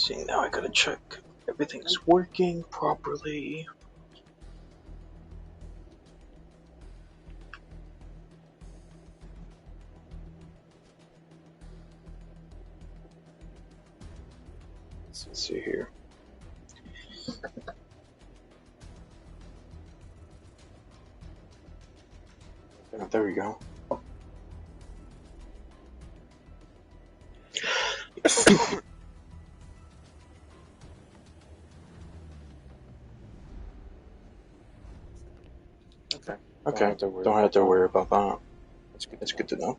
See, now I gotta check everything's working properly. Let's see here. Oh, there we go. Okay, don't have to worry about that. That's good to know.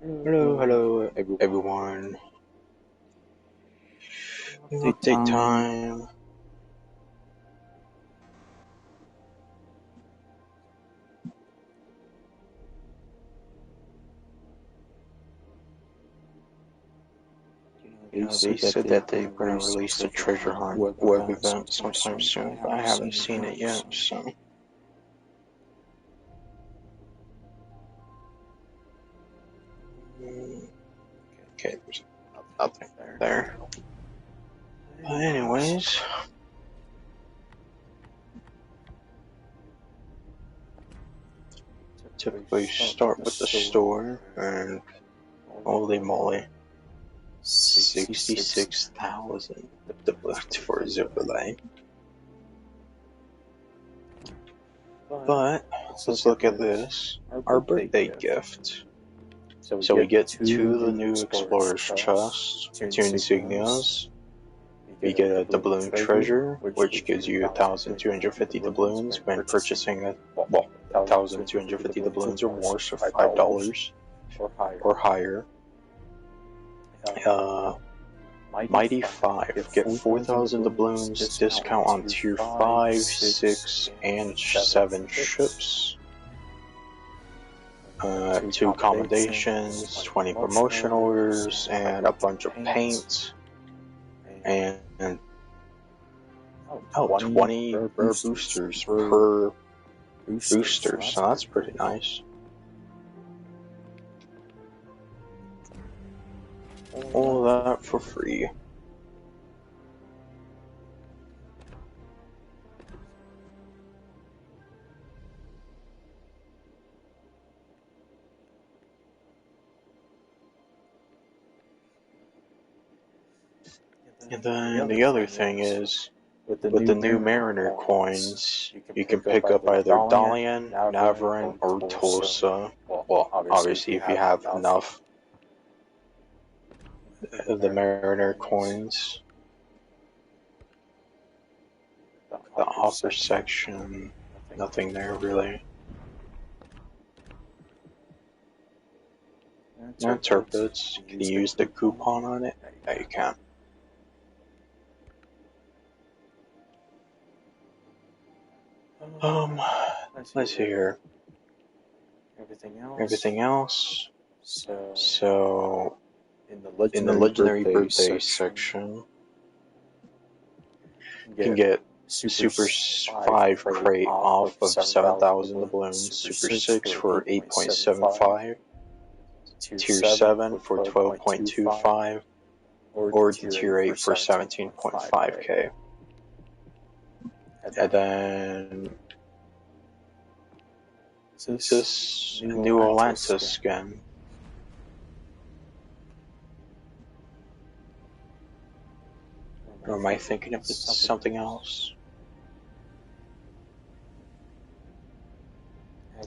Hello, everyone. Update time. They said that they were going to release the treasure hunt web event sometime soon, but I haven't seen it yet, so. Okay, there's nothing there. Anyways. Typically start with the store, and holy moly. 66,000 doubloons for a zip delay. But let's look at this. Our birthday gift. So we get 2 of the new Explorer's chests, 2 insignias. We get a doubloon treasure, which gives you 1,250 doubloons when purchasing 1,250 doubloons or more, so $5 or higher. Mighty 5, get 4,000 doubloons, discount on tier 5, 6, and 7 ships. 2 commendations, 20 promotion orders, and a bunch of paint. And 20 boosters per booster, so that's pretty nice. All that for free. And then the other thing is, with the new Mariner coins, you can pick up either Dalian, Navarin, or Tulsa. Well, obviously if you have enough of the Mariner coins. The offer section, nothing there really. And Turpits, can you use the coupon on it? Yeah, you can. Let's see here. Everything else. So in the legendary birthday section, you can get Super 5 crate off of 7,000 doubloons, Super 6 for 8.75, Tier 7 for 12.25, or Tier 8 for 17.5k. And then this new Atlantis skin. Or am I thinking of something else?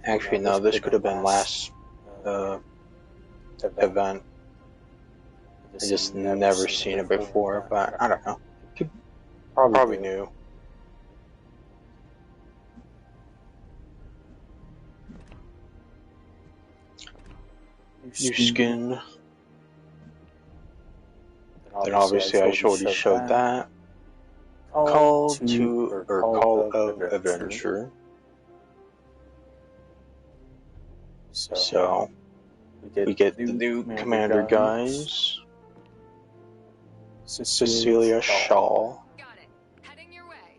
Actually, no, this could have been last event. I just never seen it before, but I don't know. Probably new. New skin. Then obviously I already showed that. Call of Adventure. So we get the new Commander guys. Cecilia Shaw. Got it. Heading your way.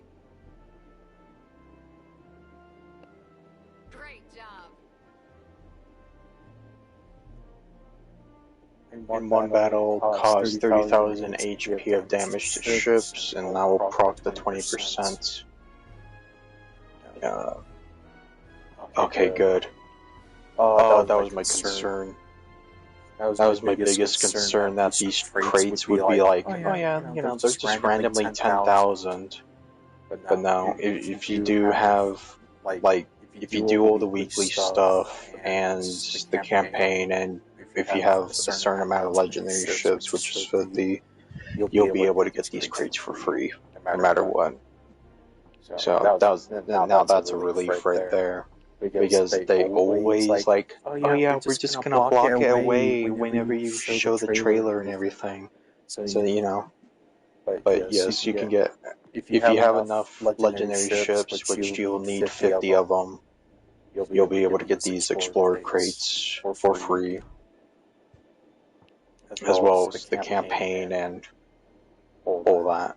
in one battle, cause 30,000 HP of damage to ships, and that will proc the 20%. Okay, good. Oh, that was my concern. That was my biggest concern, that these crates would be like, oh yeah, you know, they're just randomly 10,000. But no, if you do have, like, if you do all the weekly stuff and the campaign, and if you have a certain amount of legendary ships, which is 50, you'll be able to get these crates for free, no matter what. So now that's a relief right there. Because they always like, oh yeah, we're just gonna block it away whenever you show the trailer and everything. So, you know, but yes, you can get, if you have enough legendary ships, which you'll need 50 of them, you'll be able to get these explorer crates for free, as well as the campaign and all that.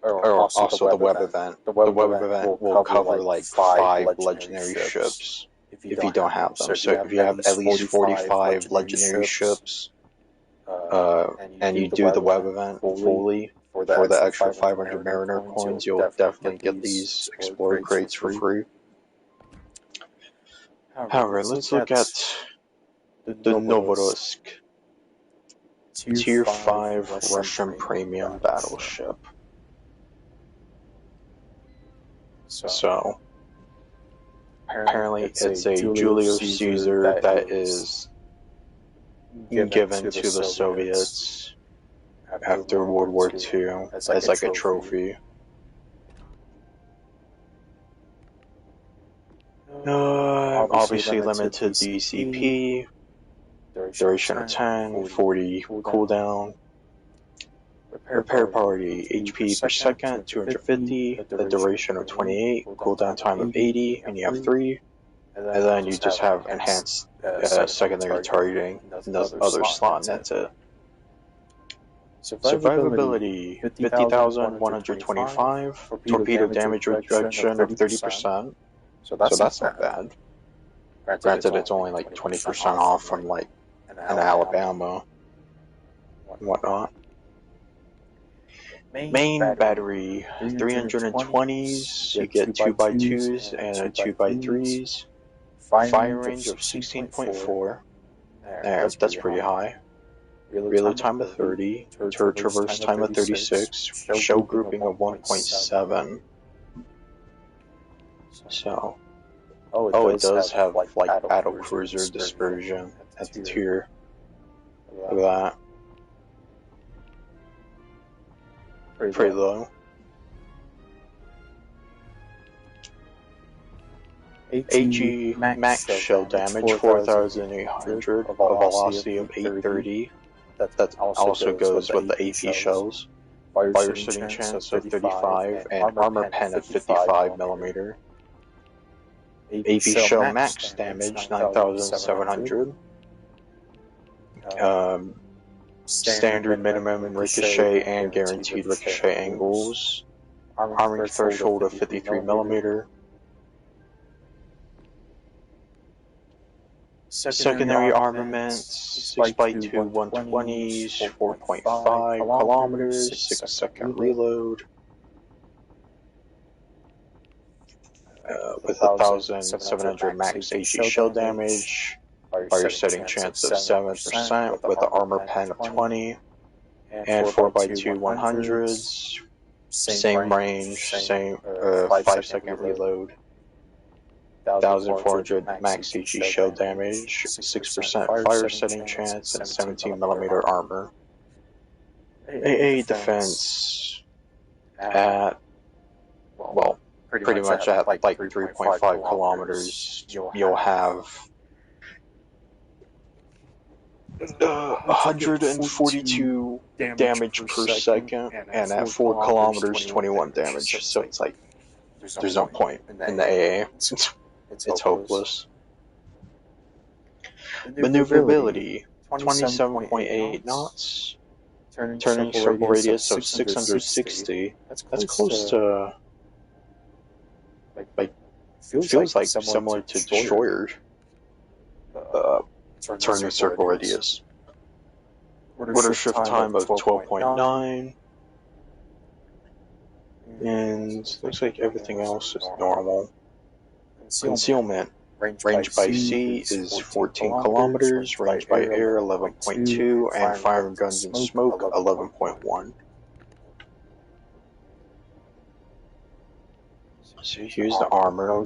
Or also the web event. The web event will cover like 5 legendary ships if you don't have them. So if you have at least 45 legendary ships, and you do the web event fully for the extra 500 Mariner coins, you'll definitely get these explorer crates for free. However, let's look at the Novorossiysk, Tier 5 Russian Premium Battleship. So, apparently it's a Julius Caesar that is given to the Soviets after World War II as like a trophy. Obviously limited DCP, duration of 10, 40 cooldown. Repair party, HP per second, 250, the duration of 28, cooldown time of 80, and you have 3. And then you just have enhanced secondary targeting in the other slot, and that's it. Survivability, 50,125, torpedo damage reduction of 30%, so that's not bad. Granted, it's only like 20% off from like an Alabama and whatnot. Main battery, 320s, you get 2x2s and 2x3s. Fire range of 16.4, that's pretty high. Reload time of 30, turret traverse time of 36, show grouping of 1.7. So, oh, it does have like battle cruiser dispersion at the tier. Look at that. Pretty low. AG max shell damage 4,800, a velocity of 830. That also goes with the AP shells. Fire setting chance of 35 and armor pen of 55mm. AP shell max damage 9,700. Standard minimum ricochet and guaranteed ricochet angles. Arming threshold of 53mm. Secondary armaments, 6x2 120s, 4.5 kilometers, 6-second reload. With 1,700 max AG shell damage. Fire setting chance of 7% with the armor pen of 20. And 4x2 100s. Same range, same 5-second reload. 1,400 max CG shell damage, 6% fire setting chance, and 17mm armor. AA defense at, well, pretty much at like 3.5 kilometers, you'll have 142 damage per second, and at 4 kilometers, 21 damage. So it's like, there's no point in the AA. It's hopeless. Maneuverability, 27.8 knots. Turning circle radius of 660. That's close to, like, feels like similar to Destroyer. Turning circle radius. Order shift time of 12.9. And looks like everything else is normal. Concealment. Range by sea is 14 kilometers, range by air 11.2, and firing guns and smoke 11.1. So here's the armor.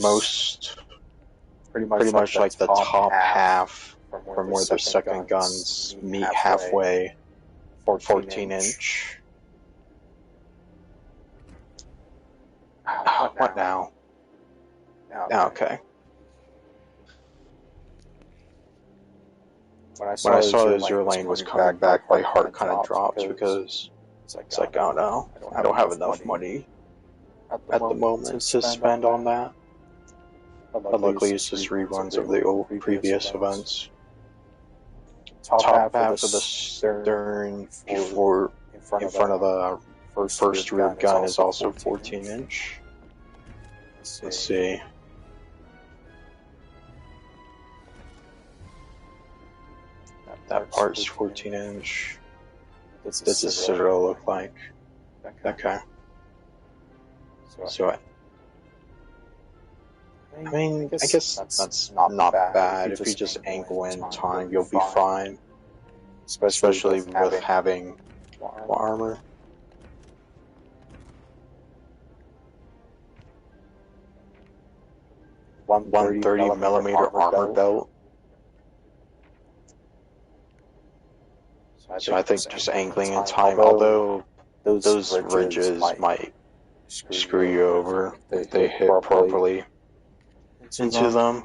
Pretty much like the top half from where the second guns meet halfway, 14 inch. What now? Okay. When I saw that your lane was coming back, my heart kind of dropped because it's like, oh no, I don't have enough money at the moment to spend on that. But luckily it's just reruns of the old previous events. Top half of the stern in front of the first rear gun is also 14 inch. Let's see. That part's 14 inch. This is what it'll look like. Okay. So I mean, I guess that's not bad. If you just angle in time, you'll be fine. Especially with having armor. 130 millimeter armor belt. So I think just angling in time, although those ridges might screw you over if they hit properly into them.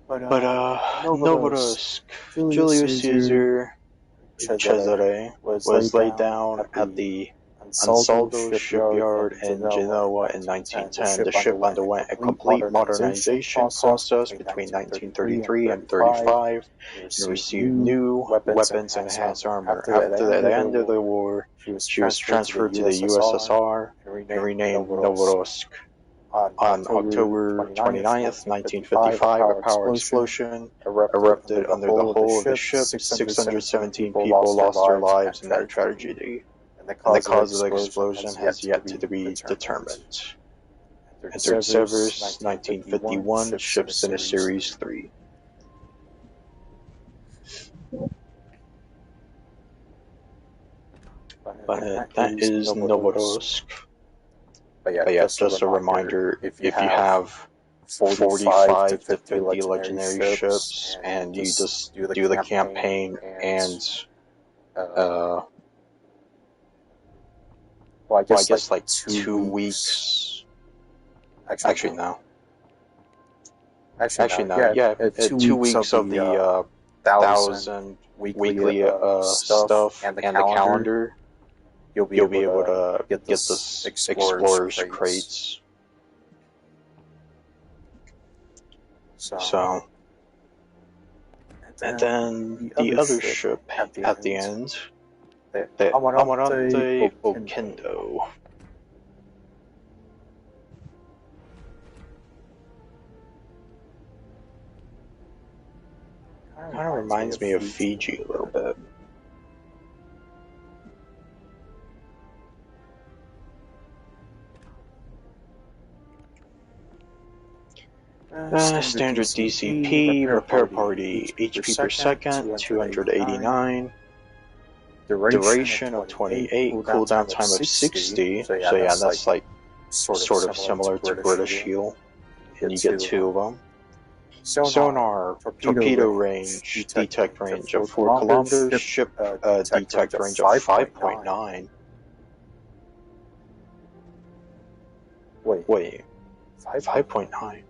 But Novorossiysk, Julius Caesar Cesare was laid down at the Ansaldo shipyard in Genoa in 1910. The ship underwent a complete modernization process between 1933 and 35 and received new weapons and enhanced armor. After the end of the war, she was transferred to the USSR and renamed Novorossiysk. On October 29th, 1955, a power explosion erupted under the hull of the ship. 617 people lost their lives in that tragedy. And the cause of the explosion has yet to be determined. Entered service 1951, ships in a Series 3. But that is Novorossiysk. But yeah, just a reminder, if you have 45 to 50 legendary ships and you just do the campaign and well, I guess like 2 weeks. Actually, no. Yeah, 2 weeks of the 1,000 weekly stuff and the calendar. You'll be able to get the Explorer's crates. So, and then the other ship at the end, the Amarante Okendo. Kind of reminds me of Fiji a little bit. Standard DCP, repair party, HP per second, 289, duration of 28, cooldown time of 60, so yeah, that's like sort of similar to British Heel, and you get 2 of them. Sonar, torpedo range, detect range of 4 kilometers, ship detect range of 5.9. Wait, 5.9?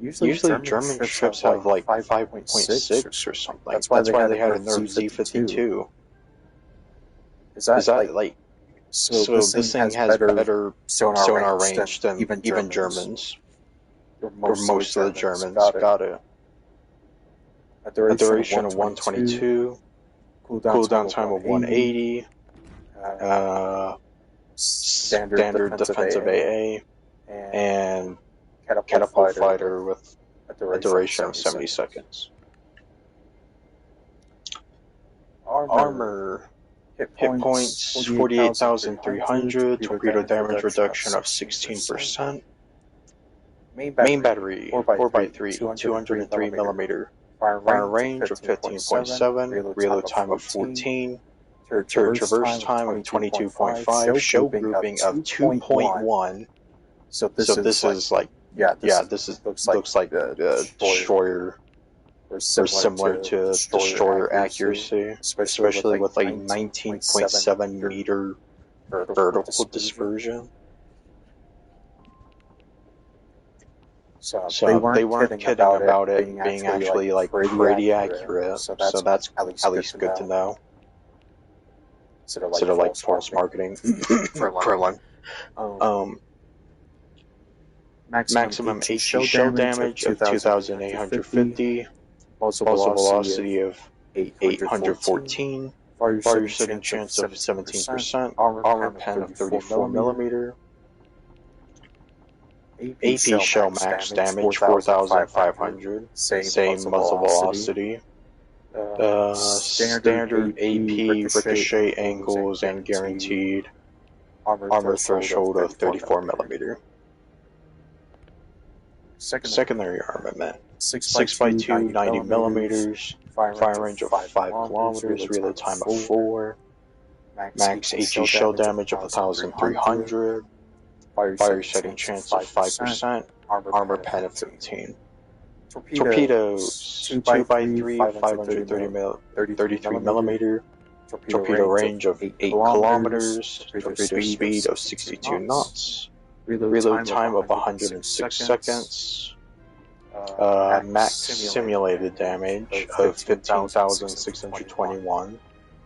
Usually German ships have like 5.6 or something. That's why they had a Nerfs Z-52. Is that like... So this thing has better sonar range than even Germans. Or most of the Germans. Got it. A duration of 122. Cooldown time of 180. Standard defensive AA. and catapult fighter with a duration of 70 seconds. Armor. Hit points 48,300, torpedo damage reduction of 16%. Main battery 4x3, 203 millimeter. Fire range of 15.7, reload time of 14, traverse time of 22.5, show grouping of 2.1. So this is like, looks like a destroyer, or similar to destroyer accuracy, especially with like 19.7 meter vertical dispersion. So they weren't kidding about it being actually like pretty accurate. So that's at least good to know. Sort of like false marketing for one. Maximum HE shell damage of 2,850. Muzzle velocity of 814. Fire setting chance of 17%. Armor pen of 34 millimeter. AP shell max damage 4,500. Same muzzle velocity. Standard AP ricochet angles and guaranteed armor threshold of 34 millimeter. Secondary armament 6x2, 90 millimeters. Fire range of 5 kilometers. Reload time of 4. Max HE shell damage of 1,300. Fire setting chance of 5%. Armor pen of 15. Torpedoes 2x3, 533 millimeter. Torpedo range of 8 kilometers. Torpedo speed of 62 knots. Reload time of 106 seconds. Max simulated damage of 15,621.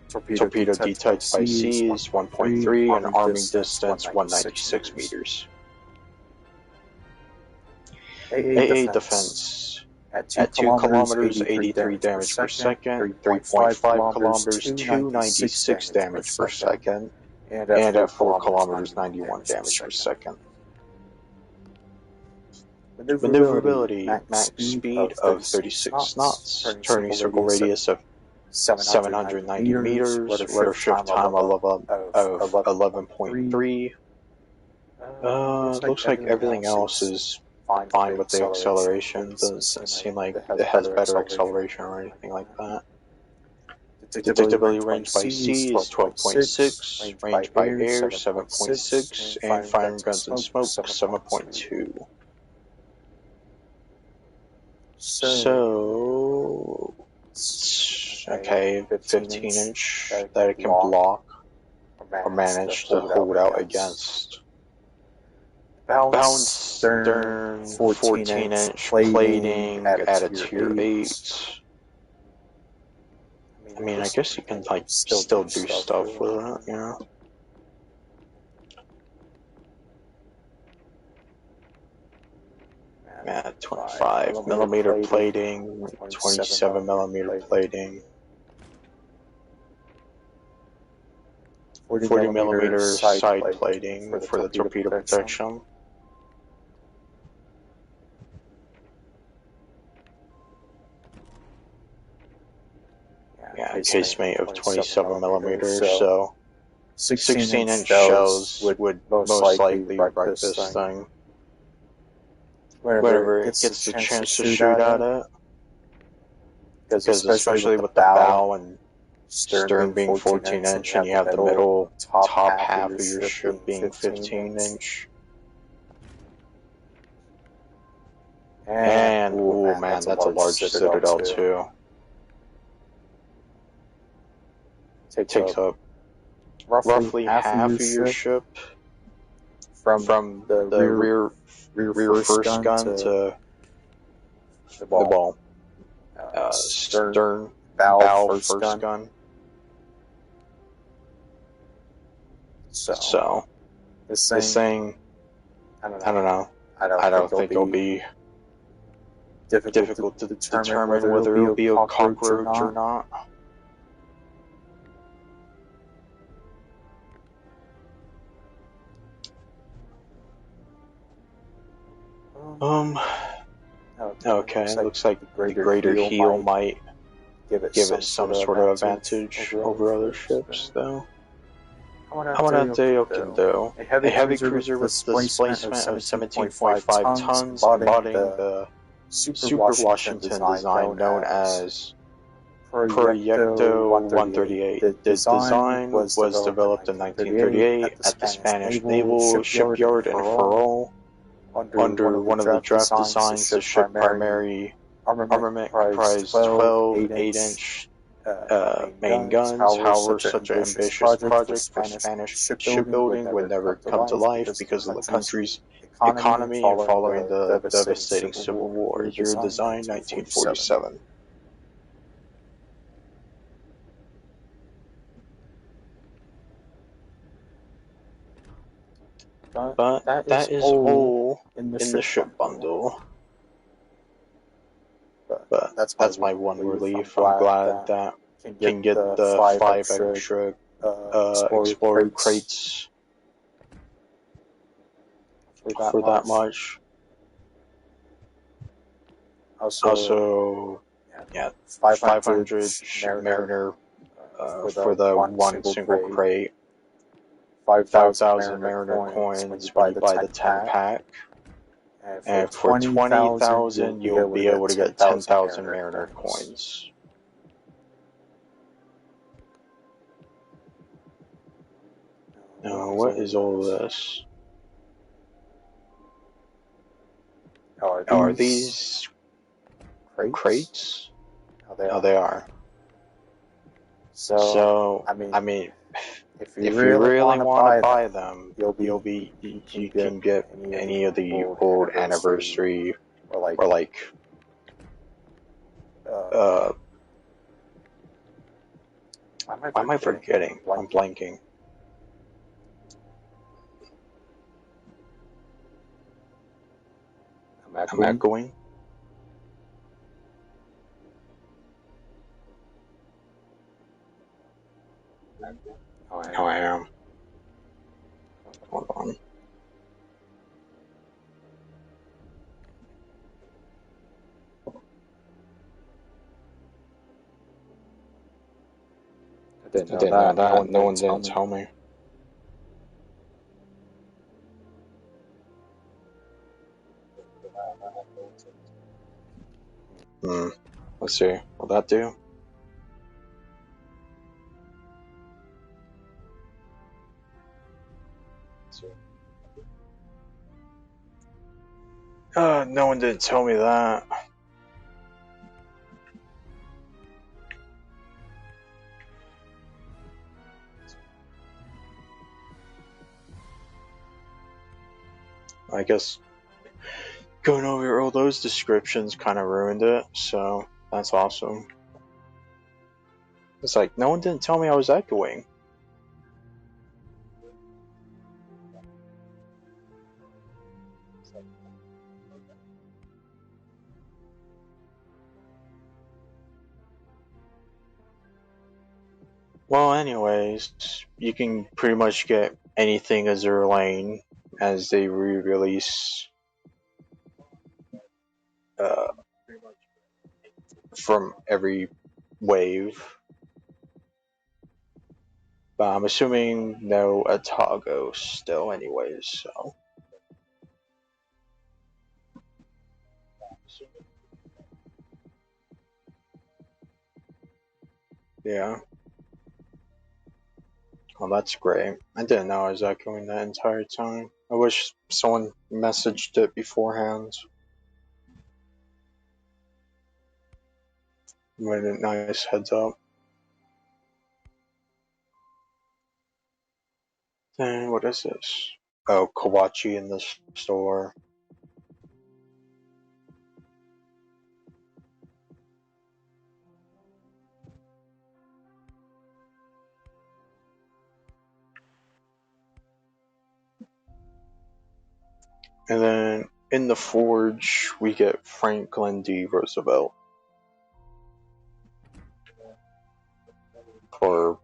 Torpedo detect by sea is 1.3 and arming distance 196 meters. AA defense at 2 kilometers 83 damage per second, 3.5 kilometers 296 damage per second, and at 4 kilometers 91 damage per second. Maneuverability, max speed of 36 knots, turning circle radius of 790 meters, rudder shift time of 11.3. Looks like everything else is fine with the acceleration. Doesn't seem like it has better acceleration or anything like that. Detectability range by sea is 12.6, range by air 7.6, and firing guns and smoke 7.2. So, okay, 15-inch that it can block or manage to hold out against. Balanced stern 14-inch plating at a tier 8. I mean, I guess you can like still do stuff with that, you know. Yeah, 25 millimeter plating, 27 millimeter plating, 40 millimeter side plating for the torpedo protection. Yeah, casemate of 27 millimeters, so 16-inch shells would most likely wreck this thing. Whenever it gets the chance to shoot at it. Because especially with the bow and stern being 14-inch and you have the middle top half of your ship being 15-inch. And, oh man, that's a large citadel too. Takes up roughly half of your ship from the rear first gun to the ball. Stern, bow, first gun. So this thing, I don't know. I don't think it'll be difficult to determine whether it'll be a cockroach or not. Okay, looks like the greater heel might give it some sort of advantage over other ships, though. I want to Daoken, though. A heavy cruiser with displacement of 17.5 tons, embodying the Super Washington design known as Proyecto 138. The design was developed in 1938 at the Spanish Naval Shipyard in Ferrol. Under one of the draft designs, the ship primary armament comprised 12 8-inch main guns. However, such an ambitious project for Spanish shipbuilding would never come to life because of the country's economy and following the devastating Civil War. Year design 1947. But that is all in the ship bundle. But that's my one relief. I'm glad that can get the 5 extra Explorer crates for that much. Also, yeah, 500 Mariner for the one single crate. 5,000 Mariner coins when you buy the 10 pack. And for 20,000, you'll be able to get 10,000 Mariner coins. Now, what is all this? Are these crates? Oh, they are. So, I mean, if you really want to buy them, you can get any of the old anniversary or like why am I forgetting? I'm blanking. I'm echoing. Oh, I am. Hold on. I didn't know that. No one didn't tell me. Let's see. Will that do? No one didn't tell me that. I guess going over all those descriptions kind of ruined it, so that's awesome. It's like, no one didn't tell me I was echoing. Well, anyways, you can pretty much get anything Azure Lane as they re-release from every wave. But I'm assuming no Atago still anyways, so. Yeah. Well, that's great. I didn't know I was echoing that entire time. I wish someone messaged it beforehand. Made a nice heads up. Then what is this? Oh, Kawachi in the store. And then in the forge, we get Franklin D. Roosevelt for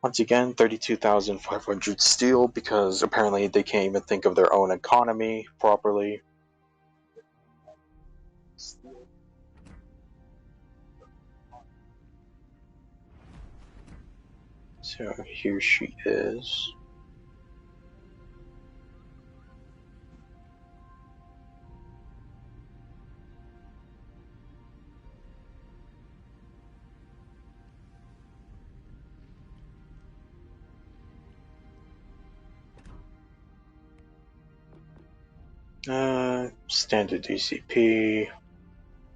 Once again, 32,500 steel, because apparently they can't even think of their own economy properly. So here she is. Standard DCP.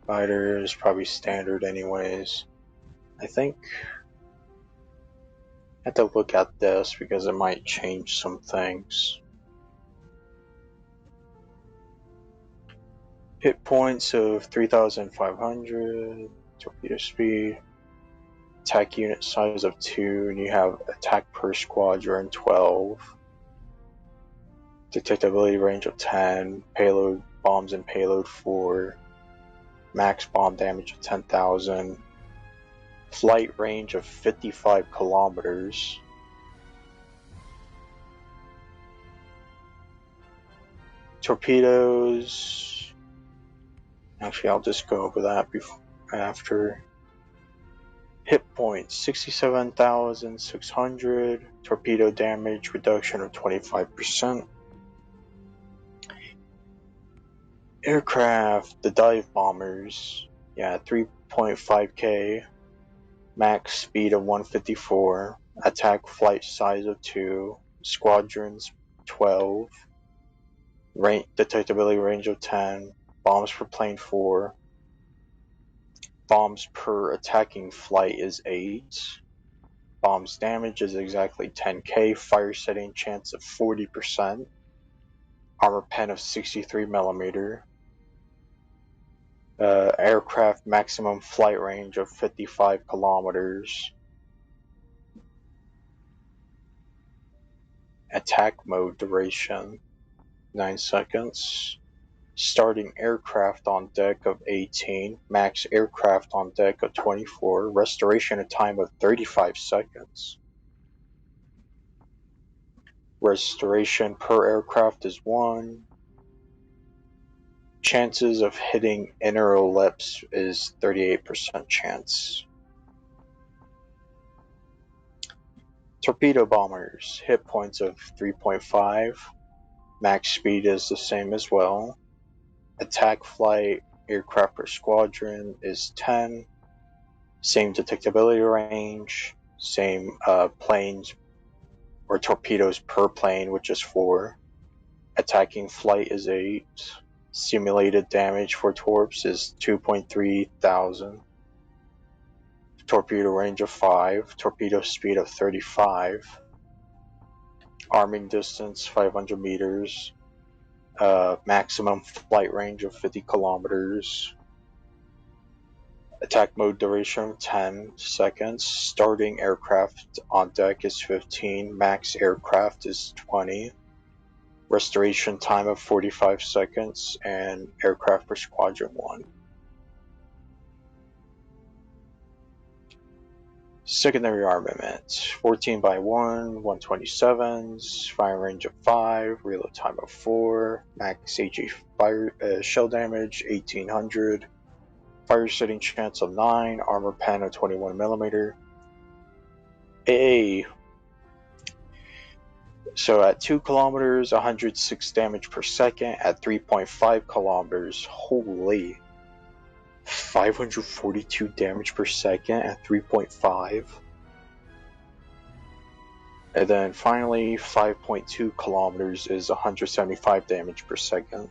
Fighter is probably standard anyways. I think I have to look at this because it might change some things. Hit points of 3,500, torpedo speed, attack unit size of 2, and you have attack per squadron 12, detectability range of 10, payload bombs and payload 4, max bomb damage of 10,000, flight range of 55 kilometers. Torpedoes. Actually, I'll just go over that after. Hit points 67,600. Torpedo damage reduction of 25%. Aircraft, the dive bombers. Yeah, 3.5k. Max speed of 154. Attack flight size of 2. Squadrons 12. Detectability range of 10. Bombs per plane 4. Bombs per attacking flight is 8. Bombs damage is exactly 10k. Fire setting chance of 40%. Armor pen of 63mm. Aircraft maximum flight range of 55 kilometers. Attack mode duration 9 seconds. Starting aircraft on deck of 18, max aircraft on deck of 24, restoration time of 35 seconds. Restoration per aircraft is 1. Chances of hitting inner ellipse is 38% chance. Torpedo bombers, hit points of 3.5, max speed is the same as well. Attack flight aircraft per squadron is 10. Same detectability range, same planes or torpedoes per plane, which is 4. Attacking flight is 8. Simulated damage for torps is 2.3 thousand. Torpedo range of 5. Torpedo speed of 35. Arming distance 500 meters. Maximum flight range of 50 kilometers. Attack mode duration 10 seconds. Starting aircraft on deck is 15. Max aircraft is 20. Restoration time of 45 seconds. And aircraft per squadron 1. Secondary armament 14x1, 127s, fire range of 5, reload time of 4, max HE fire shell damage 1800, fire setting chance of 9, armor pen of 21mm. So at 2 kilometers, 106 damage per second. At 3.5 kilometers, holy, 542 damage per second at 3.5. And then finally, 5.2 kilometers is 175 damage per second.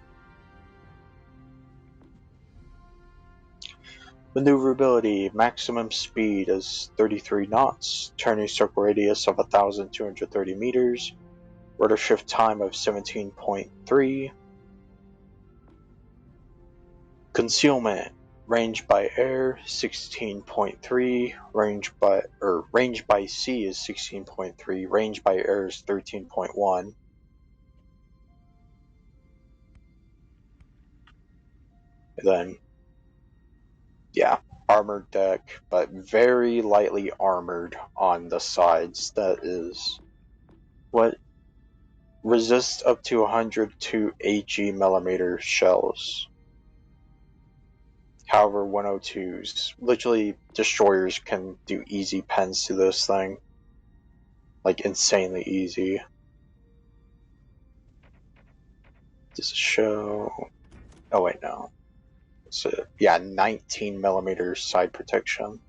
Maneuverability, maximum speed is 33 knots, turning circle radius of 1,230 meters, rudder shift time of 17.3. Concealment, range by air 16.3, range by sea is 16.3, range by air is 13.1. And then, yeah. armored deck, but very lightly armored on the sides. That is what resists up to 102 AG millimeter shells. However, 102s, literally destroyers can do easy pens to this thing. Like insanely easy. Does it show? Oh wait, no. So yeah, 19 millimeter side protection.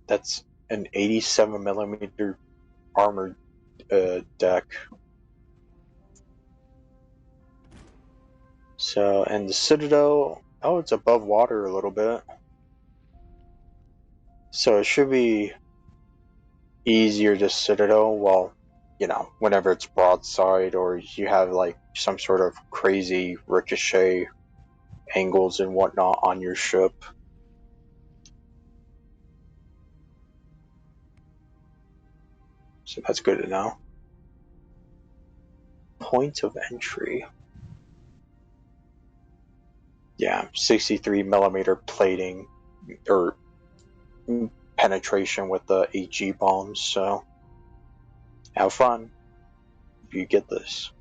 That's an 87 millimeter armored deck. So, and the Citadel, oh, it's above water a little bit. So it should be easier to Citadel, well, you know, whenever it's broadside or you have like some sort of crazy ricochet angles and whatnot on your ship. So that's good to know. Point of entry. Yeah, 63 millimeter plating or penetration with the AG bombs, so have fun if you get this.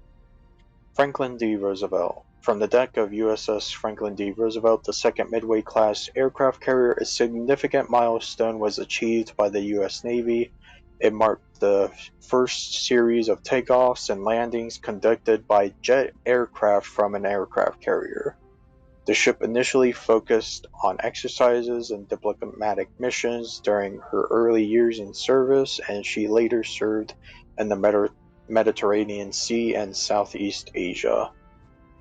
Franklin D. Roosevelt. From the deck of USS Franklin D. Roosevelt, the second Midway-class aircraft carrier, a significant milestone was achieved by the U.S. Navy. It marked the first series of takeoffs and landings conducted by jet aircraft from an aircraft carrier. The ship initially focused on exercises and diplomatic missions during her early years in service, and she later served in the Mediterranean Sea and Southeast Asia.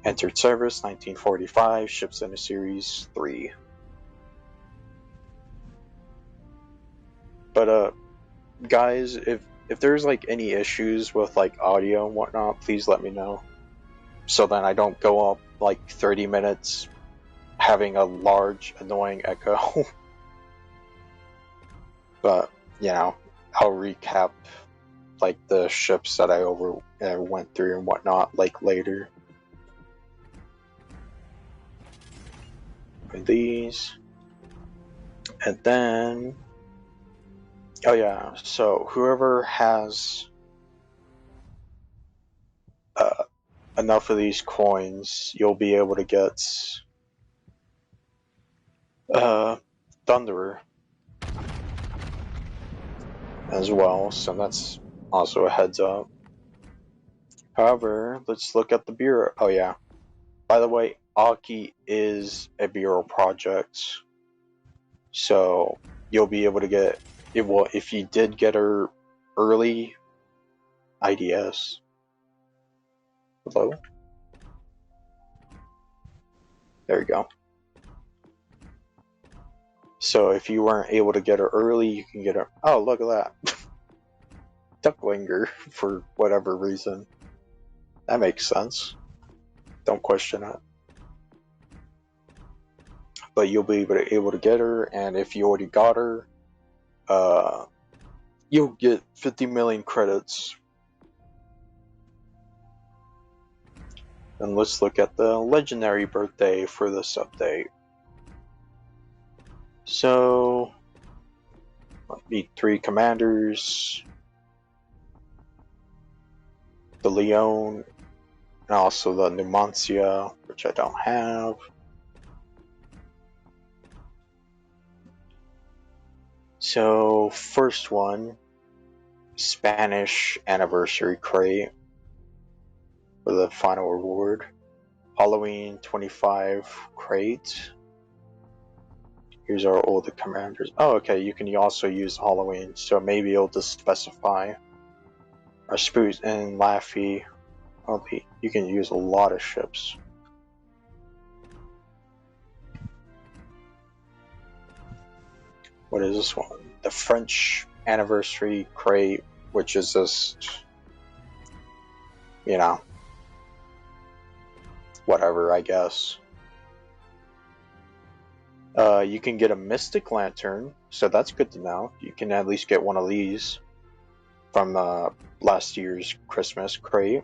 Entered service 1945, ships in a series 3. But guys, if there's like any issues with like audio and whatnot, please let me know, so then I don't go up like 30 minutes having a large annoying echo. But you know, I'll recap like the ships that I went through and whatnot like later. And these, and then oh yeah, so whoever has enough of these coins, you'll be able to get Thunderer as well, so that's also a heads up. However, let's look at the Bureau. Oh yeah, by the way, Aki is a Bureau project, so you'll be able to get it. Well, if you did get her early IDS. Hello? There you go. So if you weren't able to get her early, you can get her. Oh, look at that. Ducklinger, for whatever reason. That makes sense. Don't question it. But you'll be able to get her, and if you already got her, you'll get 50 million credits. And let's look at the legendary birthday for this update. So, meet 3 commanders, the Leon, and also the Numancia, which I don't have. So, first one, Spanish Anniversary Crate for the final reward. Halloween 25 Crate. Here's our older commanders. Oh, okay, you can also use Halloween, so maybe it'll just specify. Our Spoot and Laffy. Oh, you can use a lot of ships. What is this one? The French Anniversary Crate, which is just, you know, whatever, I guess. You can get a Mystic Lantern, so that's good to know. You can at least get one of these from last year's Christmas crate.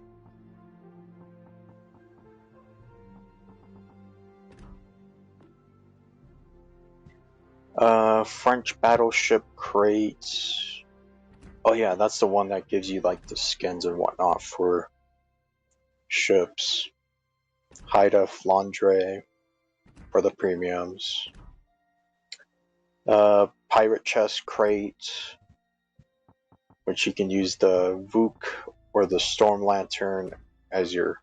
French battleship crates. Oh yeah, that's the one that gives you like the skins and whatnot for ships. Haida Flandre for the premiums. Pirate chest crate, which you can use the Vuk or the Storm Lantern as your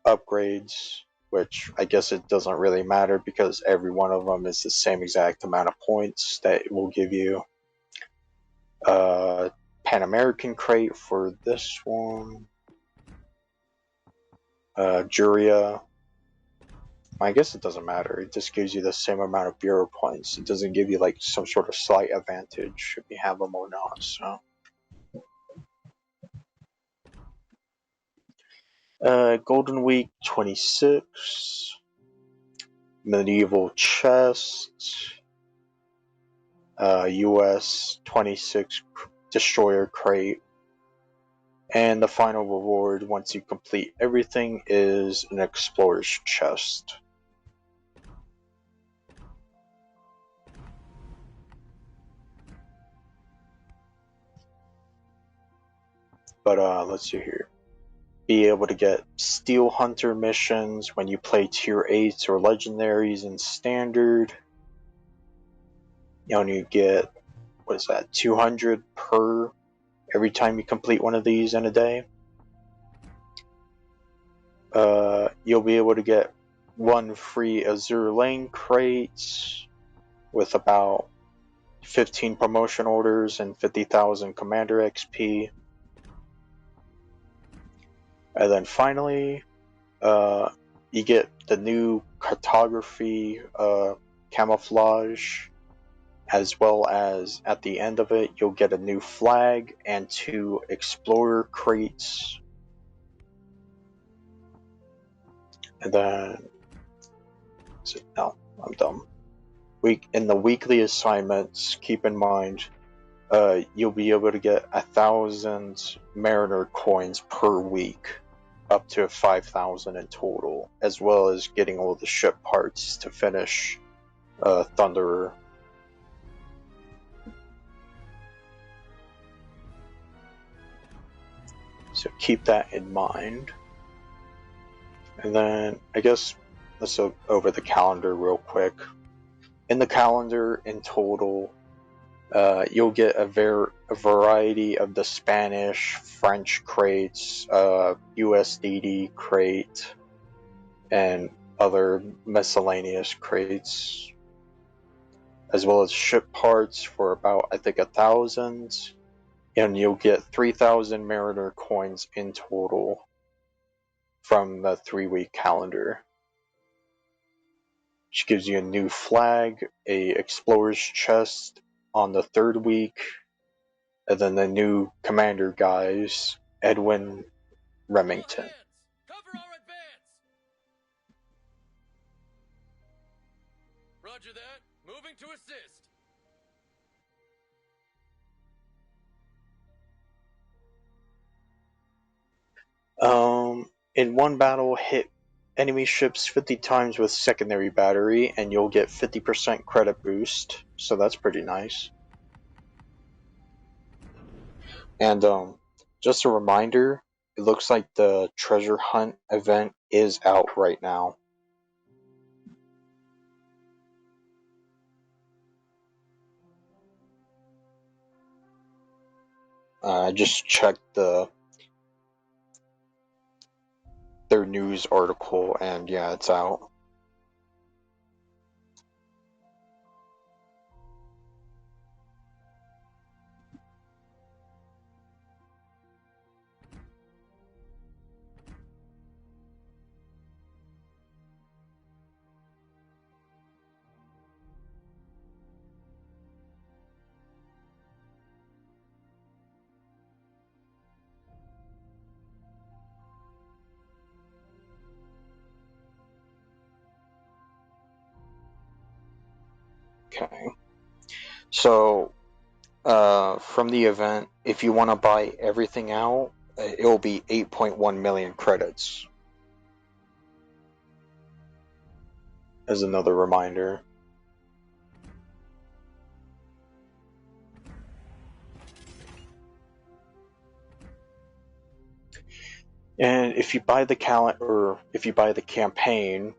upgrades, which I guess it doesn't really matter because every one of them is the same exact amount of points that it will give you. Pan American crate for this one. Juria. I guess it doesn't matter. It just gives you the same amount of bureau points. It doesn't give you like some sort of slight advantage if you have them or not. So. Golden Week 26. Medieval chest. US 26 destroyer crate. And the final reward, once you complete everything, is an explorer's chest. But let's see here. Be able to get Steel Hunter missions when you play tier 8s or legendaries in standard. You only get, what is that, 200 per every time you complete one of these in a day. You'll be able to get 1 free Azure Lane crates with about 15 promotion orders and 50,000 Commander XP. And then finally, you get the new cartography camouflage, as well as at the end of it, you'll get a new flag and 2 explorer crates. And then, no, I'm dumb. In the weekly assignments, keep in mind, you'll be able to get 1,000 Mariner coins per week, up to 5,000 in total, as well as getting all the ship parts to finish Thunderer. So keep that in mind. And then I guess let's go over the calendar real quick. In the calendar, in total, you'll get a variety of the Spanish, French crates, USDD crate, and other miscellaneous crates, as well as ship parts for about, I think, 1,000. And you'll get 3,000 Mariner coins in total from the 3-week calendar, which gives you a new flag, a explorer's chest on the 3rd week, and then the new commander guys, Edwin Remington. Cover our advance! Roger that. Moving to assist. In one battle, hit enemy ships 50 times with secondary battery, and you'll get 50% credit boost, so that's pretty nice. And just a reminder, it looks like the treasure hunt event is out right now. I just checked their news article, and yeah, it's out. Okay, so from the event, if you want to buy everything out, it will be 8.1 million credits. As another reminder. And if you buy the campaign,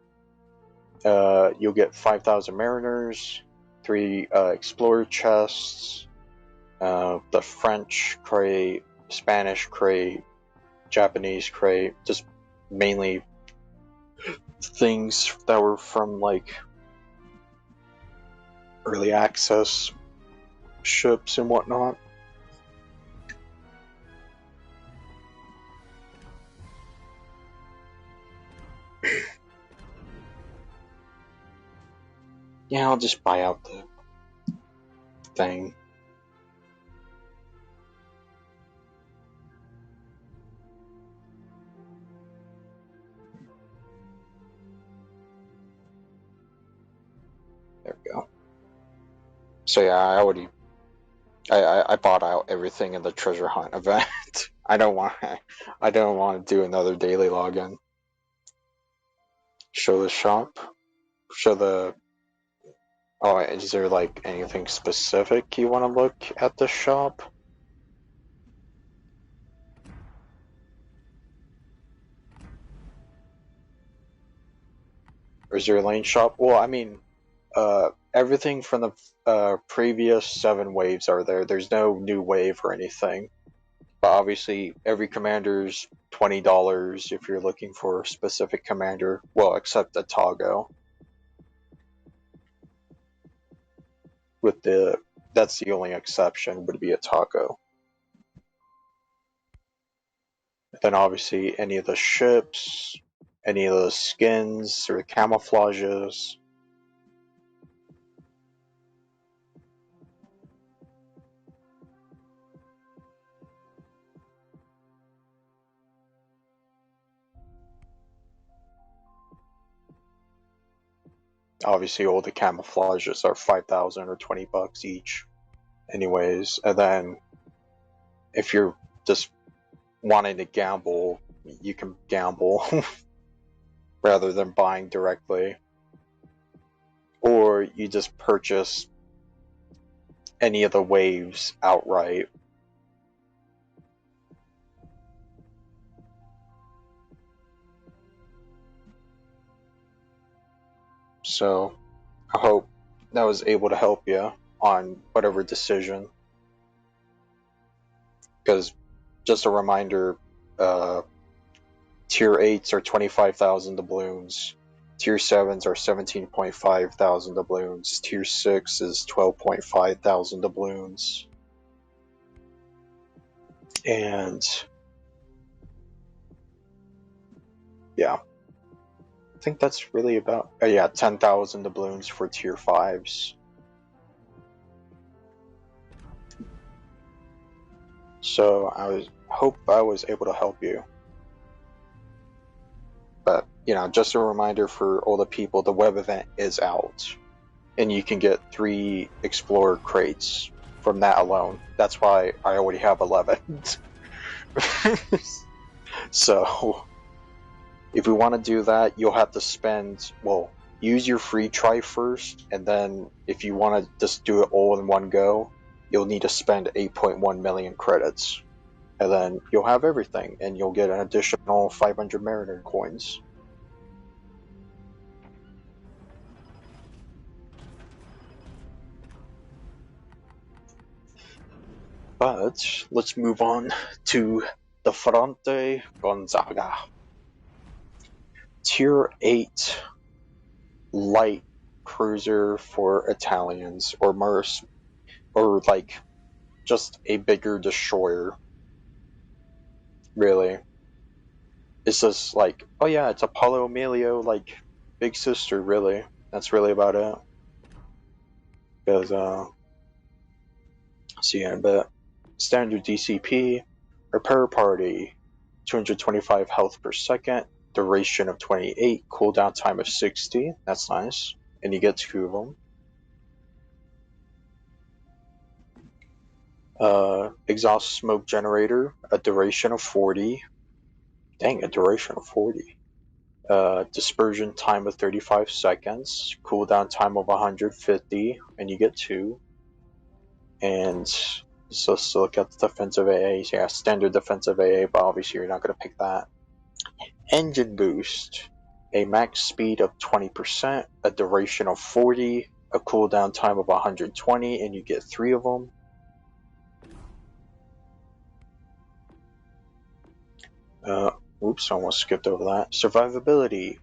you'll get 5,000 mariners, 3 explorer chests, the French crate, Spanish crate, Japanese crate, just mainly things that were from like early access ships and whatnot. Yeah, I'll just buy out the thing. There we go. So yeah, I bought out everything in the treasure hunt event. I don't want to do another daily login. Show the shop. Show the. Oh, is there like anything specific you want to look at the shop? Or is there a lane shop? Well, I mean, everything from the previous 7 waves are there. There's no new wave or anything. But obviously, every commander's $20 if you're looking for a specific commander. Well, except Atago. That's the only exception would be Atago. Then obviously any of the ships, any of the skins or camouflages. Obviously all the camouflages are 5,000 or $20 each anyways. And then if you're just wanting to gamble, you can gamble rather than buying directly. Or you just purchase any of the waves outright. So I hope that was able to help you on whatever decision. Because just a reminder, tier 8s are 25,000 doubloons, tier 7s are 17.5 thousand doubloons, tier 6 is 12.5 thousand doubloons, and yeah, I think that's really about, 10,000 doubloons for tier 5s. So I hope I was able to help you. But, just a reminder for all the people, the web event is out. And you can get 3 Explorer crates from that alone. That's why I already have 11. So, if you want to do that, you'll have to use your free try first, and then if you want to just do it all in one go, you'll need to spend 8.1 million credits. And then you'll have everything, and you'll get an additional 500 Mariner coins. But let's move on to the Ferrante Gonzaga. Tier 8 light cruiser for Italians, or like just a bigger destroyer. Really. It's just like, oh yeah, it's Apollo Emilio, like big sister, really. That's really about it. Because, see you in a bit. Standard DCP, repair party, 225 health per second, duration of 28, cooldown time of 60. That's nice. And you get 2 of them. Exhaust smoke generator, a duration of 40. Dang, a duration of 40. Dispersion time of 35 seconds, cooldown time of 150, and you get 2. And So let's look at the defensive AAs. Yeah, standard defensive AA, but obviously you're not going to pick that. Engine boost. A max speed of 20%, a duration of 40, a cooldown time of 120, and you get 3 of them. Oops, I almost skipped over that. Survivability.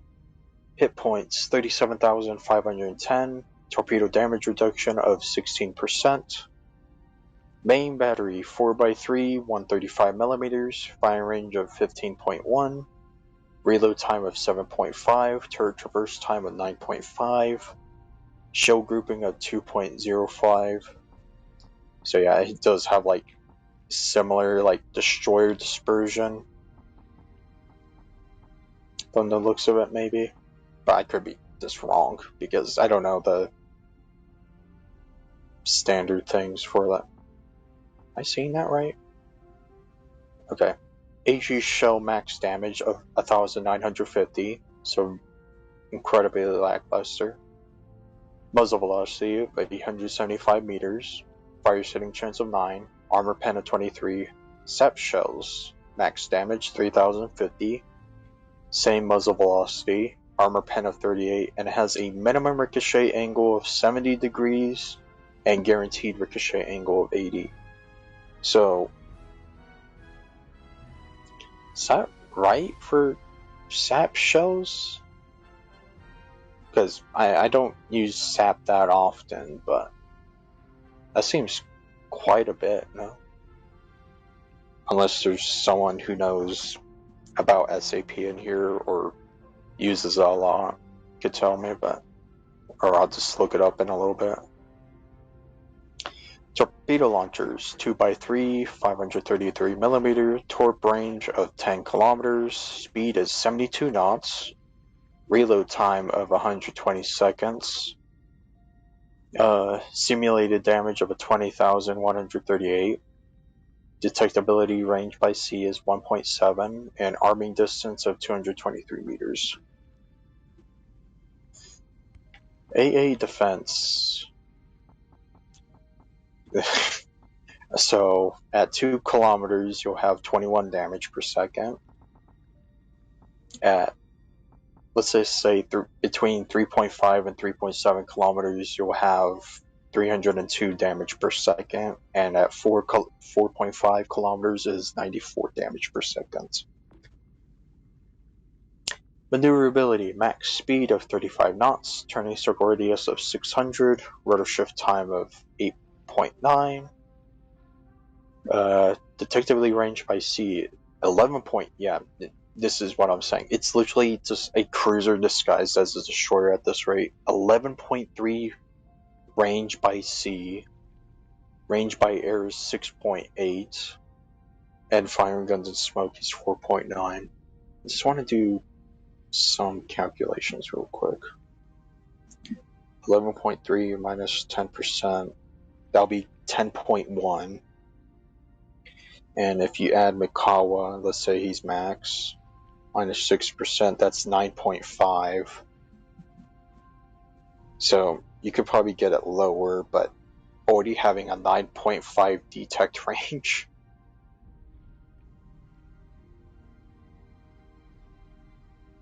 Hit points 37,510. Torpedo damage reduction of 16%. Main battery 4x3, 135mm, firing range of 15.1. Reload time of 7.5. Turret traverse time of 9.5. Shell grouping of 2.05. So yeah, it does have like similar like destroyer dispersion from the looks of it, maybe. But I could be just wrong because I don't know the standard things for that. Am I seeing that right? Okay. AG shell max damage of 1,950, so incredibly lackluster. Muzzle velocity of 875 meters. Fire setting chance of 9. Armor pen of 23. Sap shells. Max damage 3,050. Same muzzle velocity. Armor pen of 38. And it has a minimum ricochet angle of 70 degrees. And guaranteed ricochet angle of 80. So, is that right for sap shells? Because I don't use sap that often, but that seems quite a bit, no? Unless there's someone who knows about SAP in here or uses it a lot, could tell me, but or I'll just look it up in a little bit. Torpedo launchers 2x3, 533mm, torp range of 10 kilometers, speed is 72 knots, reload time of 120 seconds, simulated damage of a 20,138. Detectability range by sea is 1.7, and arming distance of 223 meters. AA defense. So at 2 kilometers, you'll have 21 damage per second. At, let's just say, between 3.5 and 3.7 kilometers, you'll have 302 damage per second, and at 4.5 kilometers is 94 damage per second. Maneuverability, max speed of 35 knots, turning circle radius of 600, rotor shift time of 8.9, detectively range by sea 11 point. Yeah, this is what I'm saying. It's literally just a cruiser disguised as a destroyer at this rate. 11.3 range by sea, range by air is 6.8, and firing guns and smoke is 4.9. I just want to do some calculations real quick. 11.3 minus 10%, that'll be 10.1. And if you add Mikawa, let's say he's max, minus 6%, that's 9.5. So you could probably get it lower, but already having a 9.5 detect range.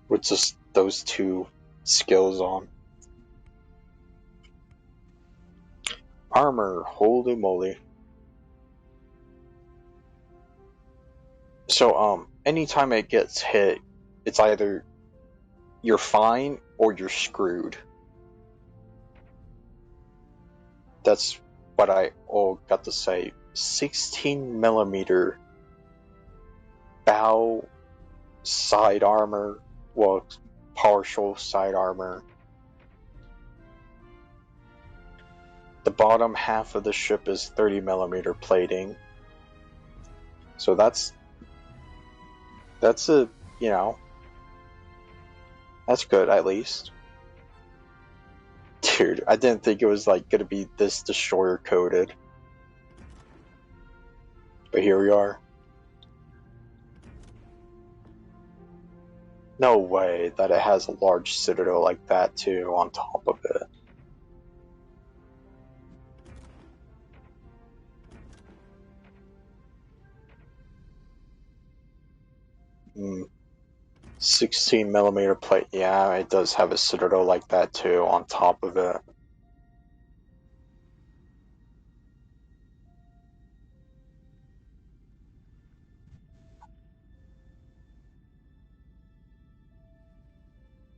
With just those two skills on. Armor, holy moly. So, anytime it gets hit, it's either you're fine or you're screwed. That's what I got to say. 16mm bow side armor, well, partial side armor. The bottom half of the ship is 30mm plating. So that's a, you know, that's good at least. Dude, I didn't think it was like gonna be this destroyer coated. But here we are. No way that it has a large citadel like that too on top of it. 16mm plate. Yeah, it does have a citadel like that too on top of it.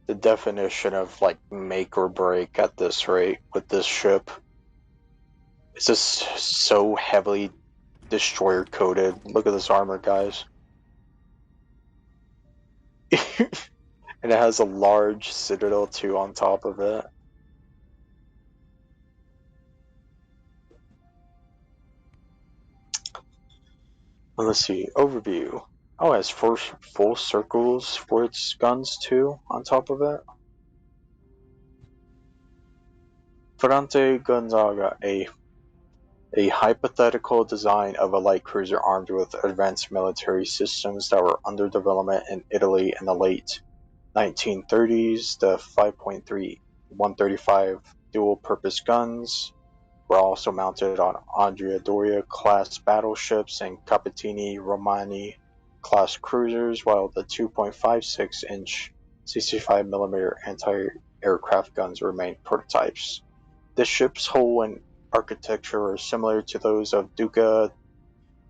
The definition of like make or break at this rate with this ship. It's just so heavily destroyer coated. Look at this armor, guys. And it has a large citadel too on top of it. Let's see, overview. Oh, it has four full circles for its guns too on top of it. Ferrante Gonzaga, a hypothetical design of a light cruiser armed with advanced military systems that were under development in Italy in the late 1930s. The 5.3 135 dual-purpose guns were also mounted on Andrea Doria-class battleships and Capitani Romani class cruisers, while the 2.56-inch 65mm anti-aircraft guns remained prototypes. The ship's hull and architecture are similar to those of Duca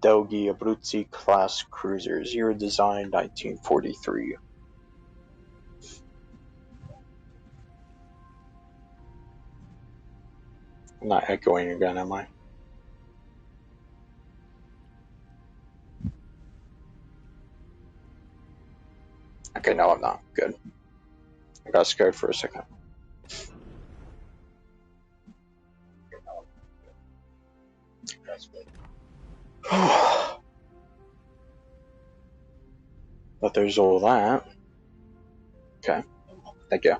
degli Abruzzi class cruisers. Year design 1943. I'm not echoing again, am I? Okay, no, I'm not. Good. I got scared for a second. But there's all that. Okay. Thank you.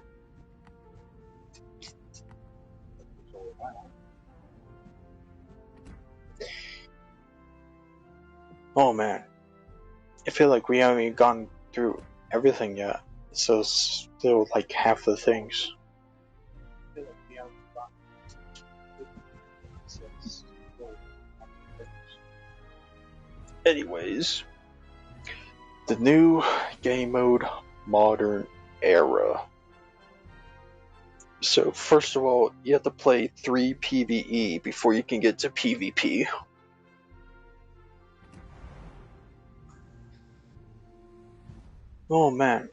Oh man. I feel like we haven't even gone through everything yet. So still like half the things. Anyways, the new game mode, Modern Era. So first of all, you have to play 3 PvE before you can get to PvP. Oh man.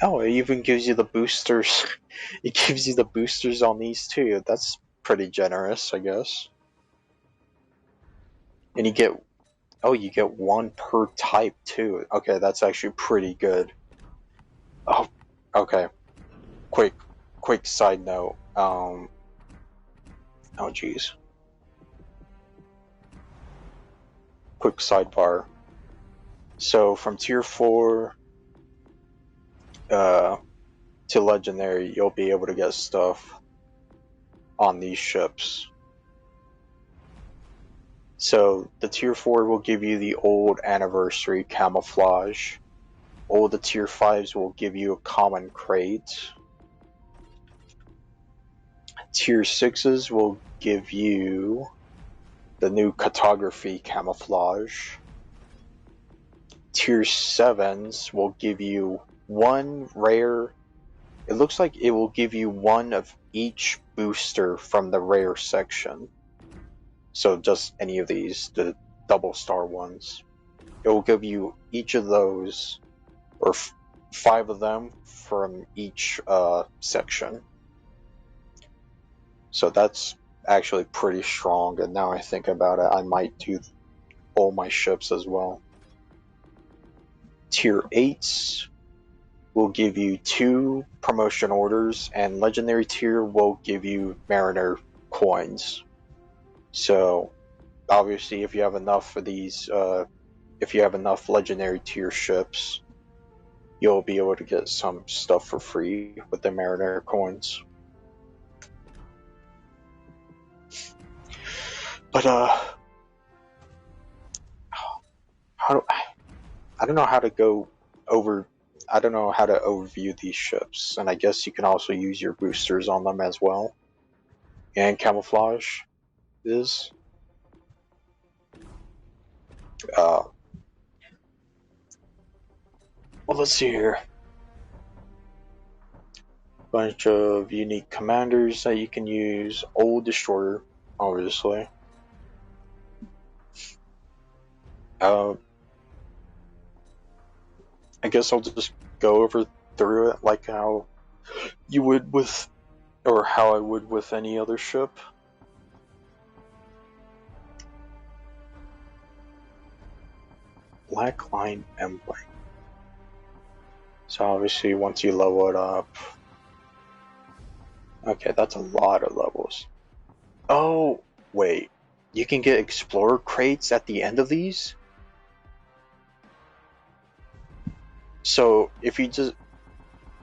Oh, it even gives you the boosters. It gives you the boosters on these too. That's pretty generous, I guess. And you get one per type too. Okay, that's actually pretty good. Oh, okay. Quick side note. Oh geez. Quick sidebar. So from tier 4 to legendary, you'll be able to get stuff on these ships. So the tier 4 will give you the old anniversary camouflage. All the tier 5s will give you a common crate. Tier 6s will give you the new cartography camouflage. Tier 7s will give you one rare. It looks like it will give you one of each booster from the rare section. So just any of these, the double star ones. It will give you each of those, or 5 of them from each section. So that's actually pretty strong, and now I think about it, I might do all my ships as well. Tier 8s will give you 2 promotion orders, and legendary tier will give you mariner coins. So obviously if you have enough of these, if you have enough legendary tier ships, you'll be able to get some stuff for free with the mariner coins. But I don't know how to go over. I don't know how to overview these ships, and I guess you can also use your boosters on them as well. And camouflage is. Well, let's see here. Bunch of unique commanders that you can use. Old destroyer, obviously. I guess I'll just go through it like how you would with, or how I would with any other ship. Black line emblem. So obviously once you level it up, okay, that's a lot of levels. Oh, wait, you can get explorer crates at the end of these? So if you just,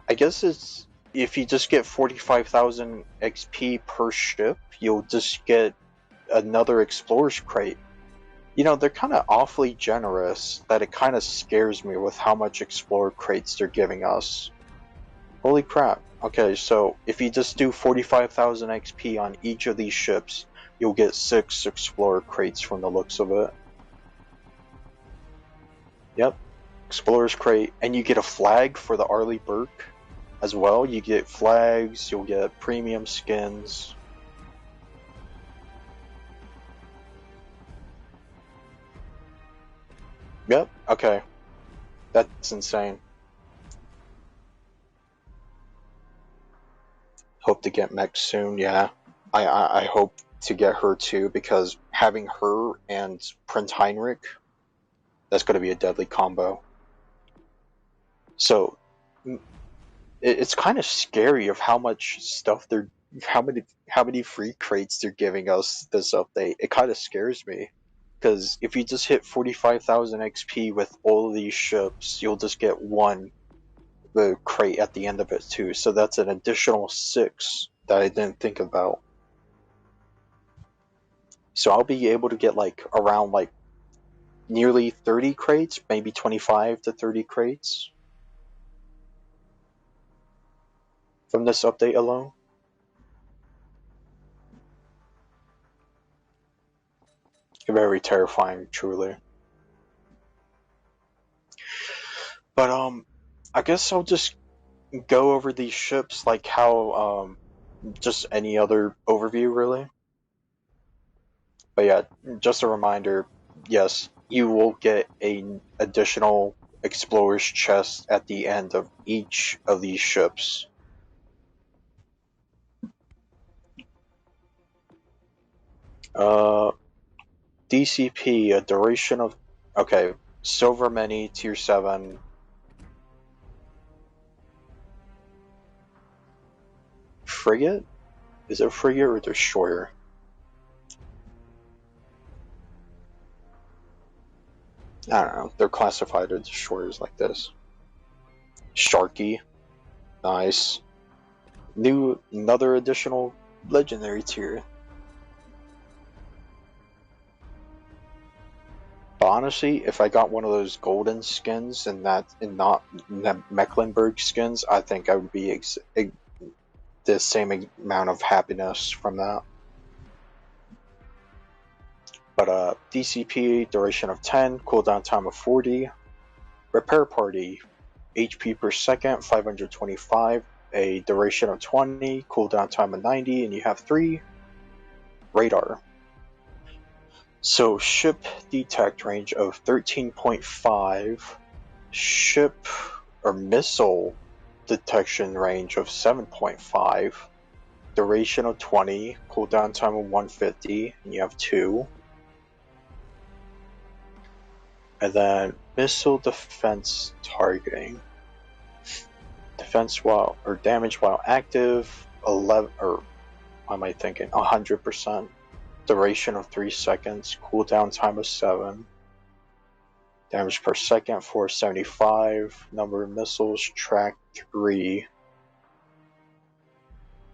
I guess it's, if you just get 45,000 XP per ship, you'll just get another explorer's crate. You know, they're kind of awfully generous that it kind of scares me with how much explorer crates they're giving us. Holy crap. Okay, so if you just do 45,000 XP on each of these ships, you'll get 6 explorer crates from the looks of it. Yep, explorer's crate, and you get a flag for the Arleigh Burke as well. You get flags, you'll get premium skins. Yep, okay. That's insane. Hope to get Mech soon, yeah. I hope to get her too, because having her and Prince Heinrich, that's going to be a deadly combo. So it's kind of scary of how much stuff they're, how many free crates they're giving us this update. It kind of scares me, because if you just hit 45,000 XP with all of these ships, you'll just get the crate at the end of it too. So that's an additional 6 that I didn't think about. So I'll be able to get like around like nearly 30 crates, maybe 25 to 30 crates from this update alone. Very terrifying, truly. But I guess I'll just go over these ships like how just any other overview, really. But yeah, just a reminder, yes, you will get an additional explorer's chest at the end of each of these ships. DCP, a duration of, okay, Silver Many, Tier 7. Frigate? Is it a frigate or destroyer? I don't know, they're classified as destroyers like this. Sharky, nice. Another additional legendary tier. But honestly, if I got one of those golden skins and not Mecklenburg skins, I think I would be the same amount of happiness from that. But DCP, duration of 10, cooldown time of 40. Repair party, HP per second, 525, a duration of 20, cooldown time of 90, and you have 3. Radar. So ship detect range of 13.5, ship or missile detection range of 7.5, duration of 20, cooldown time of 150, and you have 2. And then missile defense targeting. Defense while, or damage while active, 11, or what am I thinking? 100%. Duration of 3 seconds, cooldown time of 7. Damage per second, 475. Number of missiles, track 3.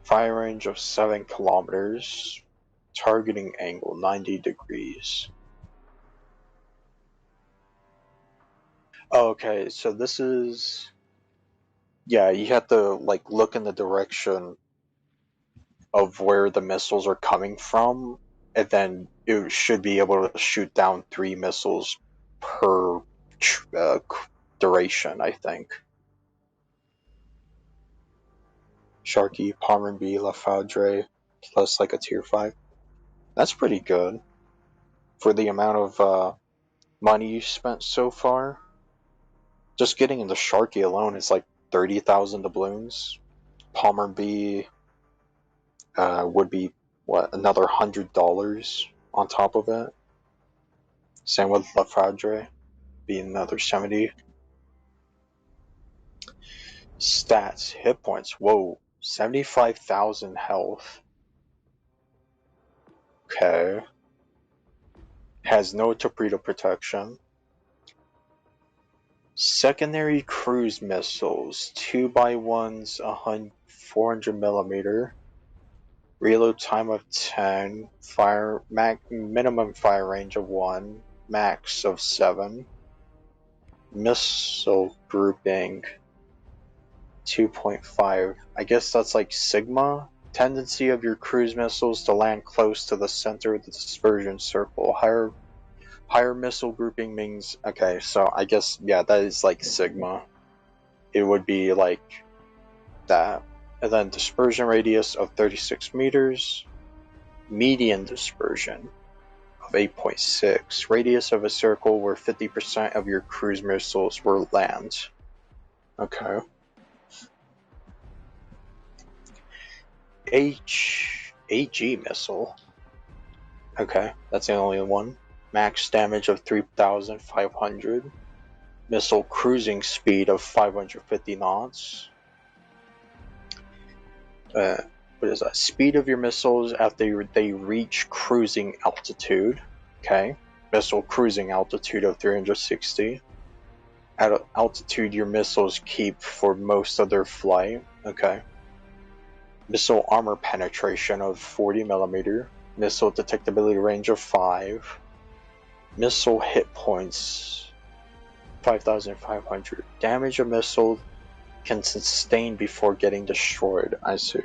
Fire range of 7 kilometers. Targeting angle, 90 degrees. Okay, so this is, yeah, you have to like look in the direction of where the missiles are coming from, and then it should be able to shoot down 3 missiles per duration, I think. Sharky, Pomerby, Lafadre, plus like a tier 5. That's pretty good for the amount of money you spent so far. Just getting in the Sharky alone is like 30,000 doubloons. Pomerby would be, what, another $100 on top of it. Same with Lafadre, be another 70. Stats, hit points, whoa, 75,000 health. Okay. Has no torpedo protection. Secondary cruise missiles, 2x1s, 400mm. Reload time of 10. Minimum fire range of 1. Max of 7. Missile grouping, 2.5. I guess that's like Sigma. Tendency of your cruise missiles to land close to the center of the dispersion circle. Higher missile grouping means, okay, so I guess, yeah, that is like Sigma. It would be like that. And then dispersion radius of 36 meters. Median dispersion of 8.6. Radius of a circle where 50% of your cruise missiles will land. Okay. AG missile. Okay, that's the only one. Max damage of 3,500. Missile cruising speed of 550 knots. What is that? Speed of your missiles after they reach cruising altitude. Okay. Missile cruising altitude of 360. At altitude your missiles keep for most of their flight. Okay. Missile armor penetration of 40mm. Missile detectability range of 5. Missile hit points 5,500. Damage a missile can sustain before getting destroyed. I see.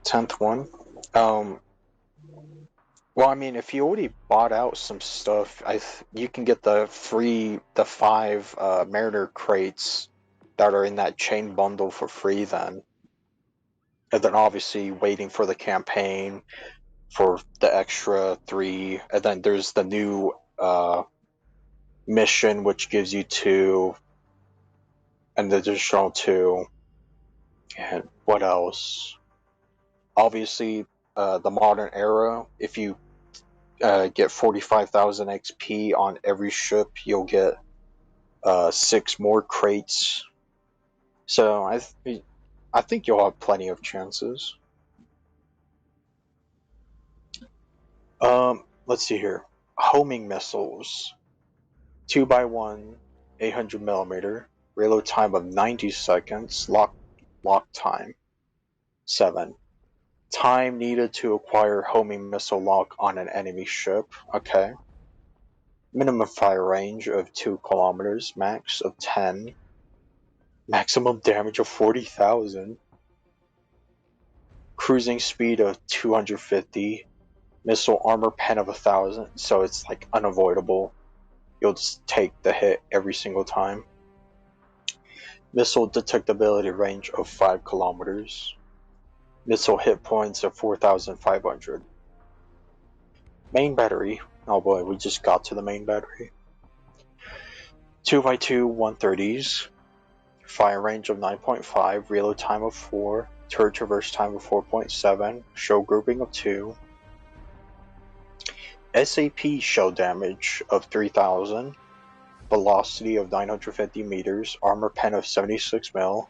Tenth one. Well, I mean, if you already bought out some stuff, you can get the 5 Mariner crates that are in that chain bundle for free then. And then obviously waiting for the campaign for the extra 3. And then there's the new mission which gives you 2. And the additional 2. And what else? Obviously, the modern era, if you get 45,000 XP on every ship, you'll get 6 more crates. So I think you'll have plenty of chances. Let's see here. Homing missiles, 2x1, 800mm. Reload time of 90 seconds. Lock time 7. Time needed to acquire homing missile lock on an enemy ship. Okay. Minimum fire range of 2 kilometers. Max of 10. Maximum damage of 40,000. Cruising speed of 250. Missile armor pen of 1,000. So it's like unavoidable. You'll just take the hit every single time. Missile detectability range of 5 kilometers. Missile hit points of 4,500. Main battery. Oh boy, we just got to the main battery. 2x2 130s. Fire range of 9.5. Reload time of 4. Turret traverse time of 4.7. Shell grouping of 2. SAP shell damage of 3,000. Velocity of 950 meters. Armor pen of 76 mil.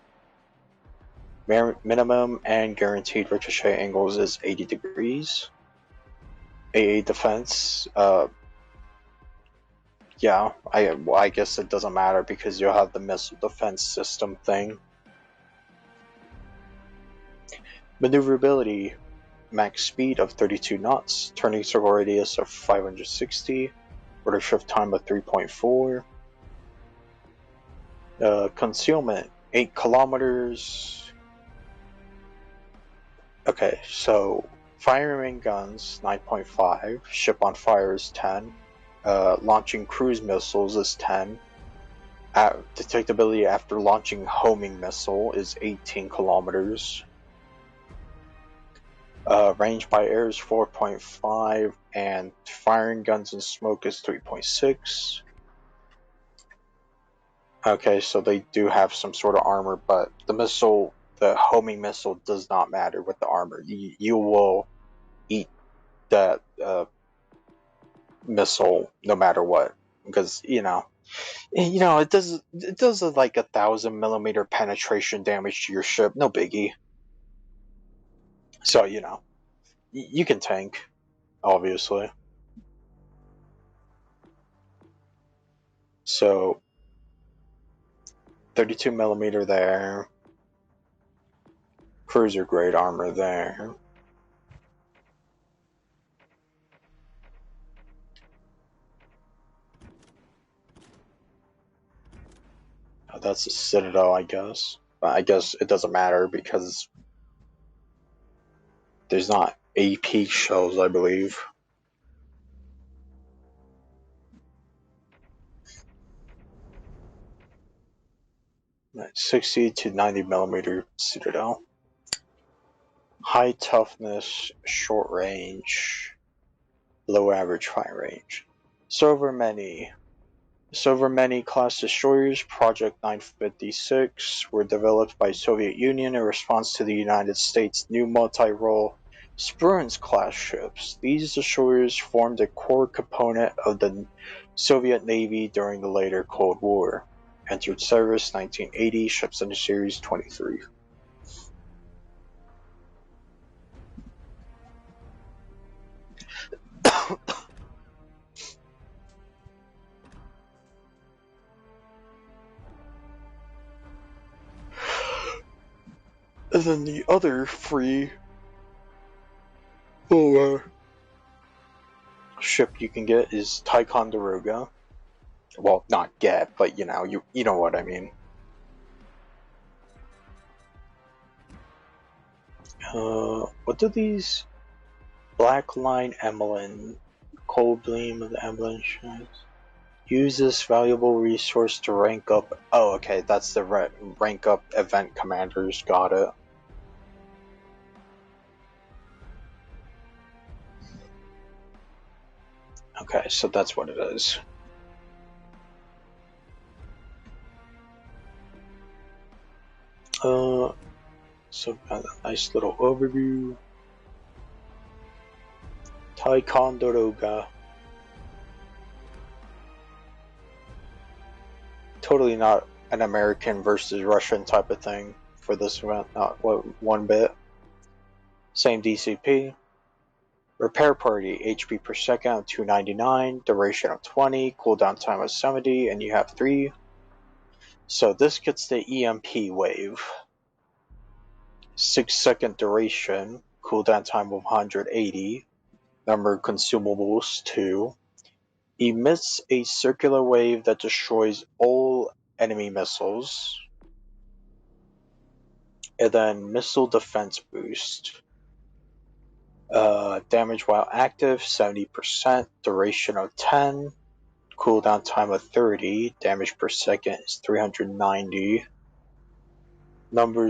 Minimum and guaranteed ricochet angles is 80 degrees. AA defense, yeah, I guess it doesn't matter because you'll have the missile defense system thing. Maneuverability, max speed of 32 knots, turning circle radius of 560, rotor shift time of 3.4. Concealment, 8 kilometers, Okay, so firing guns 9.5, ship on fire is 10, launching cruise missiles is 10, detectability after launching homing missile is 18 kilometers, range by air is 4.5, and firing guns and smoke is 3.6. Okay, so they do have some sort of armor, but the homing missile does not matter with the armor. You will eat that missile no matter what, because it does like 1,000 millimeter penetration damage to your ship, no biggie. So you can tank, obviously. So 32 millimeter there, cruiser grade armor there. Oh, that's a Citadel, I guess. But I guess it doesn't matter because there's not AP shells, I believe. Right, 60 to 90 millimeter Citadel. High toughness, short range, low average fire range. Silvermany class destroyers, Project 956, were developed by Soviet Union in response to the United States' new multi-role Spruance class ships. These destroyers formed a core component of the Soviet Navy during the later Cold War. Entered service 1980, ships in the series 23. And then the other free ship you can get is Ticonderoga. Well, not get, but you know what I mean. What do these Black Line Emlyn, Cold Beam of the Emlyn shines? Use this valuable resource to rank up. Oh, okay, that's the rank up event commanders. Got it. Okay, so that's what it is. So a nice little overview. Ticonderoga. Totally not an American versus Russian type of thing for this event, not one bit. Same DCP. Repair party, HP per second of 299, duration of 20, cooldown time of 70, and you have 3. So this gets the EMP wave. 6-second duration, cooldown time of 180, number of consumables 2. Emits a circular wave that destroys all enemy missiles. And then missile defense boost. Damage while active 70%, duration of 10, cooldown time of 30, damage per second is 390. Number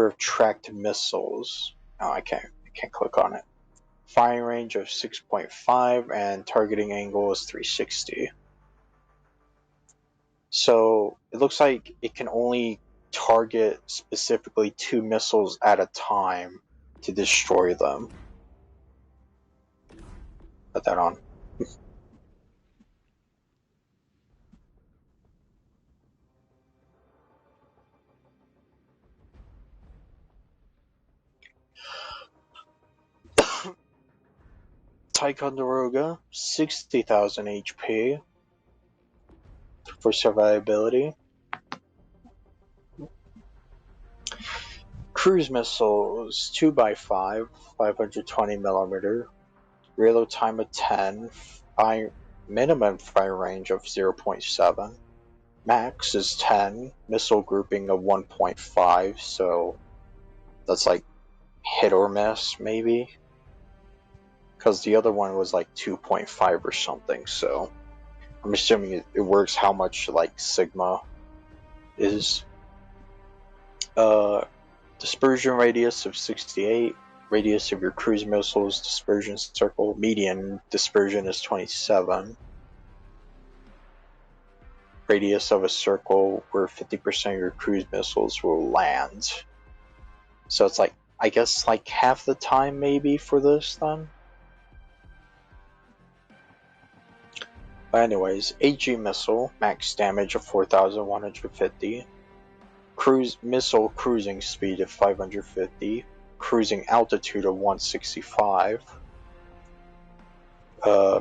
of tracked missiles. Oh, I can't click on it. Firing range of 6.5 and targeting angle is 360. So it looks like it can only target specifically 2 missiles at a time to destroy them. Put that on. Ticonderoga, 60,000 HP for survivability. Cruise missiles, 2x5, 520 millimeter. Reload time of 10. Minimum fire range of 0.7. Max is 10. Missile grouping of 1.5. So that's like hit or miss, maybe. Because the other one was like 2.5 or something, so I'm assuming it works how much like sigma is. Dispersion radius of 68. Radius of your cruise missiles dispersion circle. Median dispersion is 27. Radius of a circle where 50% of your cruise missiles will land. So it's like, I guess like half the time maybe for this then? But anyways, AG missile, max damage of 4,150. Missile cruising speed of 550. Cruising altitude of 165.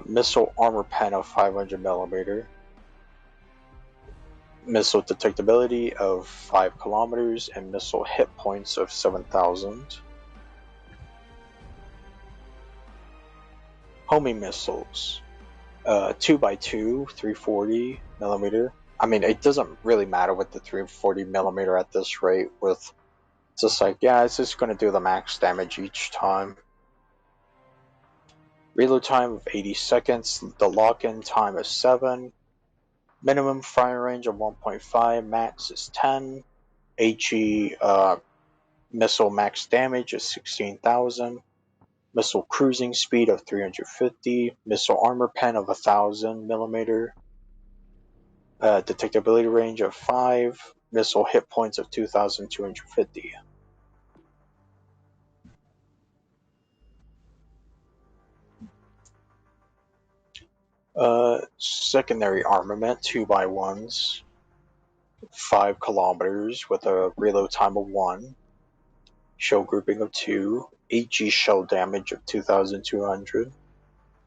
Missile armor pen of 500mm. Missile detectability of 5 kilometers and missile hit points of 7,000. Homing missiles, 2x2, 340mm. I mean, it doesn't really matter with the 340mm at this rate. With just like, yeah, it's just going to do the max damage each time. Reload time of 80 seconds. The lock-in time is 7. Minimum firing range of 1.5. Max is 10. HE missile max damage is 16,000. Missile cruising speed of 350. Missile armor pen of 1,000mm. Detectability range of 5. Missile hit points of 2,250. Secondary armament, 2x1s, 5 kilometers with a reload time of 1. Shell grouping of 2. HE shell damage of 2,200.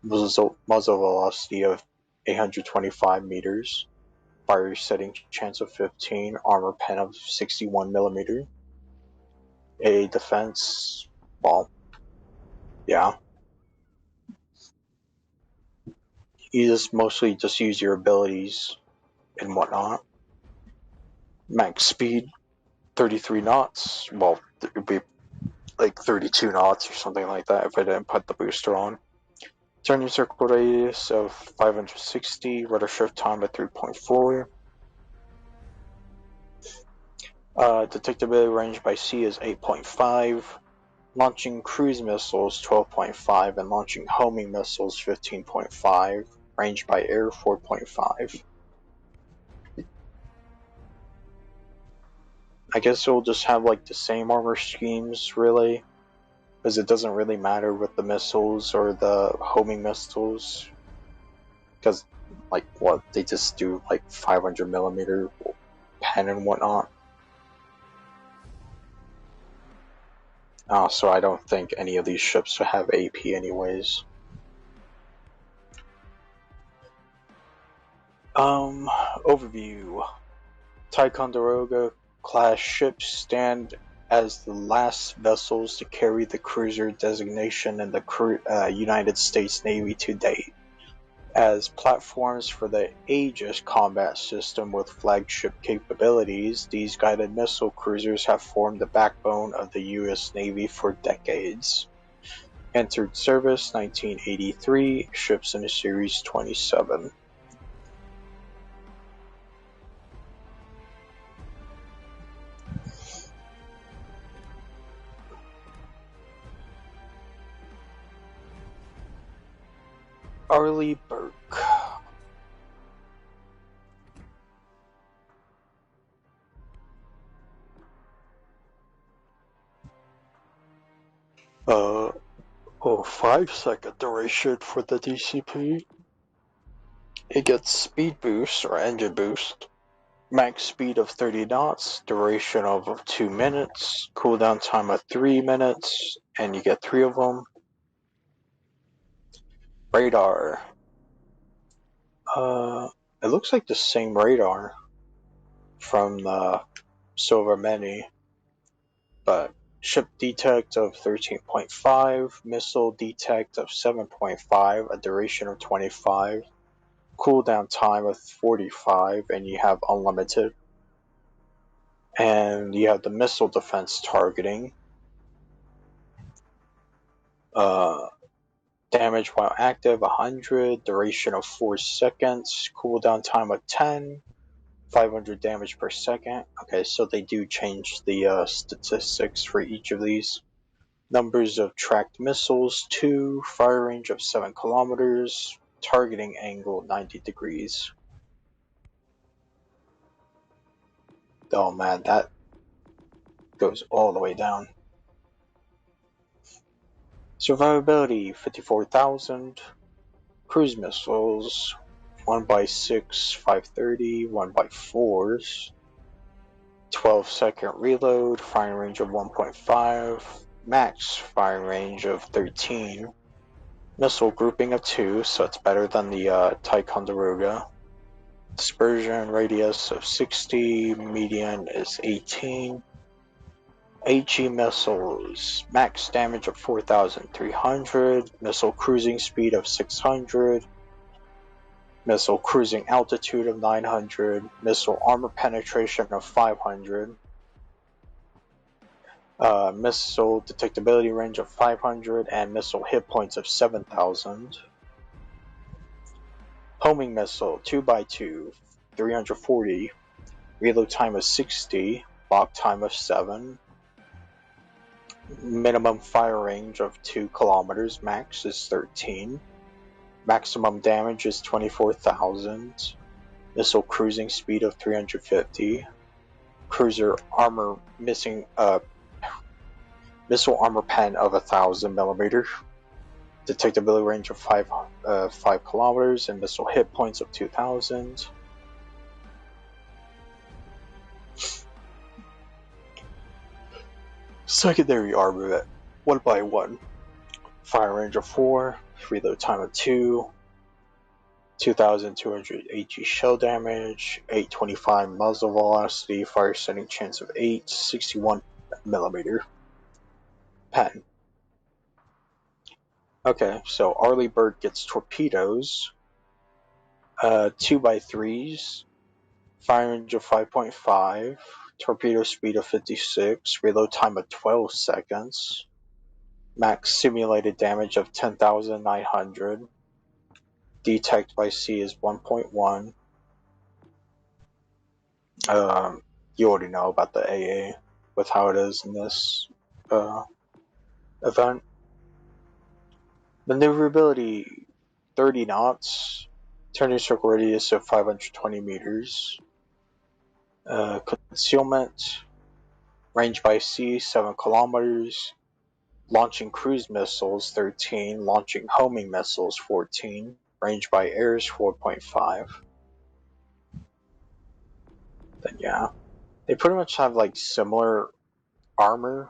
Muzzle velocity of 825 meters. Fire setting chance of 15. Armor pen of 61mm. A defense, well, yeah. You just mostly just use your abilities and whatnot. Max speed, 33 knots. Well, it would be like 32 knots or something like that if I didn't put the booster on. Turning circle radius of 560. Rudder shift time of 3.4. Detectability range by sea is 8.5. Launching cruise missiles 12.5 and launching homing missiles 15.5. Range by air 4.5. I guess it'll just have like the same armor schemes really, because it doesn't really matter with the missiles or the homing missiles, because like what, they just do like 500mm pen and whatnot. So I don't think any of these ships will have AP anyways. Overview. Ticonderoga class ships stand as the last vessels to carry the cruiser designation in the United States Navy to date. As platforms for the Aegis combat system with flagship capabilities, these guided missile cruisers have formed the backbone of the U.S. Navy for decades. Entered service 1983, ships in Series 27. Arleigh Burke. Oh, 5-second duration for the DCP. It gets speed boost or engine boost. Max speed of 30 knots, duration of 2 minutes, cooldown time of 3 minutes, and you get 3 of them. Radar. It looks like the same radar from the Silver Many, but ship detect of 13.5, missile detect of 7.5, a duration of 25, cooldown time of 45, and you have unlimited. And you have the missile defense targeting. Damage while active 100, duration of 4 seconds, cooldown time of 10, 500 damage per second. Okay, so they do change the statistics for each of these. Numbers of tracked missiles 2, fire range of 7 kilometers, targeting angle 90 degrees. Oh man, that goes all the way down. Survivability 54,000. Cruise missiles 1x6 530, 1x4s, 12-second reload, firing range of 1.5, max firing range of 13, missile grouping of 2, so it's better than the Ticonderoga. Dispersion radius of 60, median is 18. HE missiles, max damage of 4,300, missile cruising speed of 600, missile cruising altitude of 900, missile armor penetration of 500, missile detectability range of 500, and missile hit points of 7,000. Homing missile 2x2, 340, reload time of 60, lock time of 7, minimum fire range of 2 kilometers, max is 13, maximum damage is 24,000, missile cruising speed of 350, cruiser armor missile armor pen of 1,000 millimeters, detectability range of 5 kilometers, and missile hit points of 2,000. Secondary armor 1x1, fire range of 4, reload time of 2, 2,200 HE shell damage, 825 muzzle velocity, fire setting chance of 8, 61 millimeter pen. Okay, so Arleigh Burke gets torpedoes, 2x3s, fire range of 5.5, torpedo speed of 56, reload time of 12 seconds, max simulated damage of 10,900, detect by sea is 1.1. You already know about the AA with how it is in this event. Maneuverability 30 knots, turning circle radius of 520 meters. Concealment, range by sea 7 kilometers, launching cruise missiles 13, launching homing missiles 14, range by air is 4.5. Then yeah, they pretty much have like similar armor.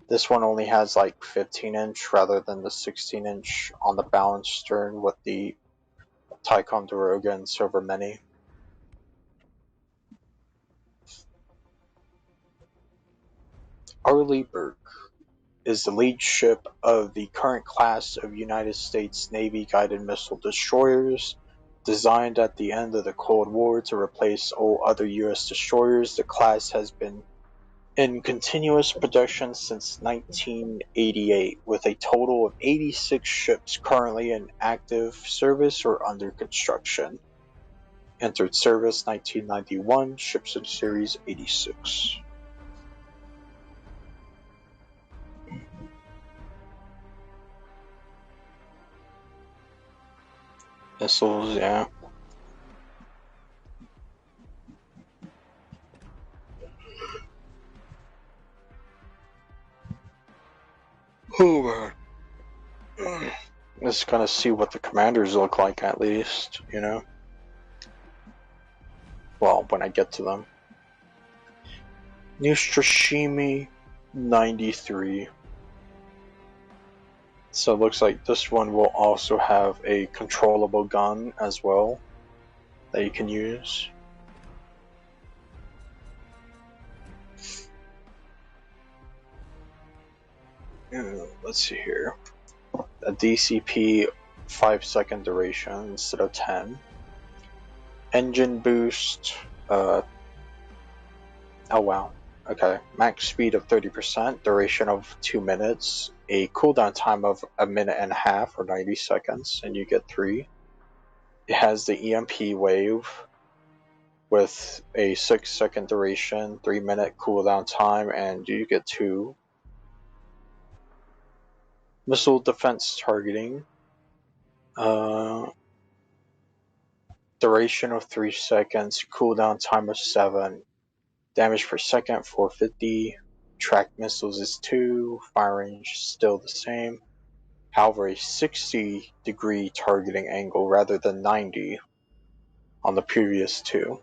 This one only has like 15-inch rather than the 16-inch on the balanced stern with the Ticonderoga and Silver Mini. Arleigh Burke is the lead ship of the current class of United States Navy guided missile destroyers. Designed at the end of the Cold War to replace all other U.S. destroyers, the class has been in continuous production since 1988, with a total of 86 ships currently in active service or under construction. Entered service 1991, ships in Series 86. Missiles, yeah. Oh man. Let's kind of see what the commanders look like at least, you know? Well, when I get to them. Neustrashimi 93. So it looks like this one will also have a controllable gun as well that you can use. Let's see here. A DCP 5-second duration instead of 10. Engine boost. Oh wow. Okay, max speed of 30%, duration of 2 minutes, a cooldown time of 1.5 minutes or 90 seconds, and you get 3. It has the EMP wave with a 6-second duration, 3-minute cooldown time, and you get 2. Missile defense targeting. Duration of 3 seconds, cooldown time of 7, damage per second 450, tracked missiles is 2, fire range still the same. However, a 60-degree targeting angle rather than 90 on the previous 2.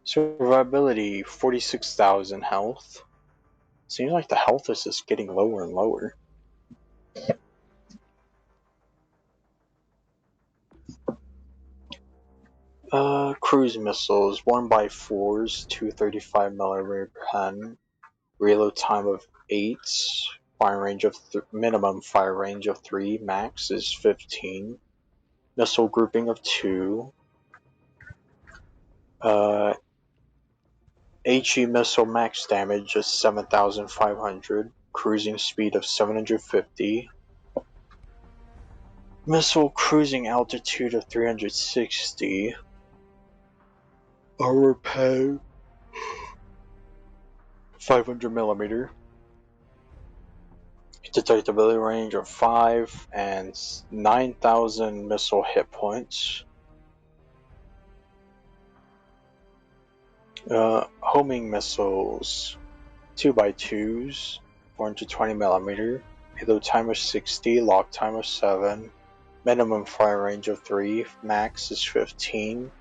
Survivability 46,000 health. Seems like the health is just getting lower and lower. Cruise missiles 1x4s, 235mm pen, reload time of 8, fire range of minimum fire range of 3, max is 15, missile grouping of 2, HE missile max damage is 7,500, cruising speed of 750, missile cruising altitude of 360, armor pen 500mm, detectability range of 5, and 9,000 missile hit points. Homing missiles 2x2s, 420mm, payload time of 60, lock time of 7, minimum fire range of 3, max is 15,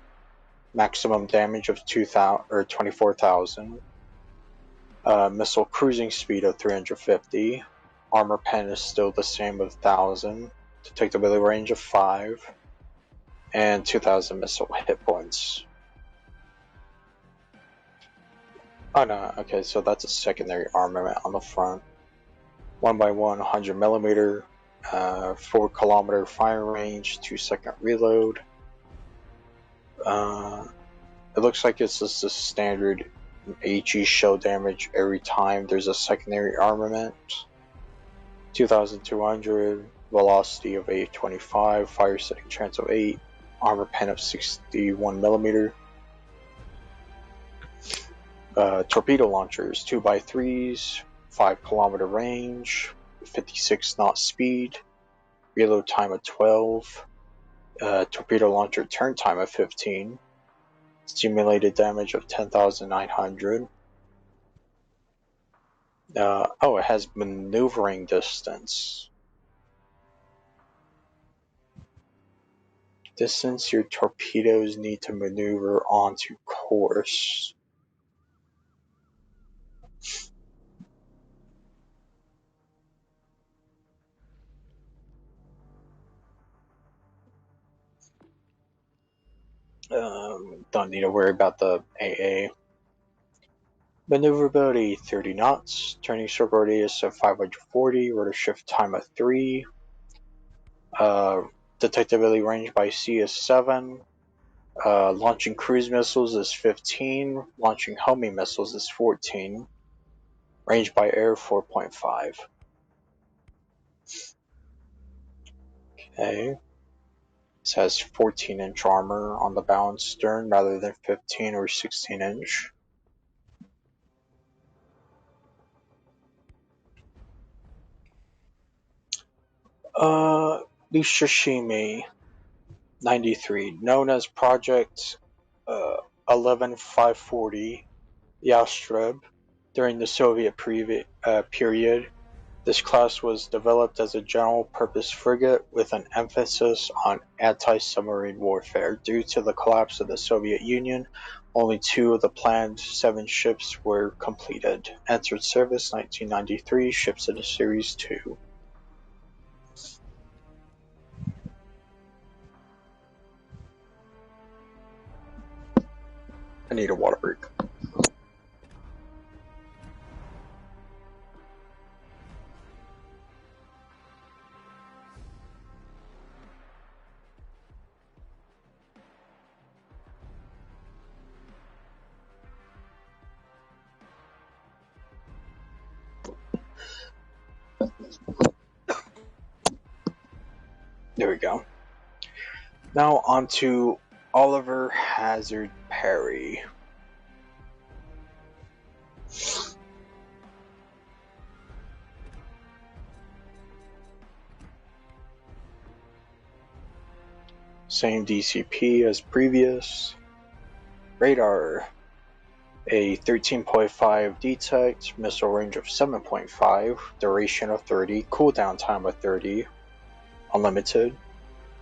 maximum damage of 24,000, missile cruising speed of 350, armor pen is still the same with 1,000, detectability range of 5, and 2,000 missile hit points. Oh no, okay, so that's a secondary armament on the front. 1x1 100mm, 4km fire range, 2-second reload. It looks like it's just a standard HE shell damage every time there's a secondary armament. 2,200, velocity of 825, fire setting chance of 8, armor pen of 61mm. Torpedo launchers 2x3s, 5km range, 56 knot speed, reload time of 12, torpedo launcher turn time of 15, simulated damage of 10,900. It has maneuvering distance. Distance your torpedoes need to maneuver onto course. Don't need to worry about the AA. Maneuverability 30 knots, turning circle radius of 540, rotor shift time of 3, detectability range by sea is 7, launching cruise missiles is 15, launching homing missiles is 14, range by air 4.5. Okay. This has 14-inch armor on the bow and stern rather than 15 or 16-inch. Lushashimi 93, known as Project 11540 Yastreb during the Soviet period. This class was developed as a general-purpose frigate with an emphasis on anti-submarine warfare. Due to the collapse of the Soviet Union, only 2 of the planned 7 ships were completed. Entered service 1993, ships in the Series 2. I need a water break. There we go. Now on to Oliver Hazard Perry. Same DCP as previous. Radar, a 13.5 detect, missile range of 7.5, duration of 30, cooldown time of 30, unlimited,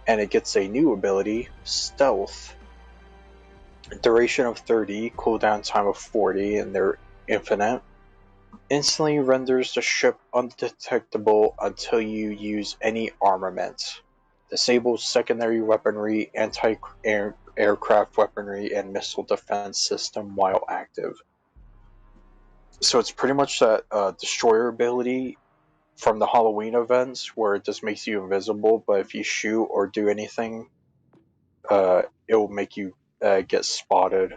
and it gets a new ability, Stealth. Duration of 30, cooldown time of 40, and they're infinite. Instantly renders the ship undetectable until you use any armament. Disables secondary weaponry, anti-aircraft weaponry, and missile defense system while active. So it's pretty much that destroyer ability from the Halloween events where it just makes you invisible, but if you shoot or do anything, it will make you get spotted.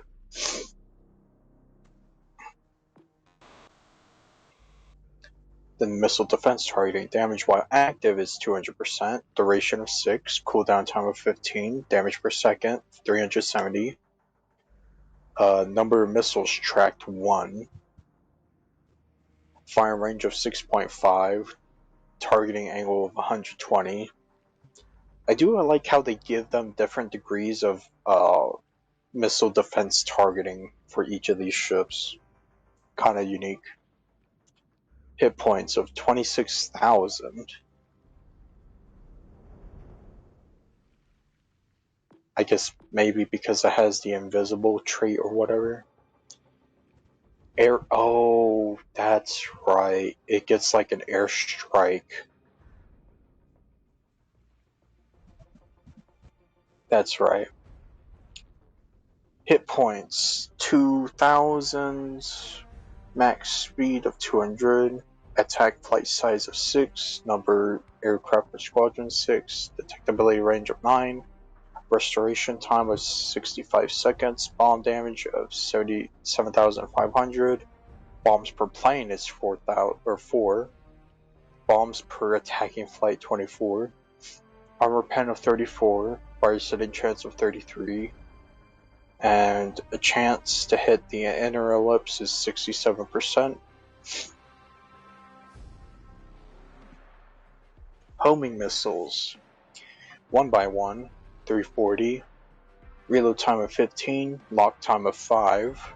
The missile defense targeting damage while active is 200%, duration of 6, cooldown time of 15, damage per second 370, number of missiles tracked 1, firing range of 6.5, targeting angle of 120. I do like how they give them different degrees of missile defense targeting for each of these ships. Kind of unique. Hit points of 26,000. I guess maybe because it has the invisible trait or whatever. Oh, that's right. It gets like an airstrike. That's right. Hit points 2,000. Max speed of 200. Attack flight size of 6. Number aircraft per squadron 6. Detectability range of 9. Restoration time of 65 seconds. Bomb damage of 7,500. Bombs per plane is 4. Bombs per attacking flight 24. Armor pen of 34. Fire setting chance of 33. And a chance to hit the inner ellipse is 67%. Homing missiles. 1x1, 340. Reload time of 15. Lock time of 5.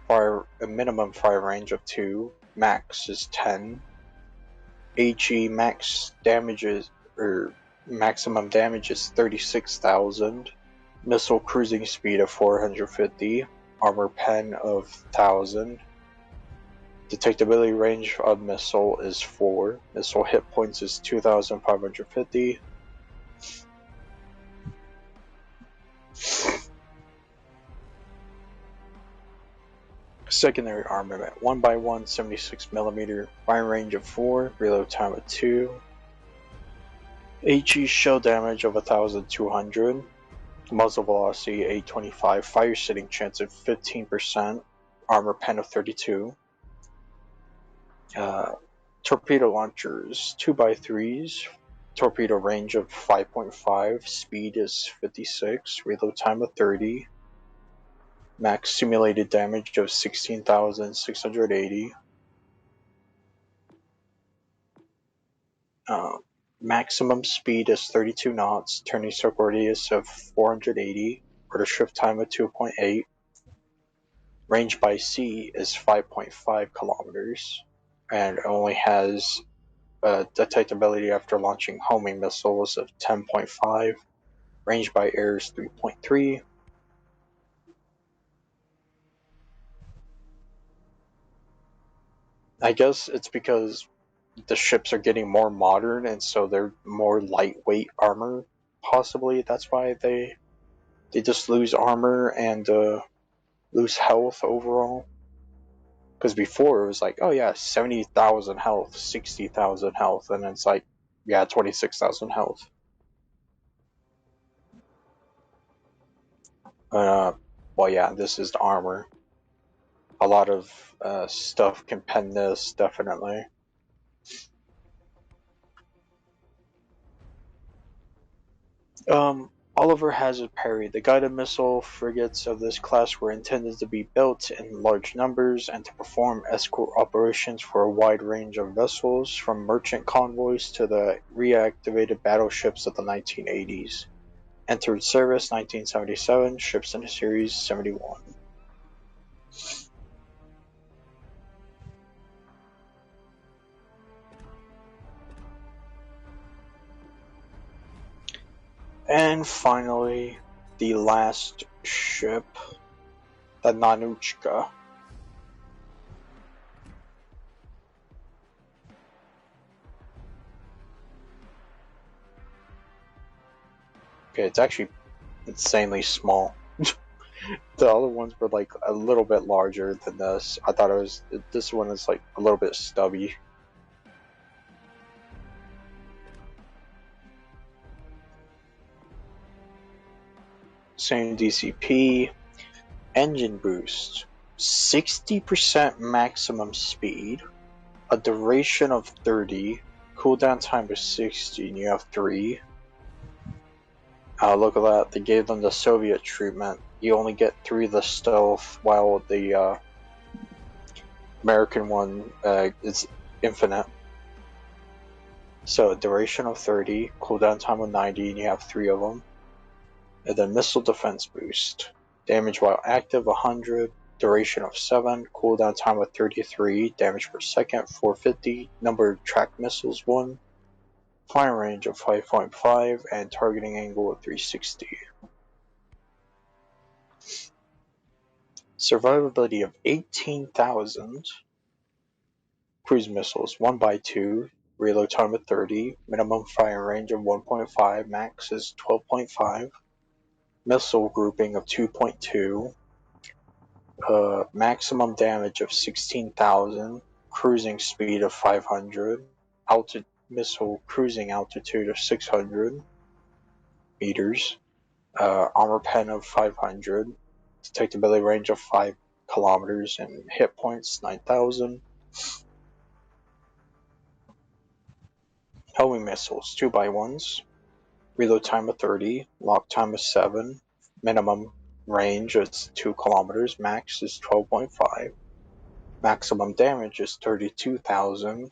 A minimum fire range of 2. Max is 10. HE max damages, or maximum damage is 36,000. Missile cruising speed of 450. Armor pen of 1,000. Detectability range of missile is 4. Missile hit points is 2,550. Secondary armament 1x1, 76mm, fire range of 4, reload time of 2. HE shell damage of 1,200. Muzzle velocity 825, fire setting chance of 15%, armor pen of 32. Torpedo launchers 2x3s, torpedo range of 5.5, speed is 56, reload time of 30. Max simulated damage of 16,680. Maximum speed is 32 knots, turning circle radius of 480, rudder shift time of 2.8. Range by sea is 5.5 kilometers, and only has detectability after launching homing missiles of 10.5. Range by air is 3.3. I guess it's because the ships are getting more modern, and so they're more lightweight armor. Possibly that's why they just lose armor and lose health overall. Because before it was like, oh yeah, 70,000 health, 60,000 health, and it's like, yeah, 26,000 health. Well, yeah, this is the armor. A lot of stuff can pen this, definitely. Oliver Hazard Perry. The guided missile frigates of this class were intended to be built in large numbers and to perform escort operations for a wide range of vessels, from merchant convoys to the reactivated battleships of the 1980s. Entered service 1977, ships in Series 71. And finally, the last ship, the Nanuchka. Okay, it's actually insanely small. The other ones were like a little bit larger than this. I thought this one is like a little bit stubby. Same DCP. Engine boost. 60% maximum speed. A duration of 30. Cooldown time is 60 and you have 3. Look at that, they gave them the Soviet treatment. You only get 3 of the stealth, while the American one is infinite. So duration of 30, cooldown time of 90, and you have 3 of them. And then missile defense boost. Damage while active 100, duration of 7, cooldown time of 33, damage per second 450, number of tracked missiles 1, fire range of 5.5, and targeting angle of 360. Survivability of 18,000. Cruise missiles 1x2, reload time of 30, minimum fire range of 1.5, max is 12.5, missile grouping of 2.2, maximum damage of 16,000, cruising speed of 500, missile cruising altitude of 600 meters, armor pen of 500, detectability range of 5 kilometers, and hit points 9,000. Homing missiles 2x1s, reload time of 30, lock time of 7, minimum range is 2 kilometers, max is 12.5, maximum damage is 32,000,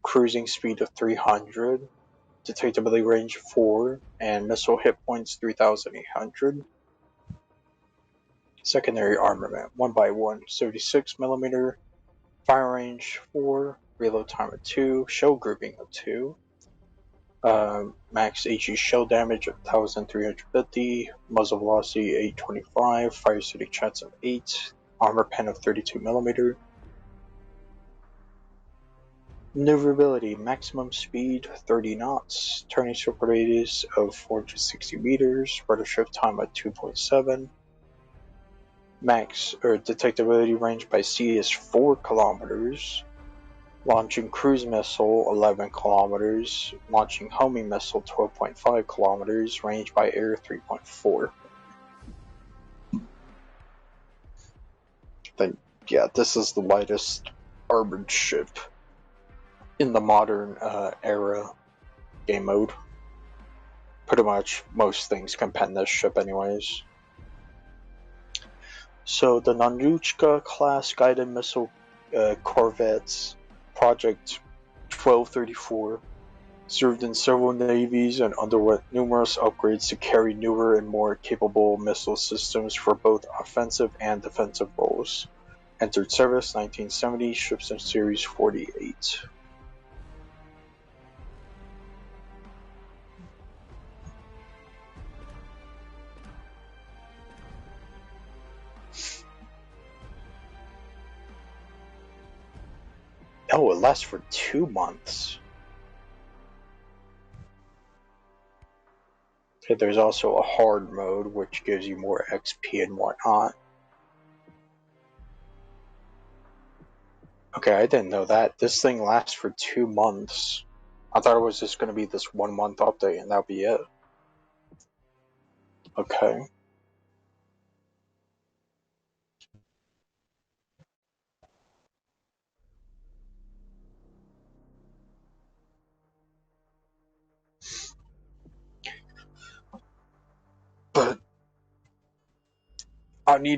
cruising speed of 300, detectability range 4, and missile hit points 3,800. Secondary armament 1x1, 76mm, fire range 4, reload time of 2, shell grouping of 2, max HE shell damage of 1,350, muzzle velocity 825, fire city chance of 8, armor pen of 32mm. Maneuverability, maximum speed 30 knots, turning circle radius of 460 meters, rudder shift time at 2.7, max detectability range by sea is 4 kilometers, launching cruise missile 11 kilometers, launching homing missile 12.5 kilometers, range by air 3.4. Then, yeah, this is the lightest armored ship in the modern era game mode. Pretty much most things can pen this ship anyways. So the Nanuchka class guided missile corvettes, Project 1234, served in several navies and underwent numerous upgrades to carry newer and more capable missile systems for both offensive and defensive roles. Entered service 1970, ships in Series 48. Oh, it lasts for 2 months. There's also a hard mode, which gives you more XP and whatnot. Okay, I didn't know that. This thing lasts for 2 months. I thought it was just going to be this 1 month update and that'll be it. Okay. I need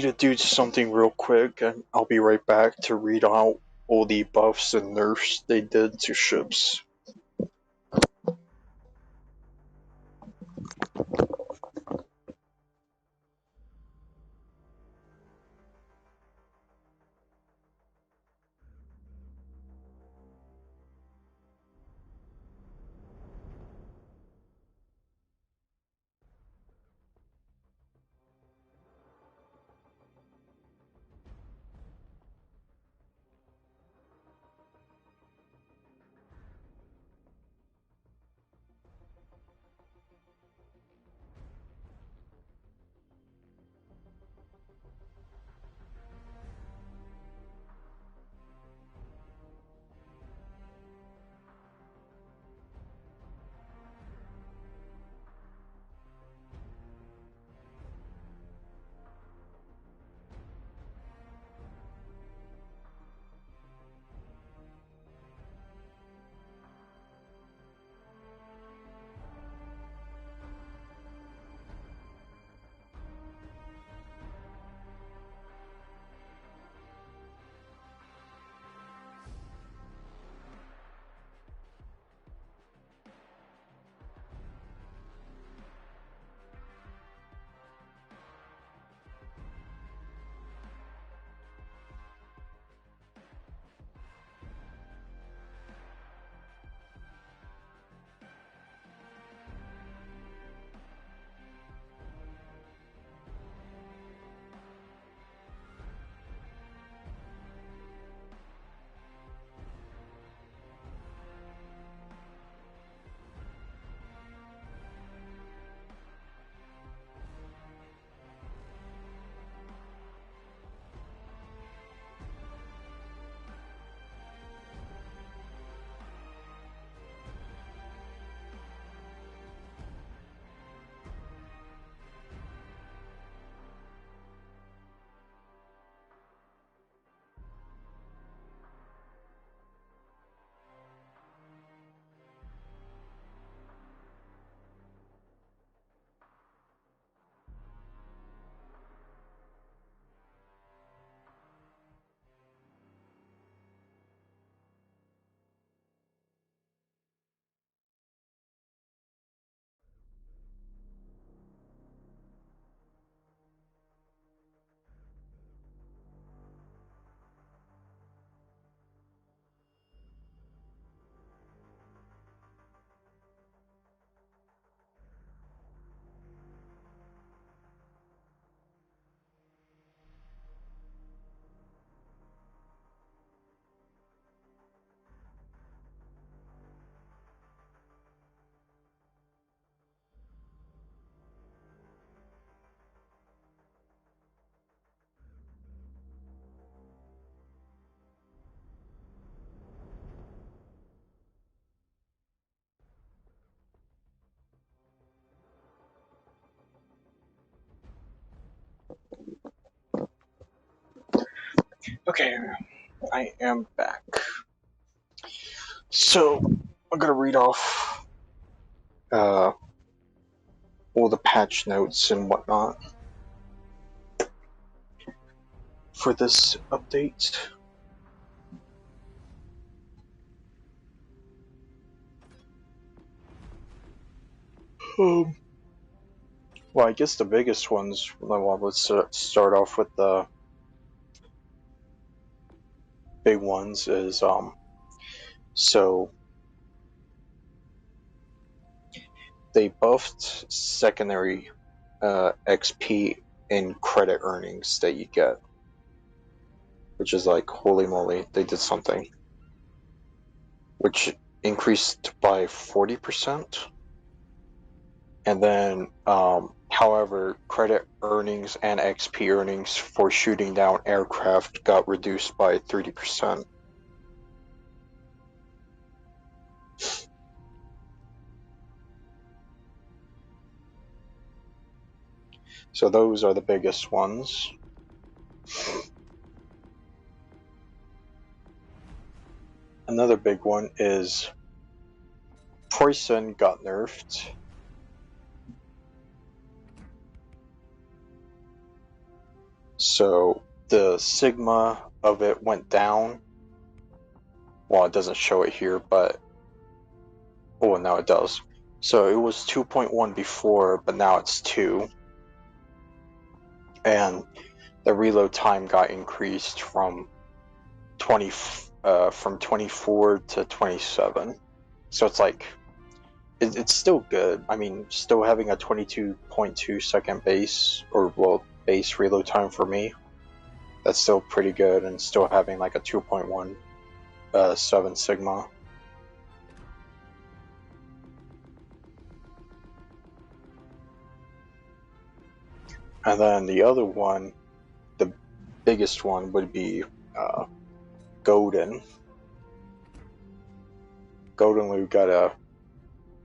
to do something real quick, and I'll be right back to read out all the buffs and nerfs they did to ships. Okay, I am back. So, I'm gonna read off all the patch notes and whatnot for this update. Well, I guess the biggest ones, well, let's start off with the big ones is, so they buffed secondary XP and credit earnings that you get, which is like, holy moly, they did something. Which increased by 40%. And then, however, credit earnings and XP earnings for shooting down aircraft got reduced by 30%. So those are the biggest ones. Another big one is Poison got nerfed. So the sigma of it went down. Well, it doesn't show it here, but oh, no, it does. So it was 2.1 before, but now it's 2. And the reload time got increased from 24 to 27. So it's like it's still good. I mean, still having a 22.2 second base base reload time for me. That's still pretty good, and still having like a 2.17 sigma. And then the other one, the biggest one, would be Golden. Golden Lou got a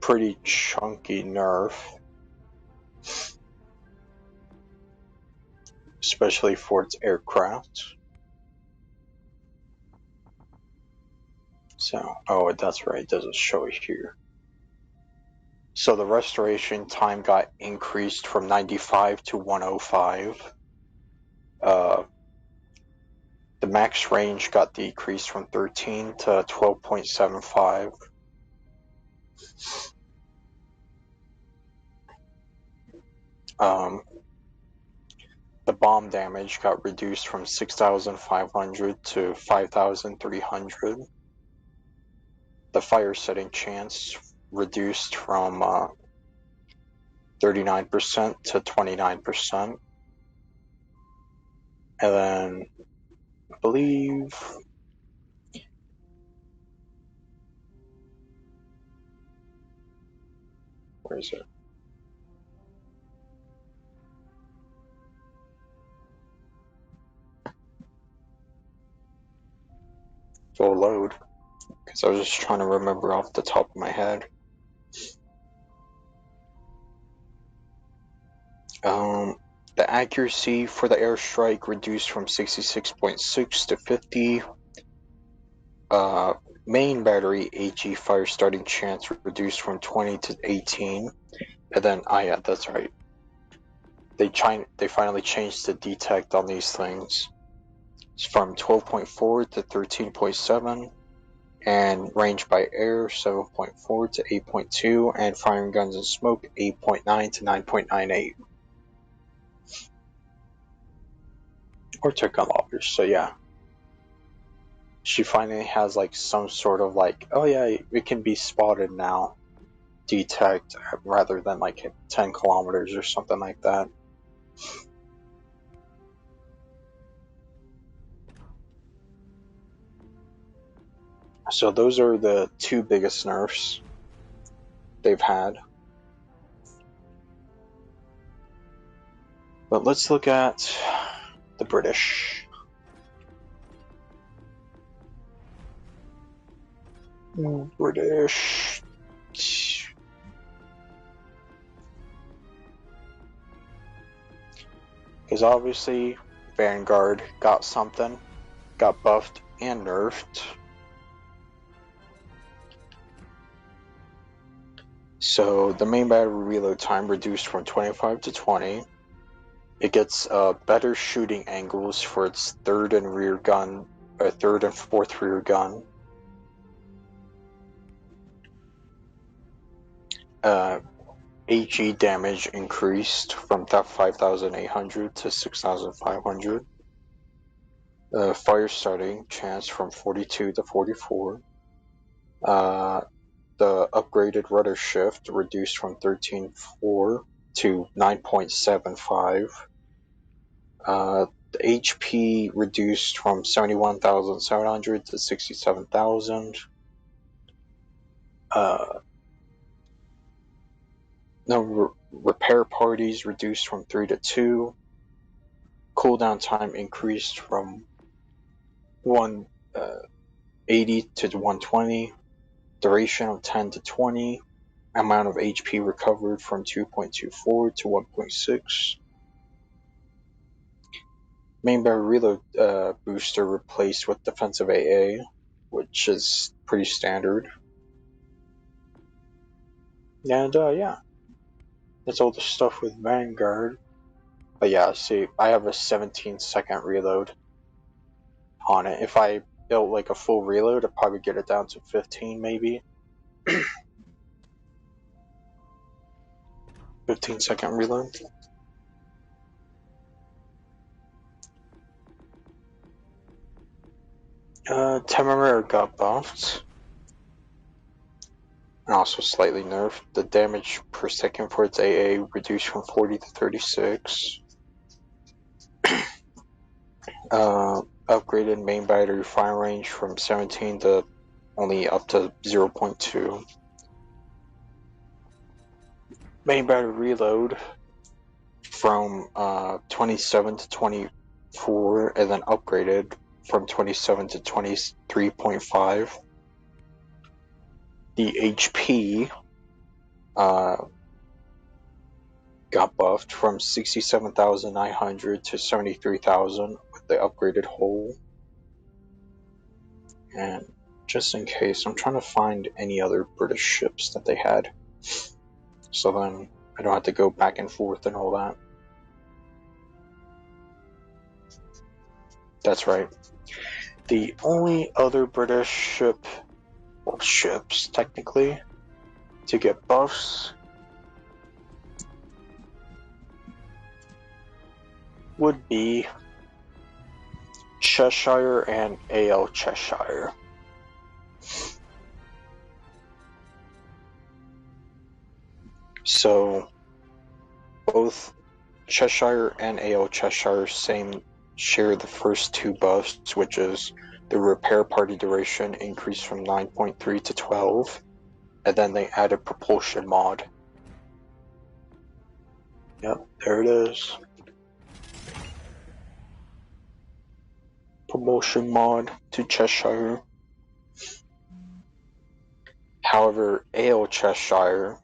pretty chunky nerf, especially for its aircraft. So, oh, that's right, it doesn't show it here. So the restoration time got increased from 95 to 105. The max range got decreased from 13 to 12.75. The bomb damage got reduced from 6,500 to 5,300. The fire setting chance reduced from 39% to 29%. And then I believe where is it? Full load, because I was just trying to remember off the top of my head. The accuracy for the airstrike reduced from 66.6 to 50. Main battery AG fire starting chance reduced from 20 to 18. And then, yeah, that's right. They finally changed the detect on these things. It's from 12.4 to 13.7. And range by air 7.4 to 8.2. And firing guns and smoke 8.9 to 9.98. Or took unlockers, so yeah. She finally has like some sort of like, oh yeah, it can be spotted now, detect, rather than like 10 kilometers or something like that. So those are the two biggest nerfs they've had. But let's look at the British. British. Because obviously Vanguard got something, got buffed and nerfed. So the main battery reload time reduced from 25 to 20. It gets better shooting angles for its third and fourth rear gun. HE damage increased from 5,800 to 6,500. Fire starting chance from 42 to 44. The upgraded rudder shift reduced from 13.4 to 9.75. The HP reduced from 71,700 to 67,000. Repair parties reduced from 3 to 2. Cooldown time increased from 180 to 120. Duration of 10 to 20. Amount of HP recovered from 2.24 to 1.6. Main battery reload booster replaced with defensive AA, which is pretty standard. And yeah, that's all the stuff with Vanguard. But yeah, see, I have a 17-second reload on it. If I built like a full reload, I'd probably get it down to 15 maybe. 15-second reload. Temeraire got buffed. And also slightly nerfed. The damage per second for its AA reduced from 40 to 36. Upgraded main battery fire range from 17 to only up to 0.2. Main battery reload from 27 to 24, and then upgraded from 27 to 23.5. The HP got buffed from 67,900 to 73,000 with the upgraded hull. And just in case, I'm trying to find any other British ships that they had, so then I don't have to go back and forth and all that. That's right. The only other British ship, well, ships technically, to get buffs would be Cheshire and AL Cheshire. So both Cheshire and AL Cheshire share the first two buffs, which is the repair party duration increased from 9.3 to 12, and then they added propulsion mod. Yep, there it is. Promotion mod to Cheshire. However, AL Cheshire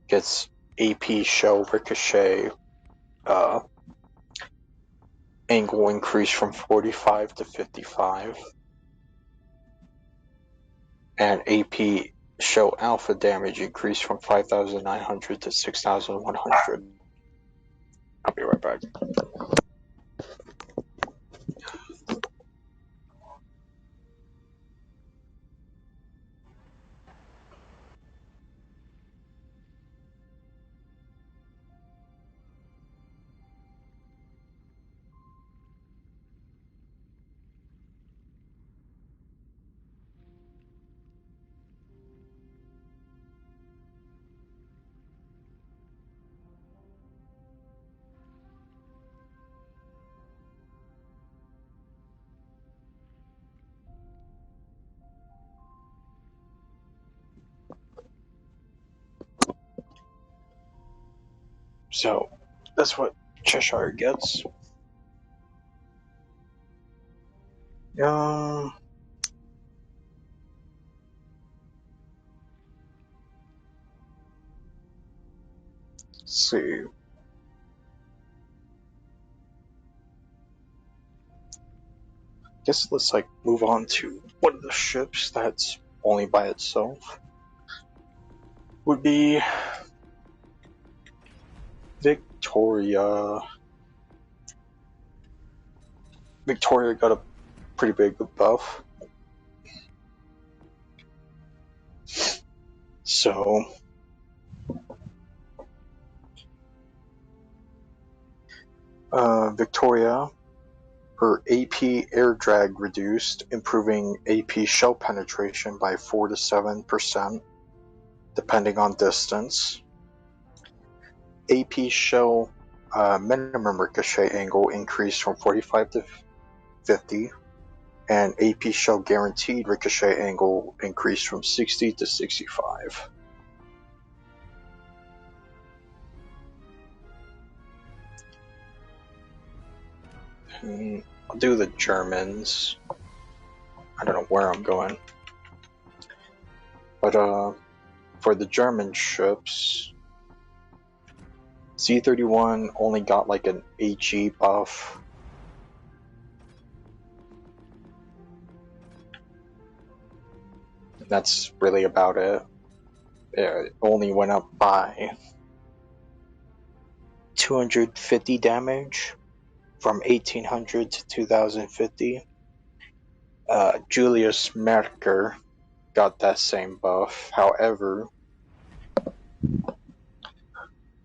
gets AP shell ricochet angle increased from 45 to 55, and AP shell alpha damage increased from 5,900 to 6,100. I'll be right back. So that's what Cheshire gets. Let's see. Guess let's move on to one of the ships that's only by itself. Would be Victoria. Victoria got a pretty big buff. So Victoria, her AP air drag reduced, improving AP shell penetration by 4 to 7%, depending on distance. AP shell minimum ricochet angle increased from 45 to 50, and AP shell guaranteed ricochet angle increased from 60 to 65. I'll do the Germans. I don't know where I'm going. But for the German ships, C-31 only got an HE buff. That's really about it. It only went up by 250 damage from 1800 to 2050. Julius Merker got that same buff. However,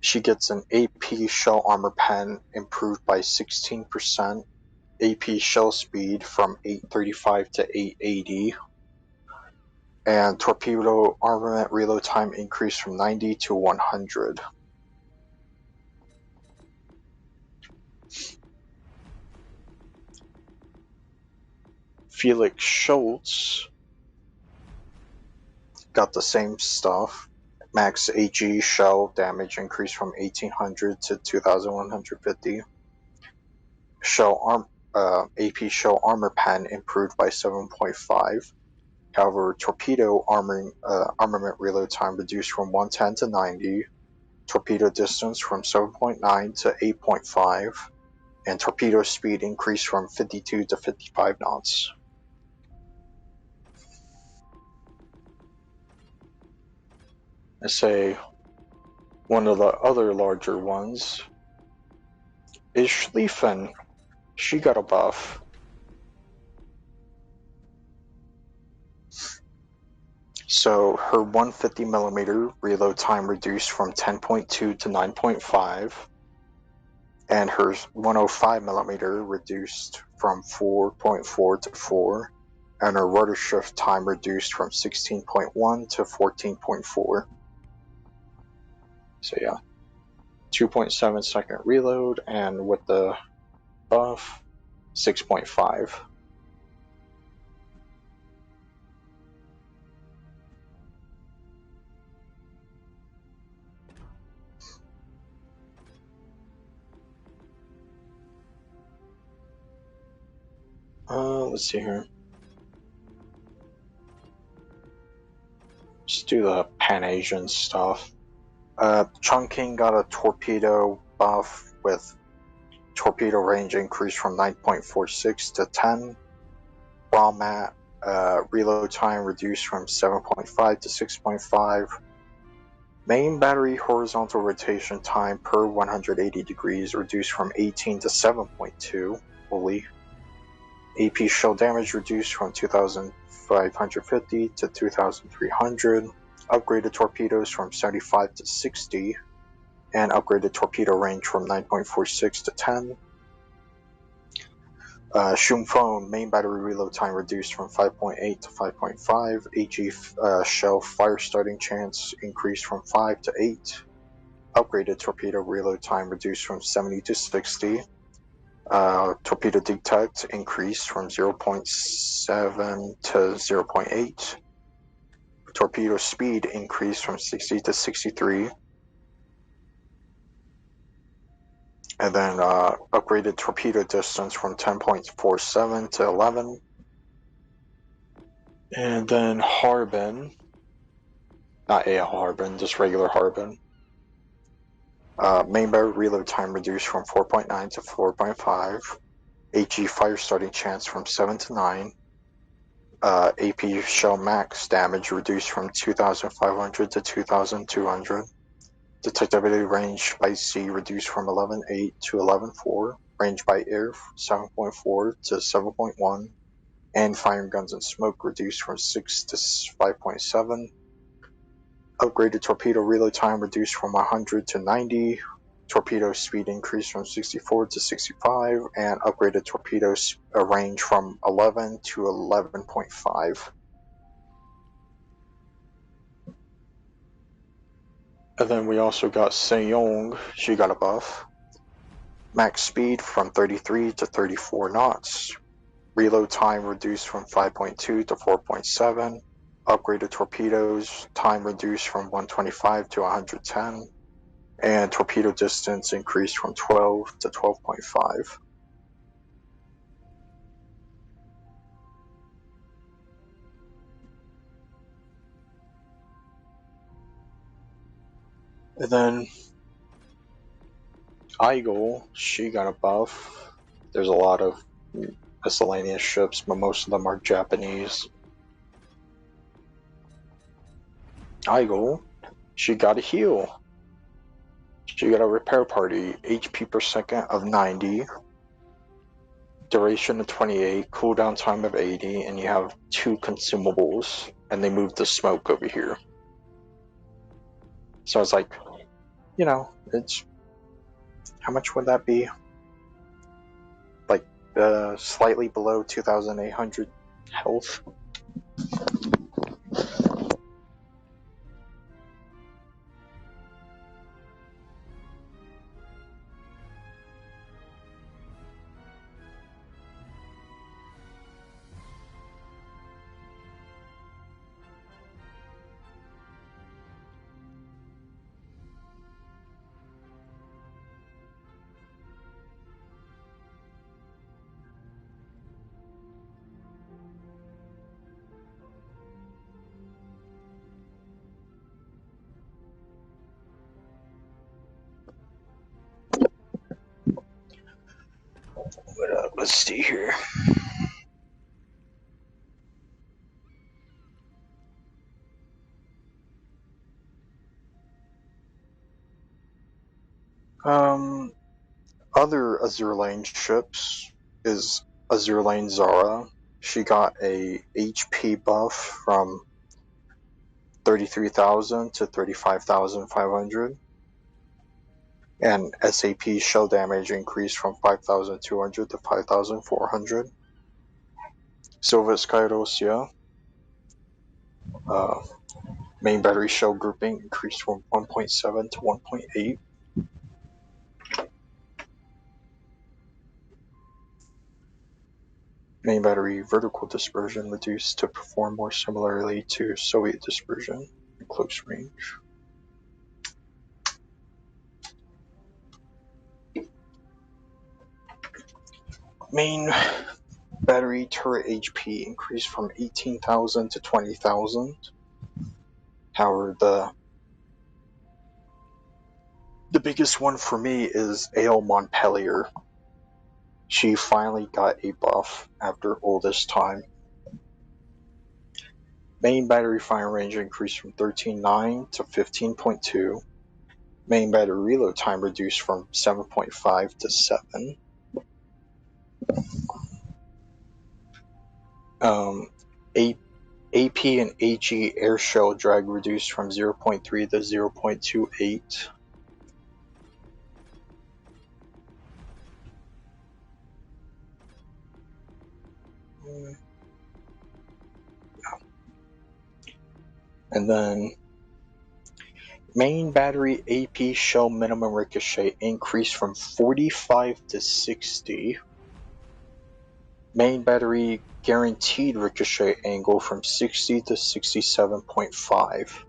she gets an AP shell armor pen improved by 16%, AP shell speed from 835 to 880, and torpedo armament reload time increased from 90 to 100. Felix Schultz got the same stuff. Max AG shell damage increased from 1800 to 2150. AP shell armor pen improved by 7.5. However, torpedo armament reload time reduced from 110 to 90. Torpedo distance from 7.9 to 8.5. And torpedo speed increased from 52 to 55 knots. I say one of the other larger ones is Schlieffen. She got a buff. So her 150mm reload time reduced from 10.2 to 9.5, and her 105mm reduced from 4.4 to 4, and her rudder shift time reduced from 16.1 to 14.4. So yeah, 2.7 second reload, and with the buff, 6.5. Let's see here. Let's do the Pan-Asian stuff. Chungking got a torpedo buff with torpedo range increased from 9.46 to 10. Ramat reload time reduced from 7.5 to 6.5. Main battery horizontal rotation time per 180 degrees reduced from 18 to 7.2. Holy. AP shell damage reduced from 2,550 to 2,300. Upgraded torpedoes from 75 to 60. And upgraded torpedo range from 9.46 to 10. Shumphone main battery reload time reduced from 5.8 to 5.5. AG shell fire starting chance increased from 5 to 8. Upgraded torpedo reload time reduced from 70 to 60. Torpedo detect increased from 0.7 to 0.8. Torpedo speed increased from 60 to 63. And then upgraded torpedo distance from 10.47 to 11. And then Harbin, not AL Harbin, just regular Harbin. Main battery reload time reduced from 4.9 to 4.5. HE fire starting chance from 7 to 9. AP shell max damage reduced from 2,500 to 2,200. Detectability range by sea reduced from 11.8 to 11.4. Range by air 7.4 to 7.1. And firing guns and smoke reduced from 6 to 5.7. Upgraded torpedo reload time reduced from 100 to 90. Torpedo speed increased from 64 to 65. And upgraded torpedoes range from 11 to 11.5. And then we also got Sejong. She got a buff. Max speed from 33 to 34 knots. Reload time reduced from 5.2 to 4.7. Upgraded torpedoes time reduced from 125 to 110. And torpedo distance increased from 12 to 12.5. And then Igel, she got a buff. There's a lot of miscellaneous ships, but most of them are Japanese. Igel she got a heal. She got a repair party, HP per second of 90, duration of 28, cooldown time of 80, and you have 2 consumables, and they moved the smoke over here. So I was like, you know, it's, how much would that be? Like, slightly below 2,800 health. But, let's see here. Other Azure Lane ships is Azure Lane Zara. She got a HP buff from 33,000 to 35,500. And SAP shell damage increased from 5,200 to 5,400. Silva Skyrosia, main battery shell grouping increased from 1.7 to 1.8. Main battery vertical dispersion reduced to perform more similarly to Soviet dispersion in close range. Main battery turret HP increased from 18,000 to 20,000. However, the biggest one for me is Ale Montpellier. She finally got a buff after all this time. Main battery fire range increased from 13.9 to 15.2. Main battery reload time reduced from 7.5 to 7. AP and AG air shell drag reduced from 0.3 to 0.28. And then main battery AP shell minimum ricochet increased from 45 to 60. Main battery guaranteed ricochet angle from 60 to 67.5.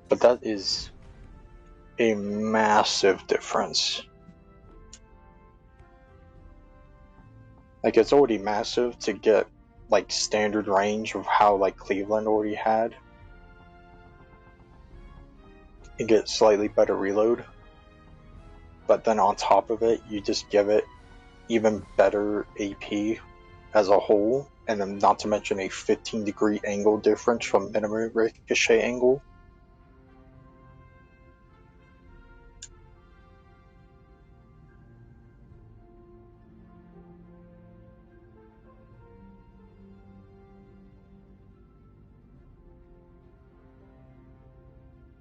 But that is a massive difference. Like, it's already massive to get like standard range of how like Cleveland already had. You get slightly better reload, but then on top of it, you just give it even better AP as a whole, and then not to mention a 15-degree angle difference from minimum ricochet angle.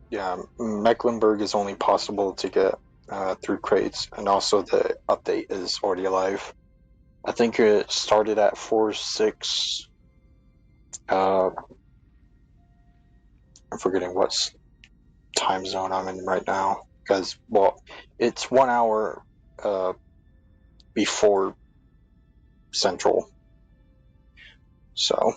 Yeah, Mecklenburg is only possible to get through crates, and also the update is already alive. I think it started at 4.6. I'm forgetting what time zone I'm in right now, because, well, it's 1 hour before Central. So.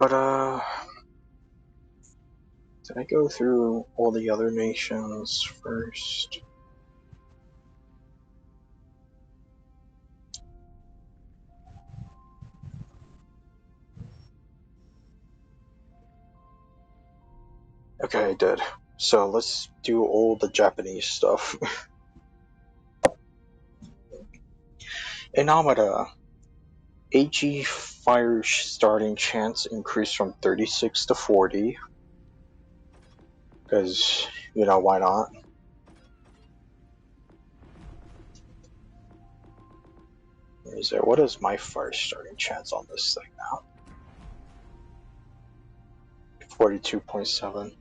But did I go through all the other nations first? Okay, I did. So let's do all the Japanese stuff. Inamada. AG fire starting chance increased from 36 to 40. Because, you know, why not? What is my fire starting chance on this thing now? 42.7.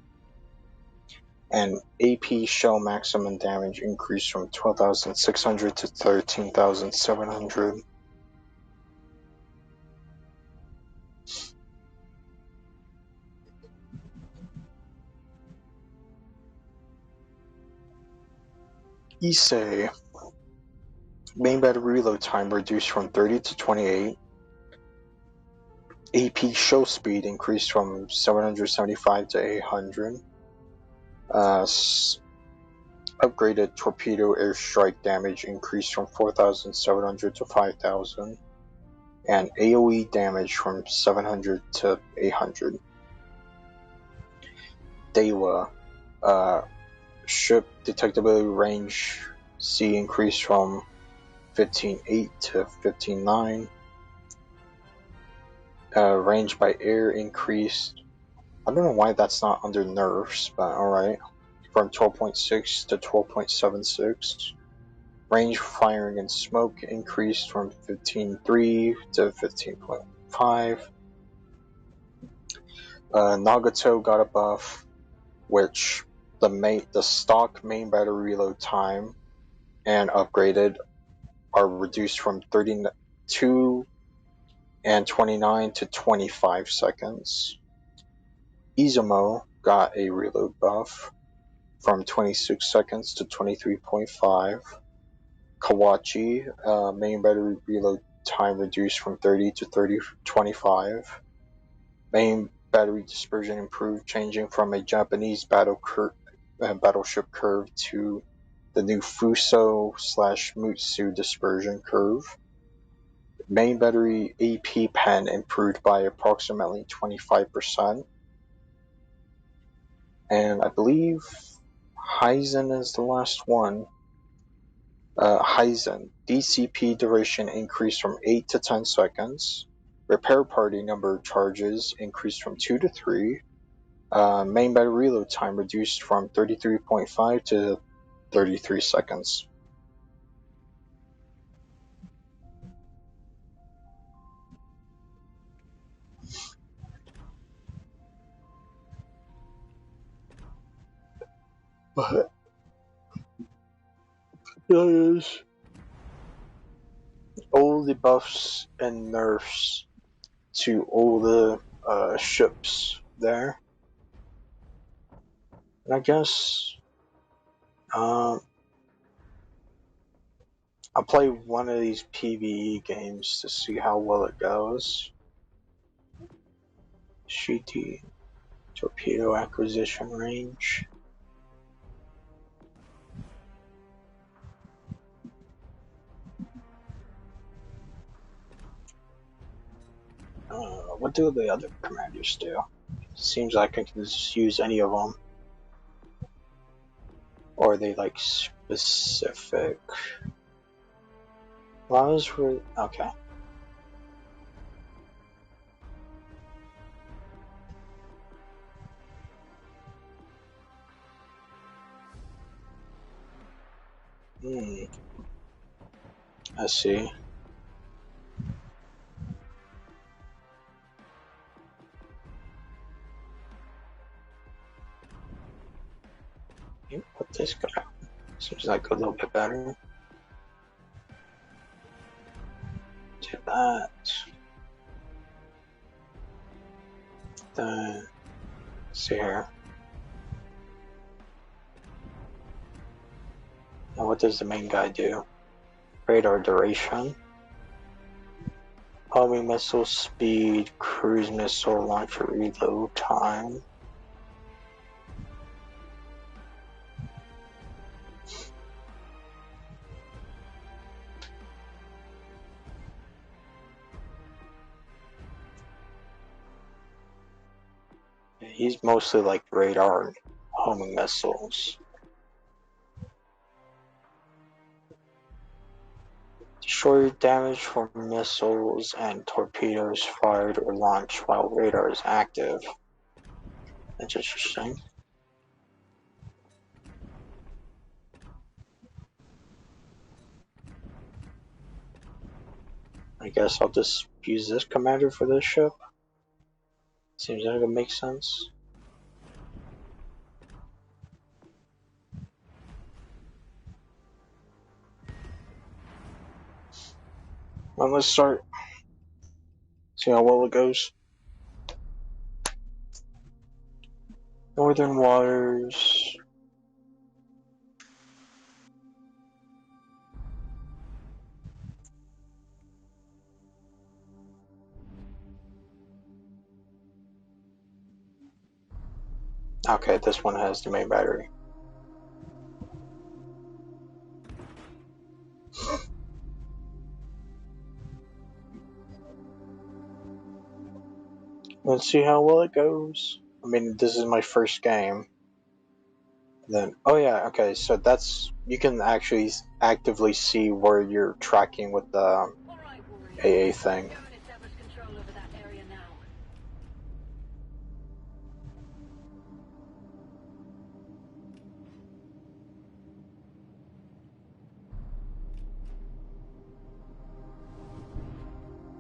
And AP shell maximum damage increased from 12,600 to 13,700. Issei. Main battery reload time reduced from 30 to 28. AP show speed increased from 775 to 800. Upgraded torpedo airstrike damage increased from 4,700 to 5,000. And AoE damage from 700 to 800. Dewa. Ship detectability range C increased from 15.8 to 15.9. Range by air increased. I don't know why that's not under Nerfs, but alright. From 12.6 to 12.76. Range firing and smoke increased from 15.3 to 15.5. Nagato got a buff, which the stock main battery reload time and upgraded are reduced from 32 and 29 to 25 seconds. Izumo got a reload buff from 26 seconds to 23.5. Kawachi, main battery reload time reduced from 30 to 25. Main battery dispersion improved, changing from a Japanese battleship curve to the new Fuso/Mutsu dispersion curve. Main battery AP pen improved by approximately 25%. And I believe Heizen is the last one. Heizen, DCP duration increased from 8 to 10 seconds. Repair party number charges increased from 2 to 3. Main battery reload time reduced from 33.5 to 33 seconds. But that is all the buffs and nerfs to all the ships there. And I guess I'll play one of these PvE games to see how well it goes. Shiti torpedo acquisition range. What do the other commanders do? Seems like I can just use any of them. Or are they like specific? Well, I was really okay. I see. Put this guy. Seems like a little bit better. Do that. Then see here. Now what does the main guy do? Radar duration. Homing missile speed, cruise missile launcher reload time. He's mostly like radar and homing missiles. Destroy damage from missiles and torpedoes fired or launched while radar is active. That's interesting. I guess I'll just use this commander for this ship. Seems like it makes sense. Well, let's start. See how well it goes. Northern waters. Okay, this one has the main battery. Let's see how well it goes. I mean, this is my first game. Then, oh yeah, okay, so that's, you can actually actively see where you're tracking with the AA thing.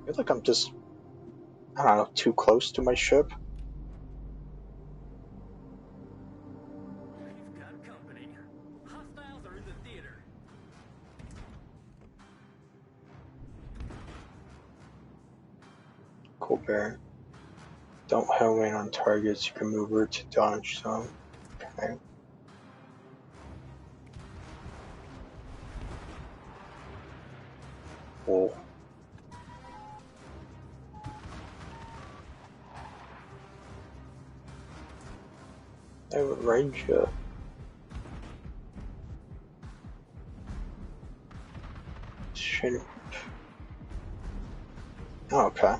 I feel like I'm just, I don't know, too close to my ship. We've got company. Hostiles are in the theater. Cool bear. Don't helmet on targets, you can move her to dodge zone. Okay. Cool. I have a range up. Shouldn't. Oh, okay.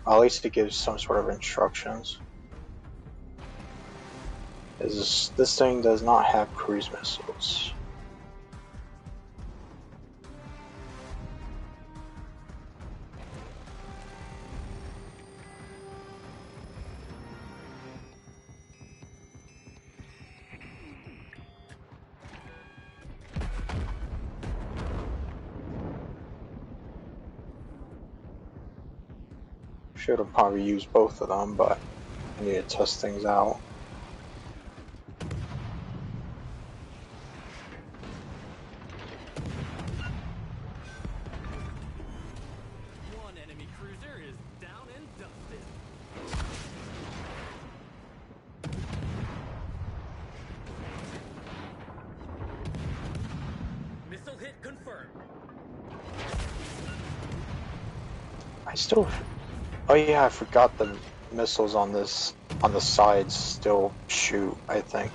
At least it gives some sort of instructions. This thing does not have cruise missiles. Should have probably used both of them, but I need to test things out. One enemy cruiser is down and dusted. Missile hit confirmed. I still. Oh yeah, I forgot the missiles on this, on the sides still shoot, I think.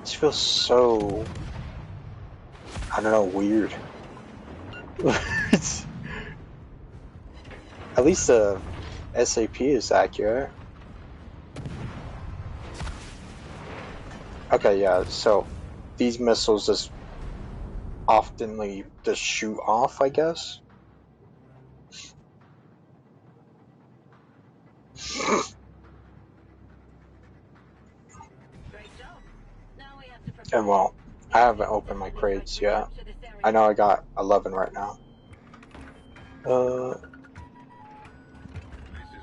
This feels so, I don't know, weird. At least the SAP is accurate. Okay, yeah, so these missiles just oftenly just shoot off, I guess. And well, I haven't opened my crates yet. I know I got 11 right now. This is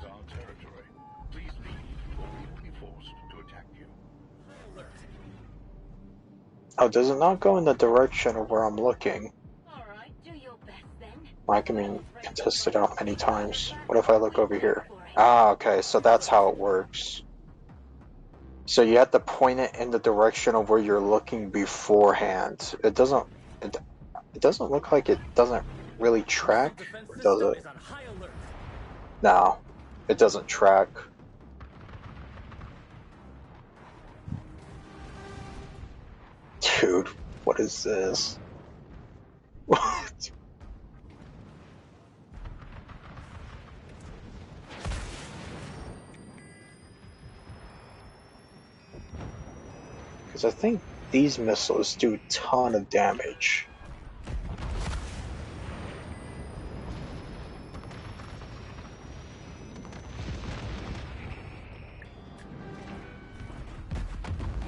our territory. Please leave, or we will be forced to attack you. Alert. Oh, does it not go in the direction of where I'm looking? Alright, do your best then. I can test it out many times. What if I look over here? Ah, okay, so that's how it works. So you have to point it in the direction of where you're looking beforehand. It doesn't look like it doesn't really track, Defense or does system it? is on high alert. No, it doesn't track. Dude, what is this? What? Because I think these missiles do a ton of damage.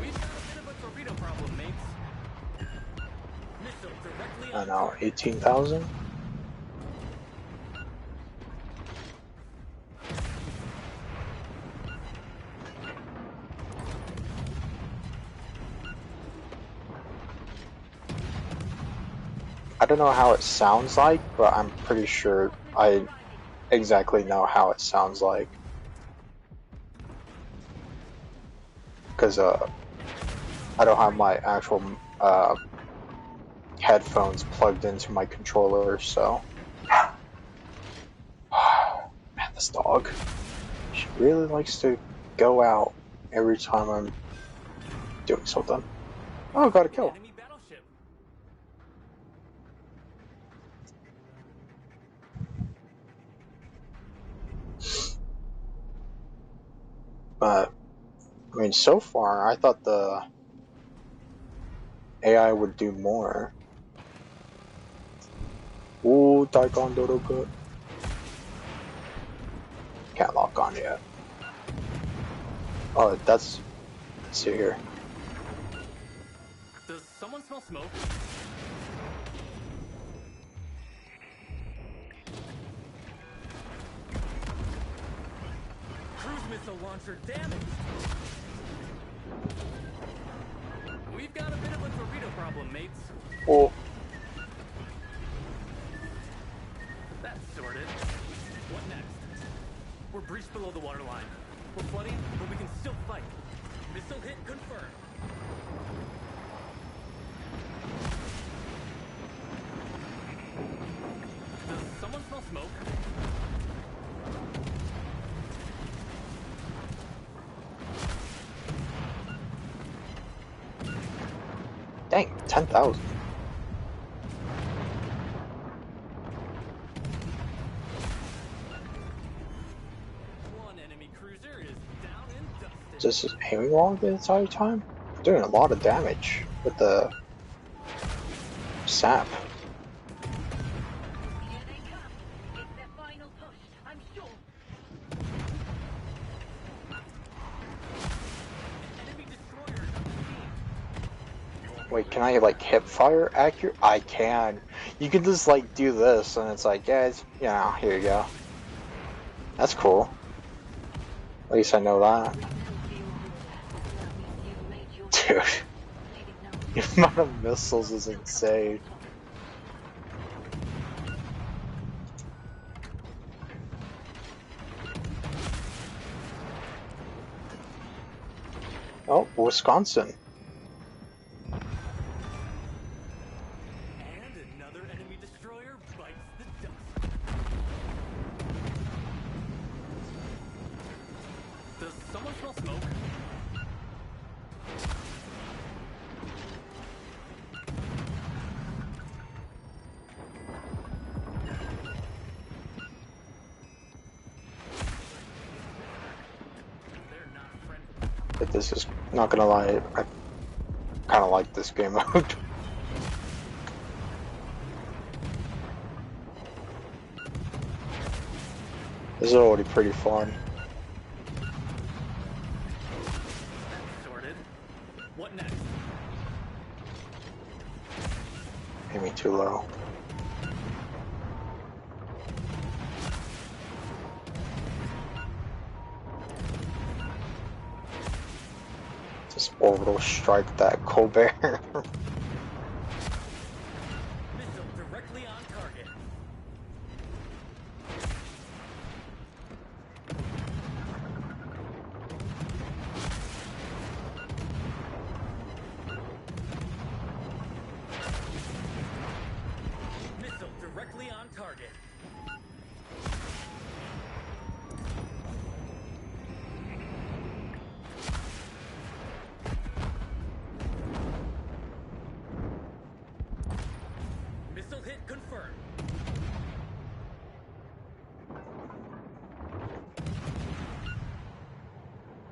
We've got a bit of a torpedo problem, mates. Missile directly I on know, target. 18,000? I don't know how it sounds like, but I'm pretty sure I exactly know how it sounds like. Because I don't have my actual headphones plugged into my controller, so. Man, this dog. She really likes to go out every time I'm doing something. Oh, got a kill. Enemy battleship. But, I mean, so far, I thought the AI would do more. Ooh, Daikon Doroka. Can't lock on yet. Oh, let's see here. Does someone smell smoke? Cruise missile launcher damaged. We've got a bit of a torpedo problem, mates. Oh, That's sorted. What next? We're breached below the waterline. We're flooding, but we can still fight. Missile hit confirmed. Does someone smell smoke? dang, 10,000. One enemy cruiser is down and dusted. Is this aiming wrong the entire time? I'm doing a lot of damage with the sap. Here they come. It's their final push, I'm sure. Enemy destroyer is on the scene. Wait, can I like hip fire accurate? I can. You can just like do this and it's like, yeah, it's, you know, here you go. That's cool. At least I know that. Dude, the amount of missiles is insane. Oh, Wisconsin. And another enemy destroyer bites the dust. Does someone smell smoke? They're not friendly. But this is not gonna lie, I kind of like this game mode. This is already pretty fun. That's sorted. What next? Aiming too low. Just orbital strike that Colbert. Missile directly on target.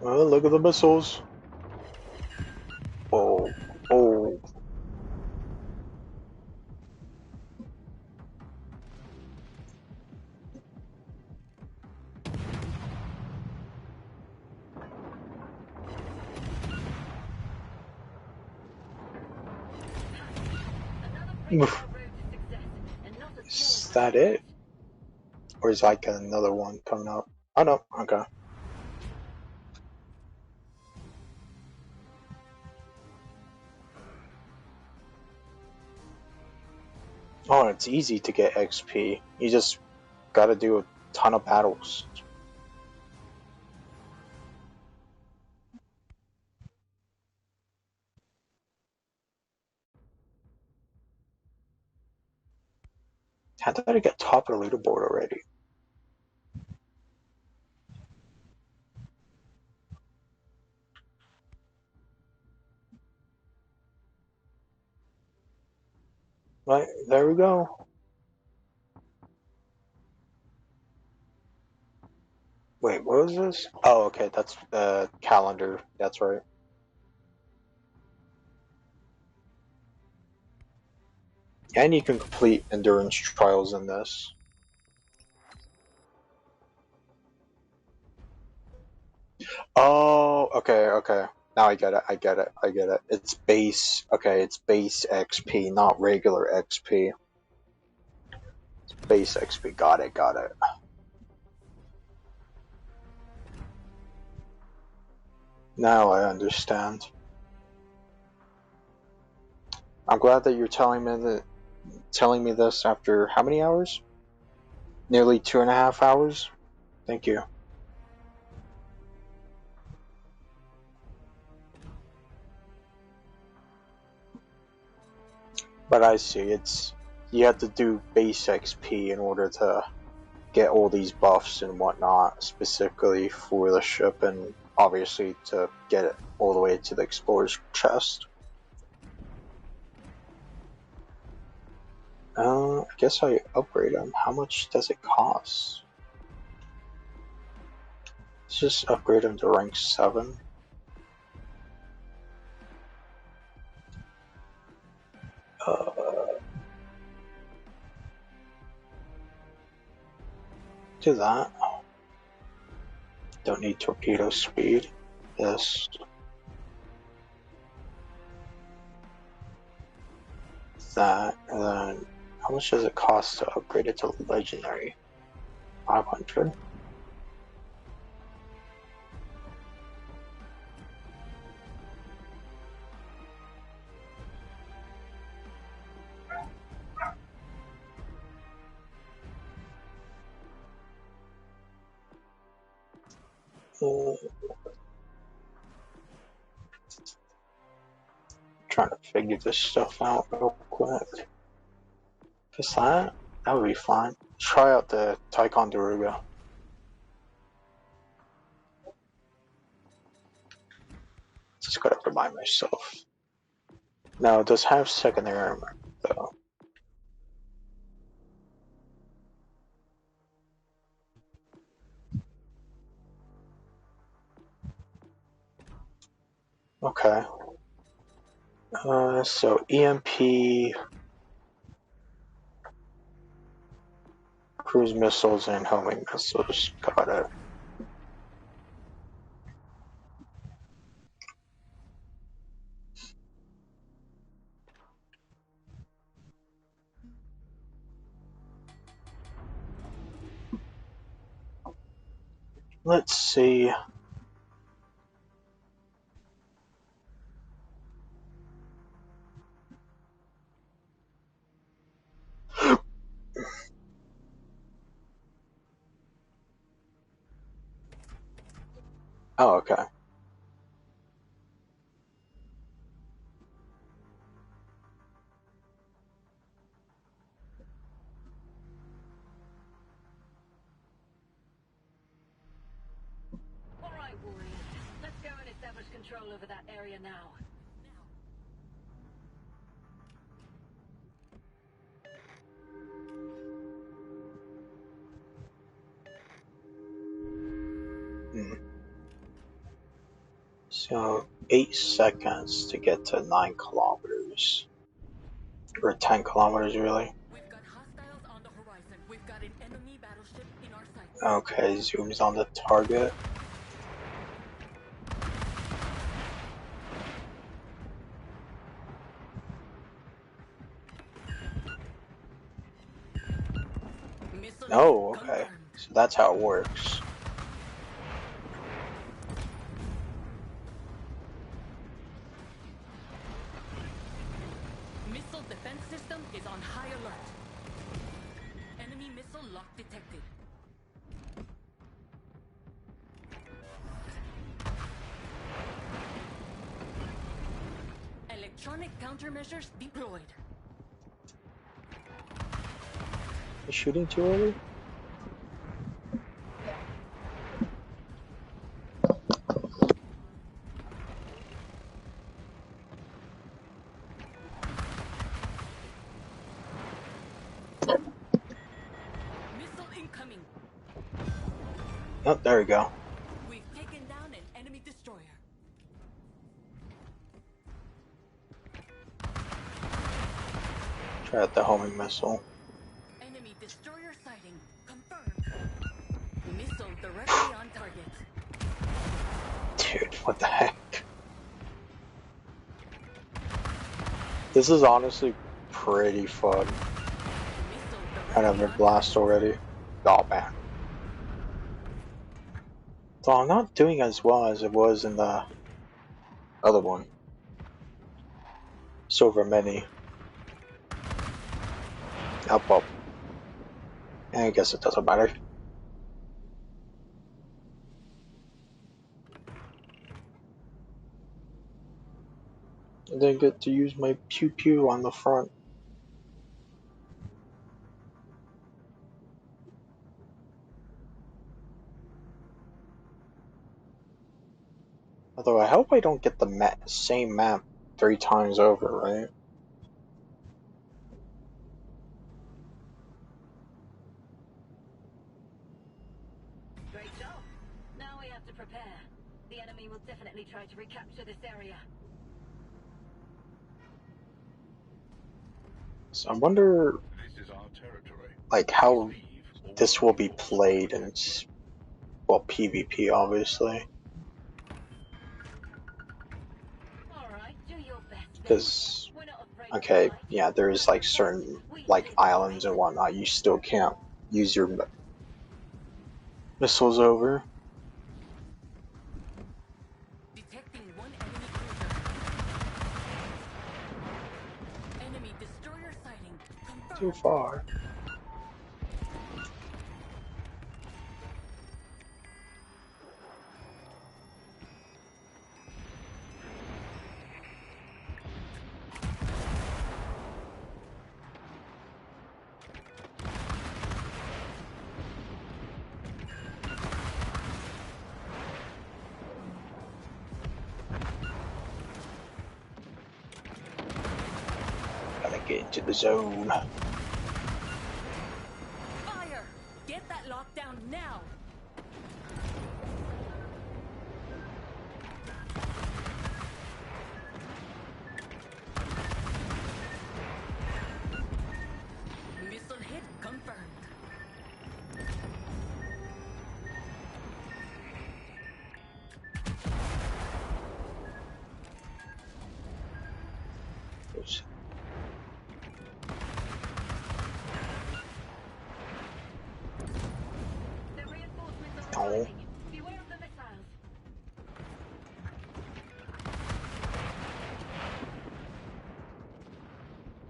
Oh, look at the missiles. Oh, oh. Oof. Is that it? Or is like another one coming up? Oh no, okay. Oh, it's easy to get XP. You just gotta do a ton of battles. How did I get top of the leaderboard already? Right, there we go. Wait, what was this? Oh, okay, that's the calendar. That's right. And you can complete endurance trials in this. Oh, okay, okay. Now I get it, I get it, I get it. It's base, okay, it's base XP, not regular XP. It's base XP, got it, got it. Now I understand. I'm glad that you're telling me this after how many hours? Nearly 2.5 hours? Thank you. But I see, you have to do base XP in order to get all these buffs and whatnot, specifically for the ship, and obviously to get it all the way to the explorer's chest. I guess I upgrade them. How much does it cost? Let's just upgrade them to rank 7. Do that. Don't need torpedo speed. This. That. And then, how much does it cost to upgrade it to legendary? 500. Trying to figure this stuff out real quick. Guess that would be fine. Try out the Ticonderoga. Just gotta remind myself. Now it does have secondary armor though. Okay. So EMP, cruise missiles, and homing missiles. Got it. Let's see. Oh, okay. All right, warriors. Let's go and establish control over that area now. So 8 seconds to get to 9 kilometers. Or 10 kilometers really. We've got hostiles on the horizon. We've got an enemy battleship in our sights. Okay, zooms on the target. Missile Oh, hit okay. confirmed. So that's how it works. Missile defense system is on high alert. Enemy missile lock detected. Electronic countermeasures deployed. You shooting too early? Missile incoming. Oh, there we go. We've taken down an enemy destroyer. Try out the homing missile. Enemy destroyer sighting confirmed. Missile directly on target. Dude, what the heck? This is honestly pretty fun. Missile Kind of directly a on blast target. already. Oh man. So I'm not doing as well as it was in the other one. Silver Mini. Up. I guess it doesn't matter. I didn't get to use my pew pew on the front. Although I hope I don't get the same map 3 times over, right? Great job. Now we have to prepare. The enemy will definitely try to recapture this area. So I wonder, This is our territory. like, how Leave or this will be played in, well, PvP, obviously. Alright, do your best. Because, We're not afraid okay, to fight. yeah, there's like certain, like, islands and whatnot, you still can't use your missiles over. Detecting one enemy cruiser. Enemy destroyer sighting confirmed. Too far. Gotta get into the zone. Fire! Get that lockdown now! Missile hit confirmed. The reinforcements Oh. are arriving. Beware of the missiles.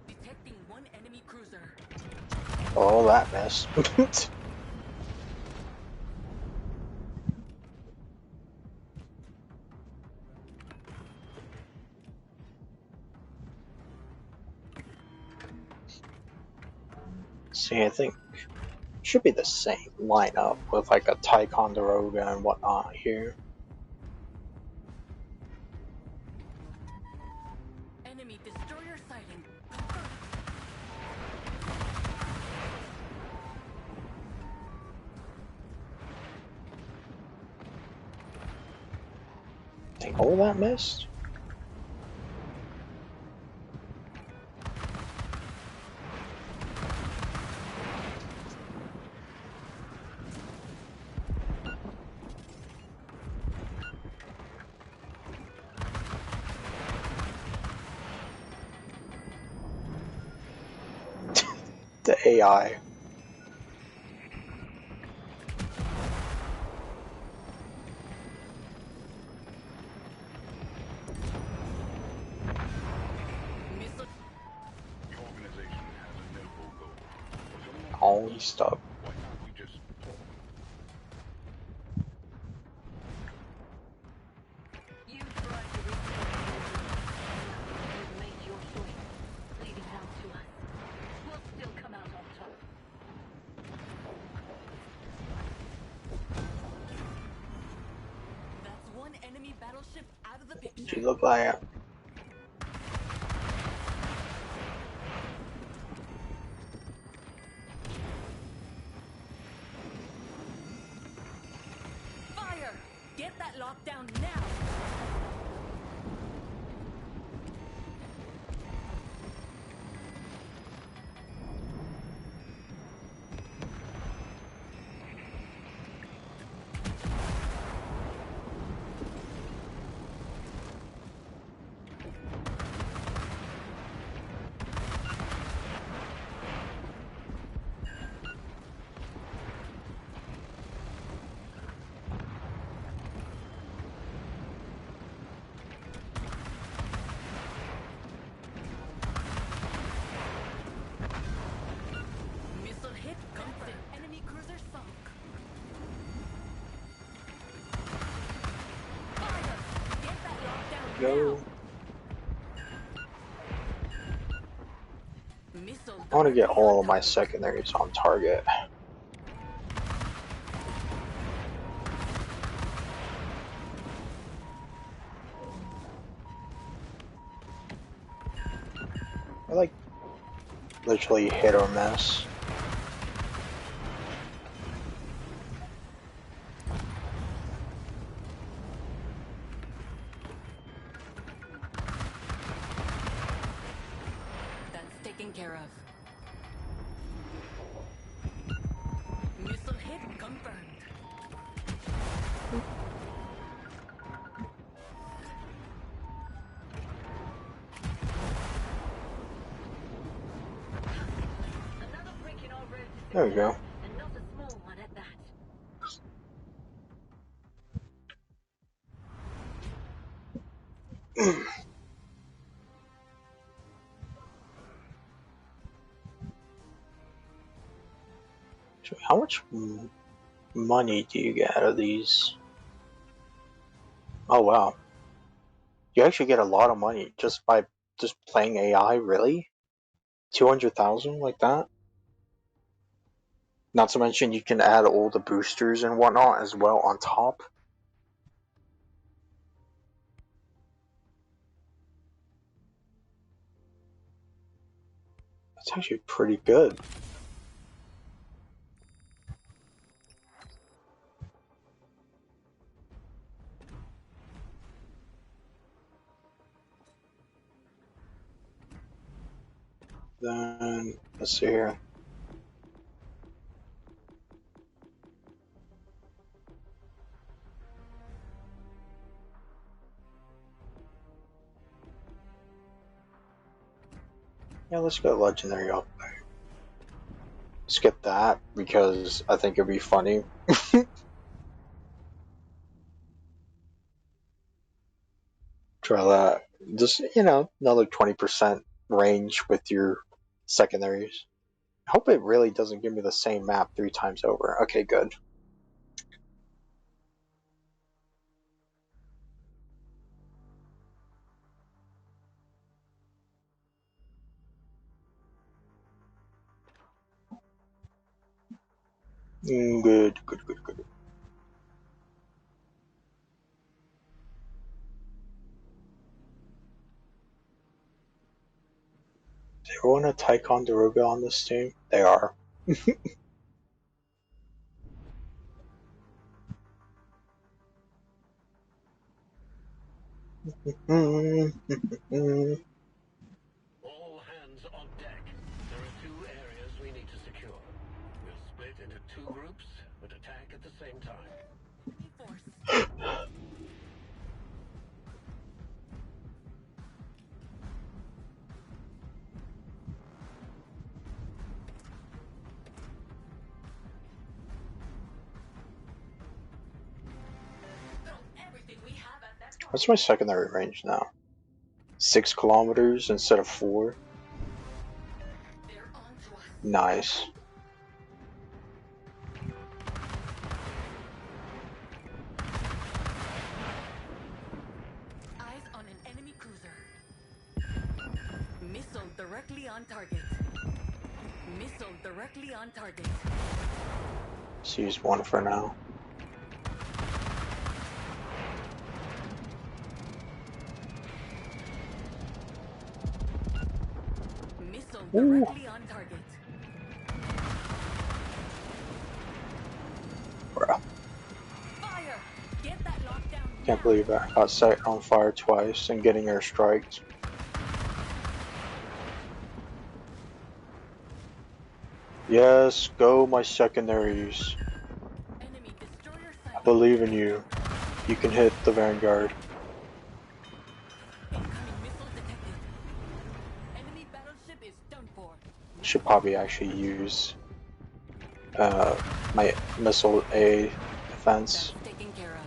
Detecting one enemy cruiser. Oh, that mess. See, I think should be the same lineup with like a Ticonderoga and whatnot here. Enemy destroyer sighting confirmed. Dang, all that missed? The AI. The organization has a noble goal. Oh, he stopped. Why can't we just talk? You tried to reach You've made your choice. Leave it out to us. We'll still come out on top. That's one enemy battleship out of the What picture. you look like? Fire! Get that lockdown now! Missile hit, confirmed. Enemy cruiser sunk. Fire! Get that lockdown Go. now! Missile I want to get directly all on of my target. secondaries on target. I like literally hit or miss. That's taken care of. Missile hit confirmed. Another brick in our road to There we go. and not a small one at that. So how much money do you get out of these? Oh wow. You actually get a lot of money just by just playing AI, really? 200,000 like that? Not to mention you can add all the boosters and whatnot as well on top. That's actually pretty good. Then, let's see here. Yeah, let's go legendary up. Skip that because I think it'd be funny. Try that. Just, another 20% range with your secondaries. I hope it really doesn't give me the same map 3 times over. Okay, good. Good. Is everyone a Ticonderoga on this team? They are. All hands on deck. There are 2 areas we need to secure. We'll split into 2 groups, but attack at the same time. What's my secondary range now? 6 kilometers instead of 4. Nice. Eyes on an enemy cruiser. Missile directly on target. Missile directly on target. Let's use 1 for now. Missile directly on target. Bruh. Fire! Get that lockdown. Can't believe I got set on fire twice and getting airstriked. Yes, go my secondaries. Enemy destroyer I sighted. believe in you. You can hit the Vanguard. Incoming missile detected. Enemy battleship is done for. Should probably actually use my missile A defense. That's taken care of.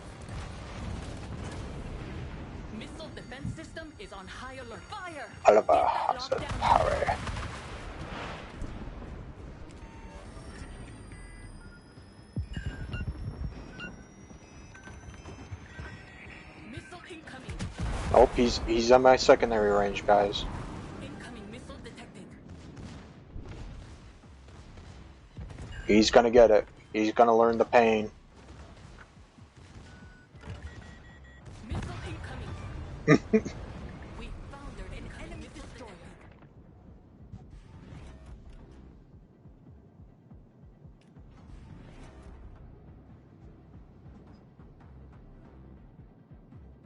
Missile defense system is on high alert. Fire! Oliver Get that has a lockdown. power. Missile incoming. Nope, he's on my secondary range, guys. Incoming missile detected. He's gonna get it. He's gonna learn the pain. Missile incoming. We foundered an enemy destroyer.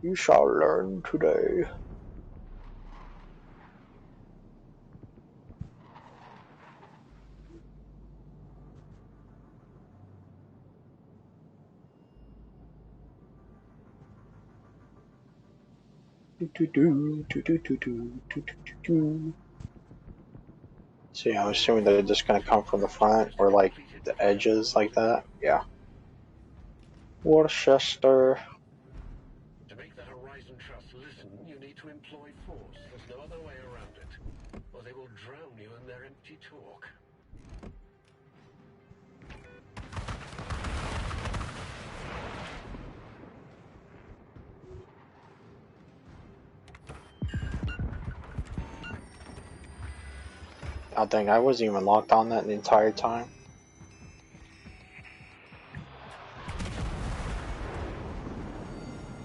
You shall learn today. So yeah, I'm assuming they're just gonna come from the front or like the edges like that. Yeah. Worcester. To make the Horizon Trust listen, you need to employ force. There's no other way around it. Or they will drown you in their empty talk. Oh dang, I wasn't even locked on that the entire time.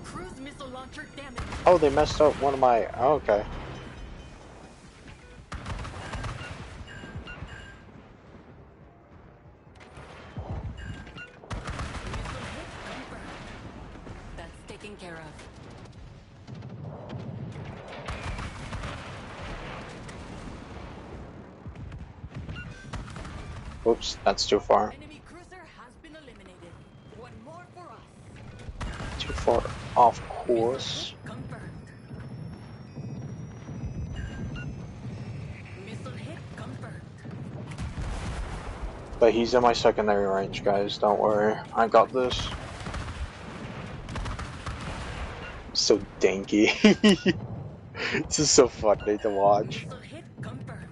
Cruise missile launcher damaged. Oh, they messed up one of my... Oh, okay. Missile hit confirmed. That's taken care of. Oops, that's too far. Enemy cruiser has been eliminated. One more for us. Too far off course. Confirmed. Missile hit confirmed. But he's in my secondary range, guys. Don't worry. I got this. So danky. This is so funny to watch. Missile hit confirmed.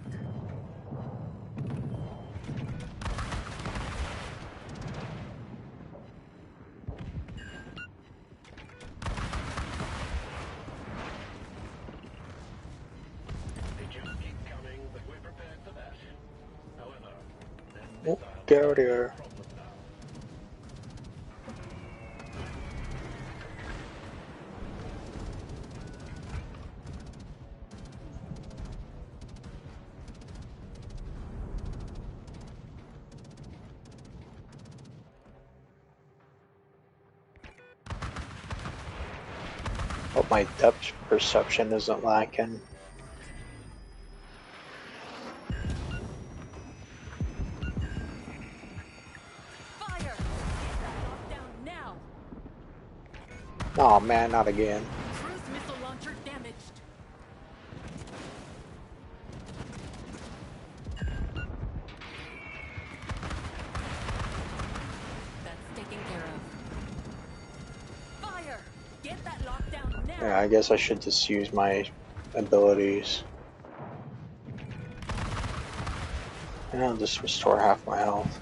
They just keep coming, but we're prepared for that. However, their Oh, missiles get are out of here. a problem now. Oh, my depth perception isn't lacking. Fire! Get that lockdown now! Oh man, not again. Cruise missile launcher damaged. That's taken care of. Fire! Get that lockdown now! Yeah, I guess I should just use my abilities. And I'll just restore half my health.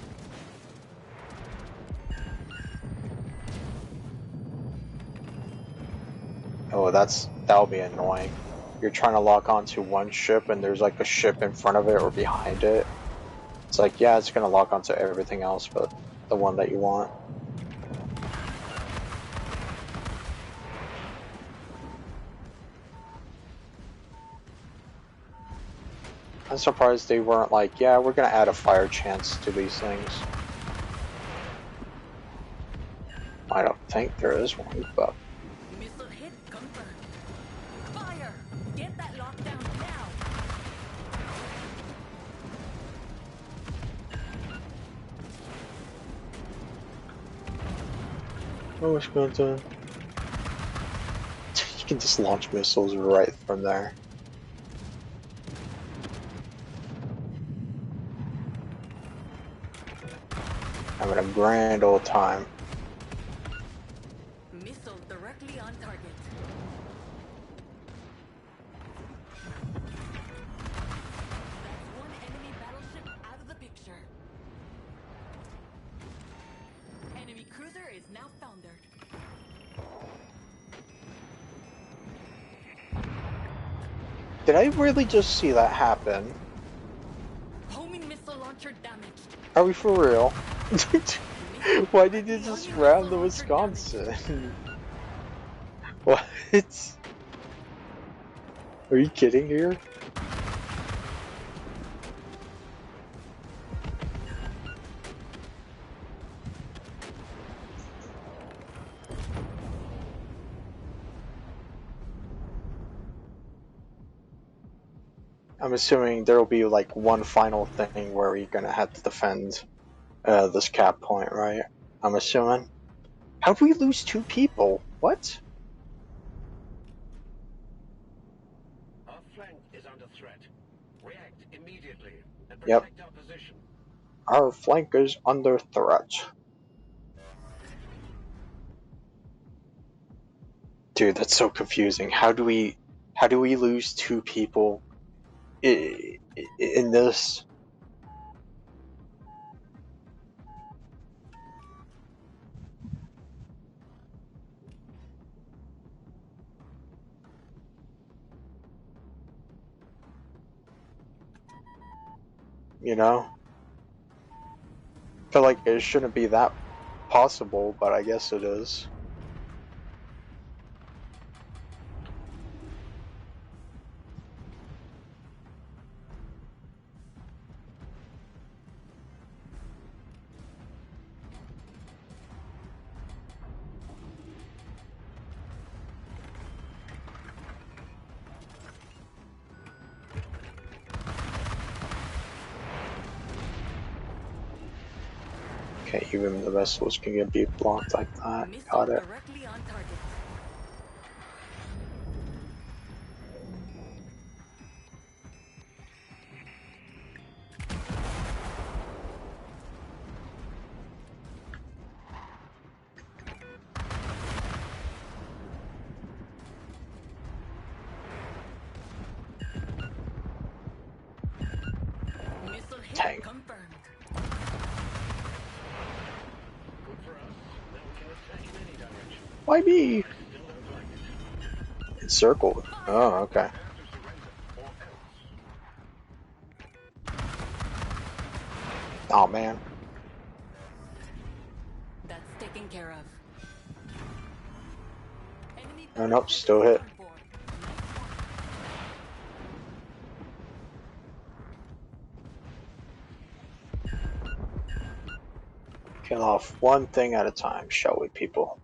Oh, that'll be annoying. You're trying to lock onto one ship and there's like a ship in front of it or behind it. It's like, yeah, it's gonna lock onto everything else but the one that you want. I'm surprised they weren't like, yeah, we're gonna add a fire chance to these things. I don't think there is one, but... Missile hit confirmed. Fire! Get that lockdown now! Oh, it's going to... You can just launch missiles right from there. Having a grand old time. Missile directly on target. That's one enemy battleship out of the picture. Enemy cruiser is now foundered. Did I really just see that happen? Homing missile launcher damaged. Are we for real? Why did you just ram the Wisconsin? What? Are you kidding here? I'm assuming there will be like one final thing where you're gonna have to defend this cap point, right? I'm assuming. How did we lose 2 people? What? Our flank is under threat. React immediately and Yep. protect our position. Our flank is under threat. Dude, that's so confusing. How do we lose 2 people in this? You know? I feel like it shouldn't be that possible, but I guess it is. Okay, even the vessels can get beat blocked like that. Got it. Directly on target. Missile hit Tank. confirmed. Good for us. Now we can attack in any direction. Why me? I still don't like it. It's circled. Oh, okay. Have to surrender, or else. Oh man. That's taken care of. Enemy Oh nope, still hit. on board. Kill off one thing at a time, shall we, people?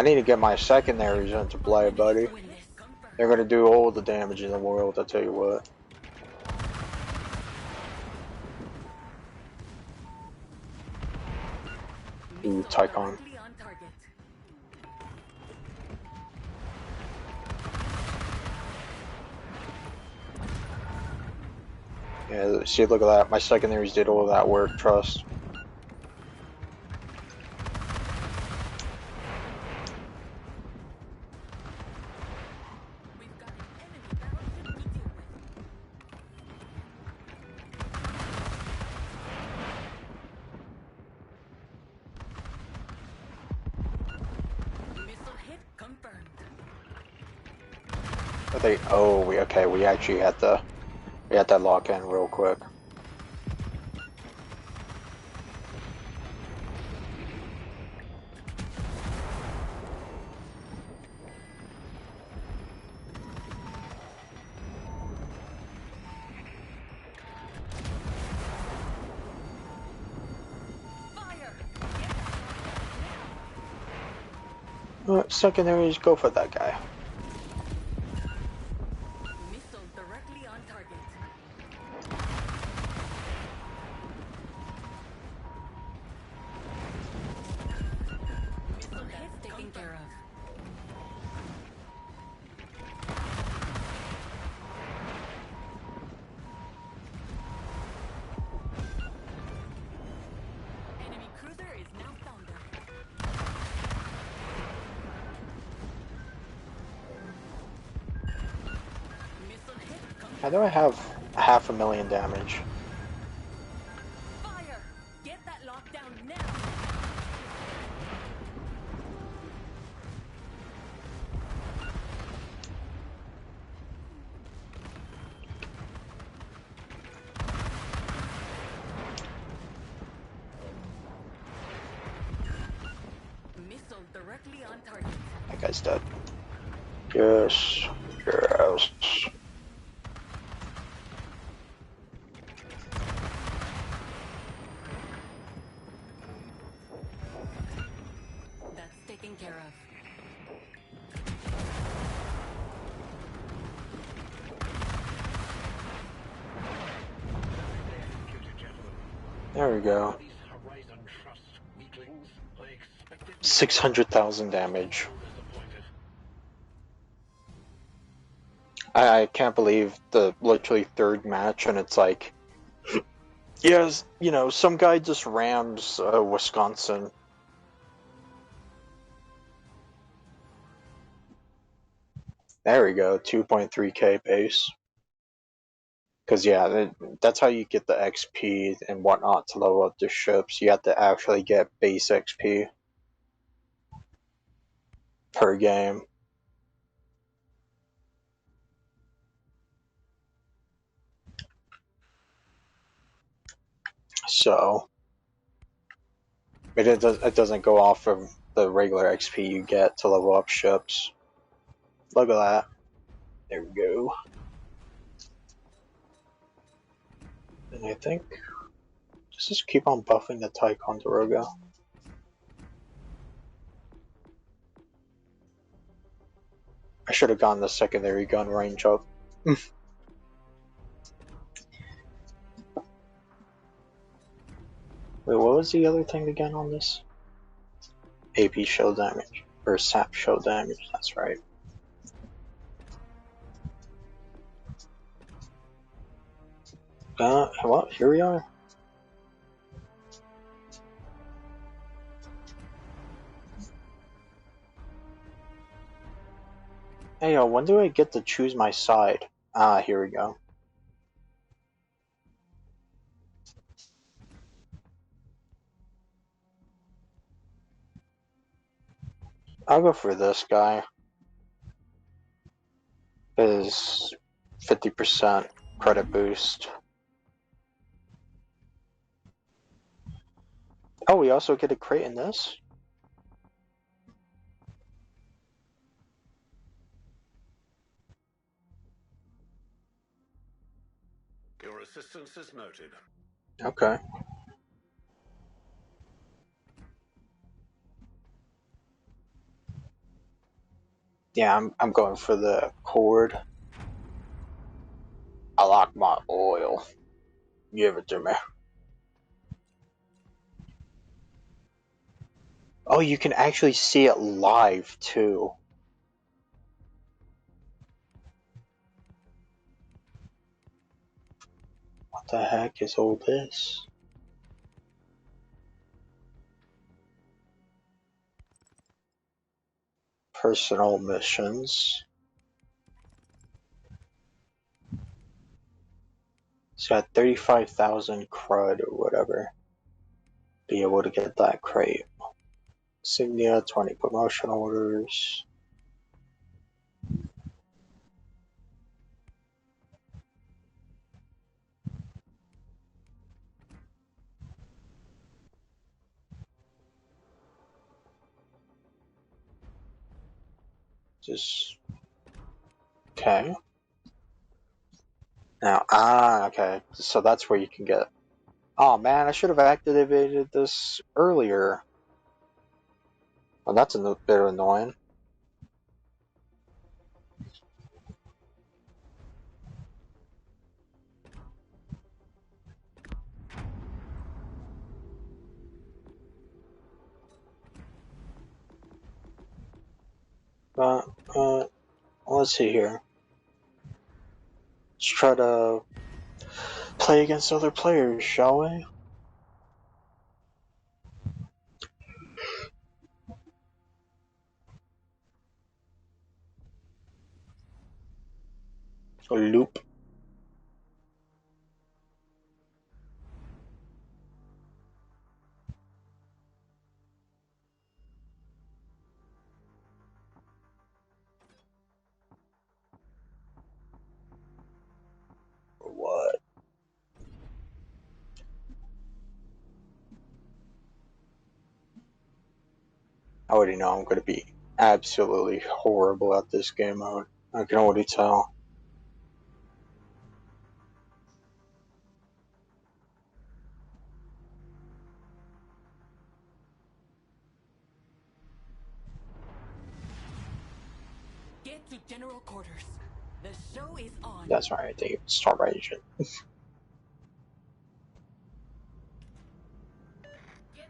I need to get my secondaries into play, buddy. They're gonna do all the damage in the world, I'll tell you what. Ooh, Tycon. Yeah, see, look at that. My secondaries did all of that work, trust. We actually had to lock in real quick. Secondaries, go for that guy. Missile directly on target. Missile hit taken care of. Enemy cruiser is now foundered. How do I have 500,000 damage? Fire! Get that lockdown now! Missile directly on target. That guy's dead. Yes. Yes. That's taken care of. There we go. 600,000 damage. I can't believe the literally third match, and it's like, yes, you know, some guy just rams Wisconsin. There we go, 2.3k pace. Because, yeah, that's how you get the XP and whatnot to level up the ships. You have to actually get base XP per game. So, it doesn't go off of the regular XP you get to level up ships. Look at that. There we go. And I think, just keep on buffing the Ticonderoga. I should have gotten the secondary gun range up. Wait, what was the other thing again on this? AP shell damage. Or SAP shell damage, that's right. Well, here we are. Hey, when do I get to choose my side? Ah, here we go. I'll go for this guy. His 50% credit boost. Oh, we also get a crate in this? Your assistance is noted. Okay. Yeah, I'm going for the cord. I like my oil. Give it to me. Oh, you can actually see it live too. What the heck is all this? Personal missions. It's got 35,000 crud or whatever. Be able to get that crate. Insignia, 20 promotion orders. Just okay. Now, okay. So that's where you can get. Oh man, I should have activated this earlier. Well, that's a bit annoying. But let's see here. Let's try to play against other players, shall we? A loop. Or what? I already know I'm going to be absolutely horrible at this game mode. I can already tell. Get to general quarters. The show is on. That's right, I think it's Star Agent. Get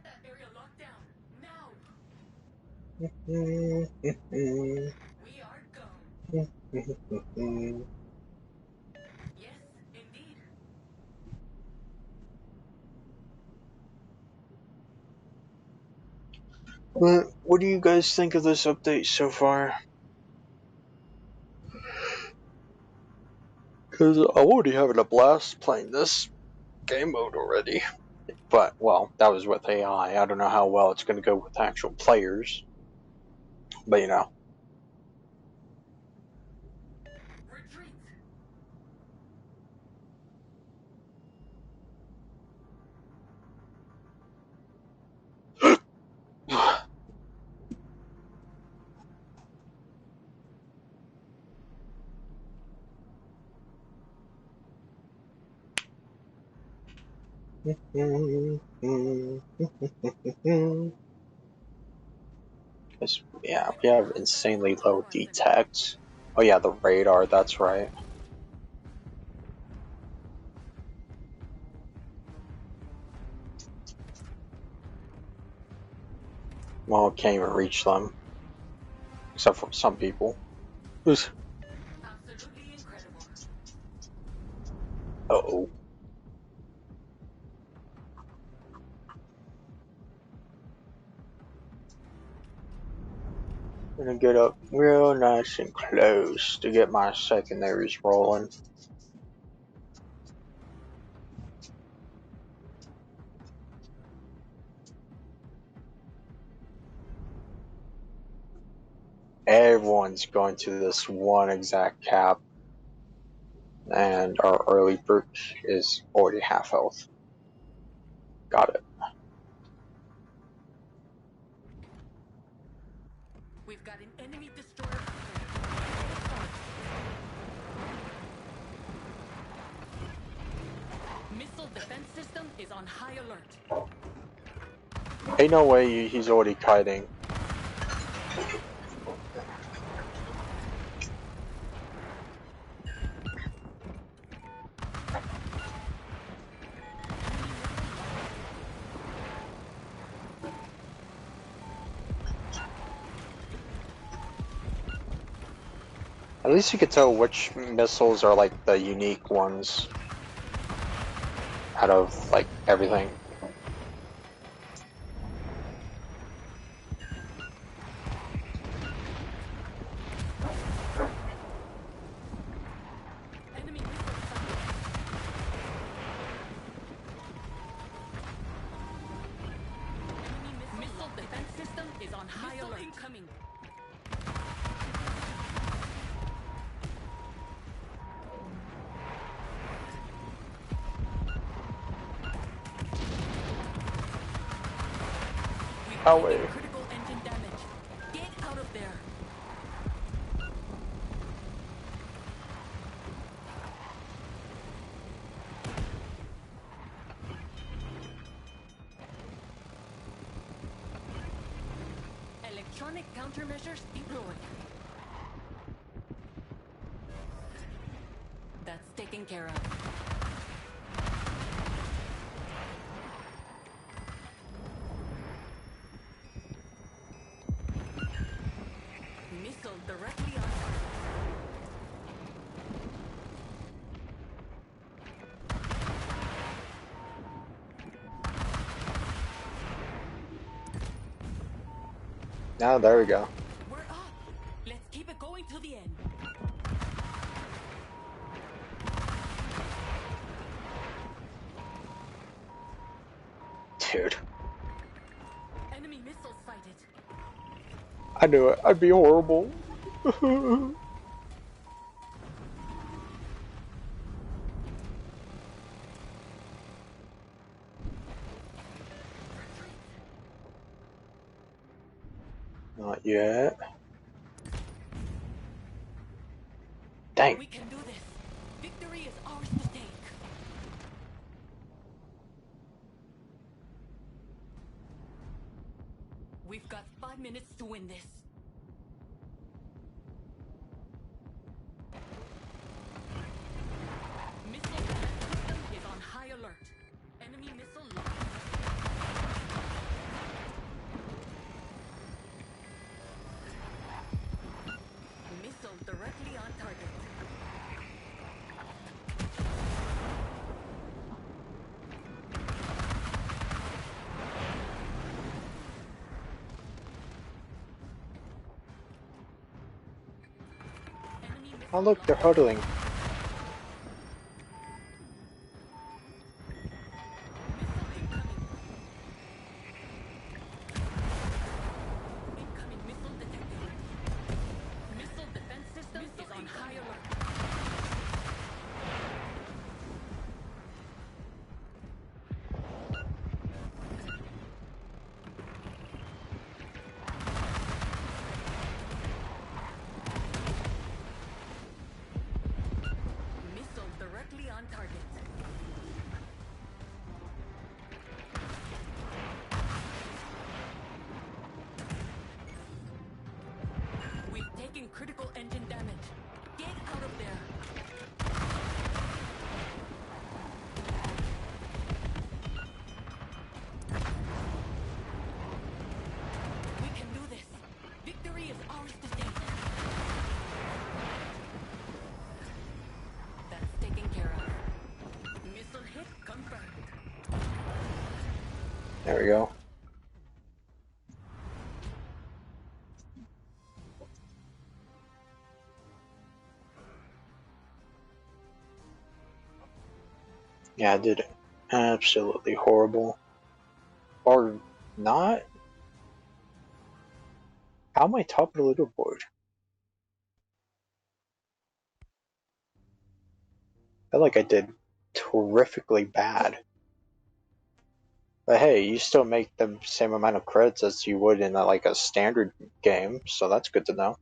that area locked down now. We are gone. Yes, indeed. What do you guys think of this update so far? Because I'm already having a blast playing this game mode already. But, well, that was with AI. I don't know how well it's going to go with actual players. But, you know. Retreat. Yeah, we have insanely low detect. Oh yeah, the radar, that's right. Well, can't even reach them. Except for some people. Absolutely incredible. Uh-oh. I'm gonna get up real nice and close to get my secondaries rolling. Everyone's going to this one exact cap. And our early perk is already half health. Got it. We've got an enemy destroyer. Missile defense system is on high alert. Ain't no way he's already kiting. At least you could tell which missiles are like the unique ones out of like everything. Enemy missile sighted. Enemy missile defense system is on high alert. Incoming. Away. Critical engine damage. Get out of there. Electronic countermeasures deployed. That's taken care of. Missile directly on target. Now there we go. We're up. Let's keep it going till the end. Dude. Enemy missiles sighted. I knew it. I'd be horrible. Not yet. Dang. We can do this. Victory is ours to take. We've got 5 minutes to win this. Missile defense system is on high alert. Enemy missile locked. Missile directly on target. Enemy missile Oh look, they're locked. huddling. Missile incoming. Incoming missile detected. Missile defense system is on high alert. Missile directly on target. We've taken critical engine damage. Get out of there. We can do this. Victory is ours to take. That's taken care of. Missile hit confirmed. There we go. Yeah, I did absolutely horrible. Or not? How am I top of the leaderboard? I feel like I did terrifically bad. But hey, you still make the same amount of credits as you would in like a standard game, so that's good to know.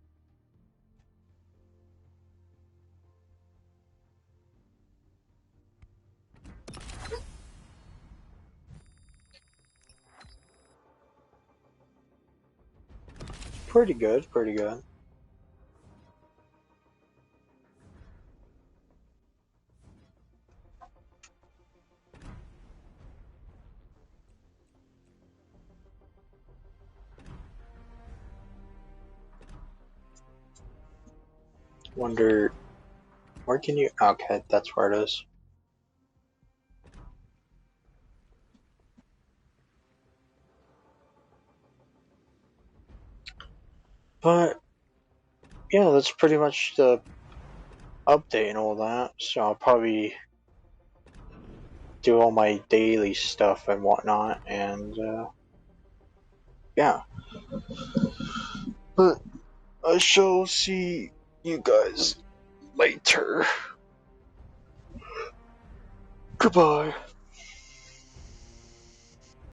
Pretty good, pretty good. Wonder, where can you, okay, that's where it is. But, yeah, that's pretty much the update and all that, so I'll probably do all my daily stuff and whatnot, and, yeah. But I shall see you guys later. Goodbye.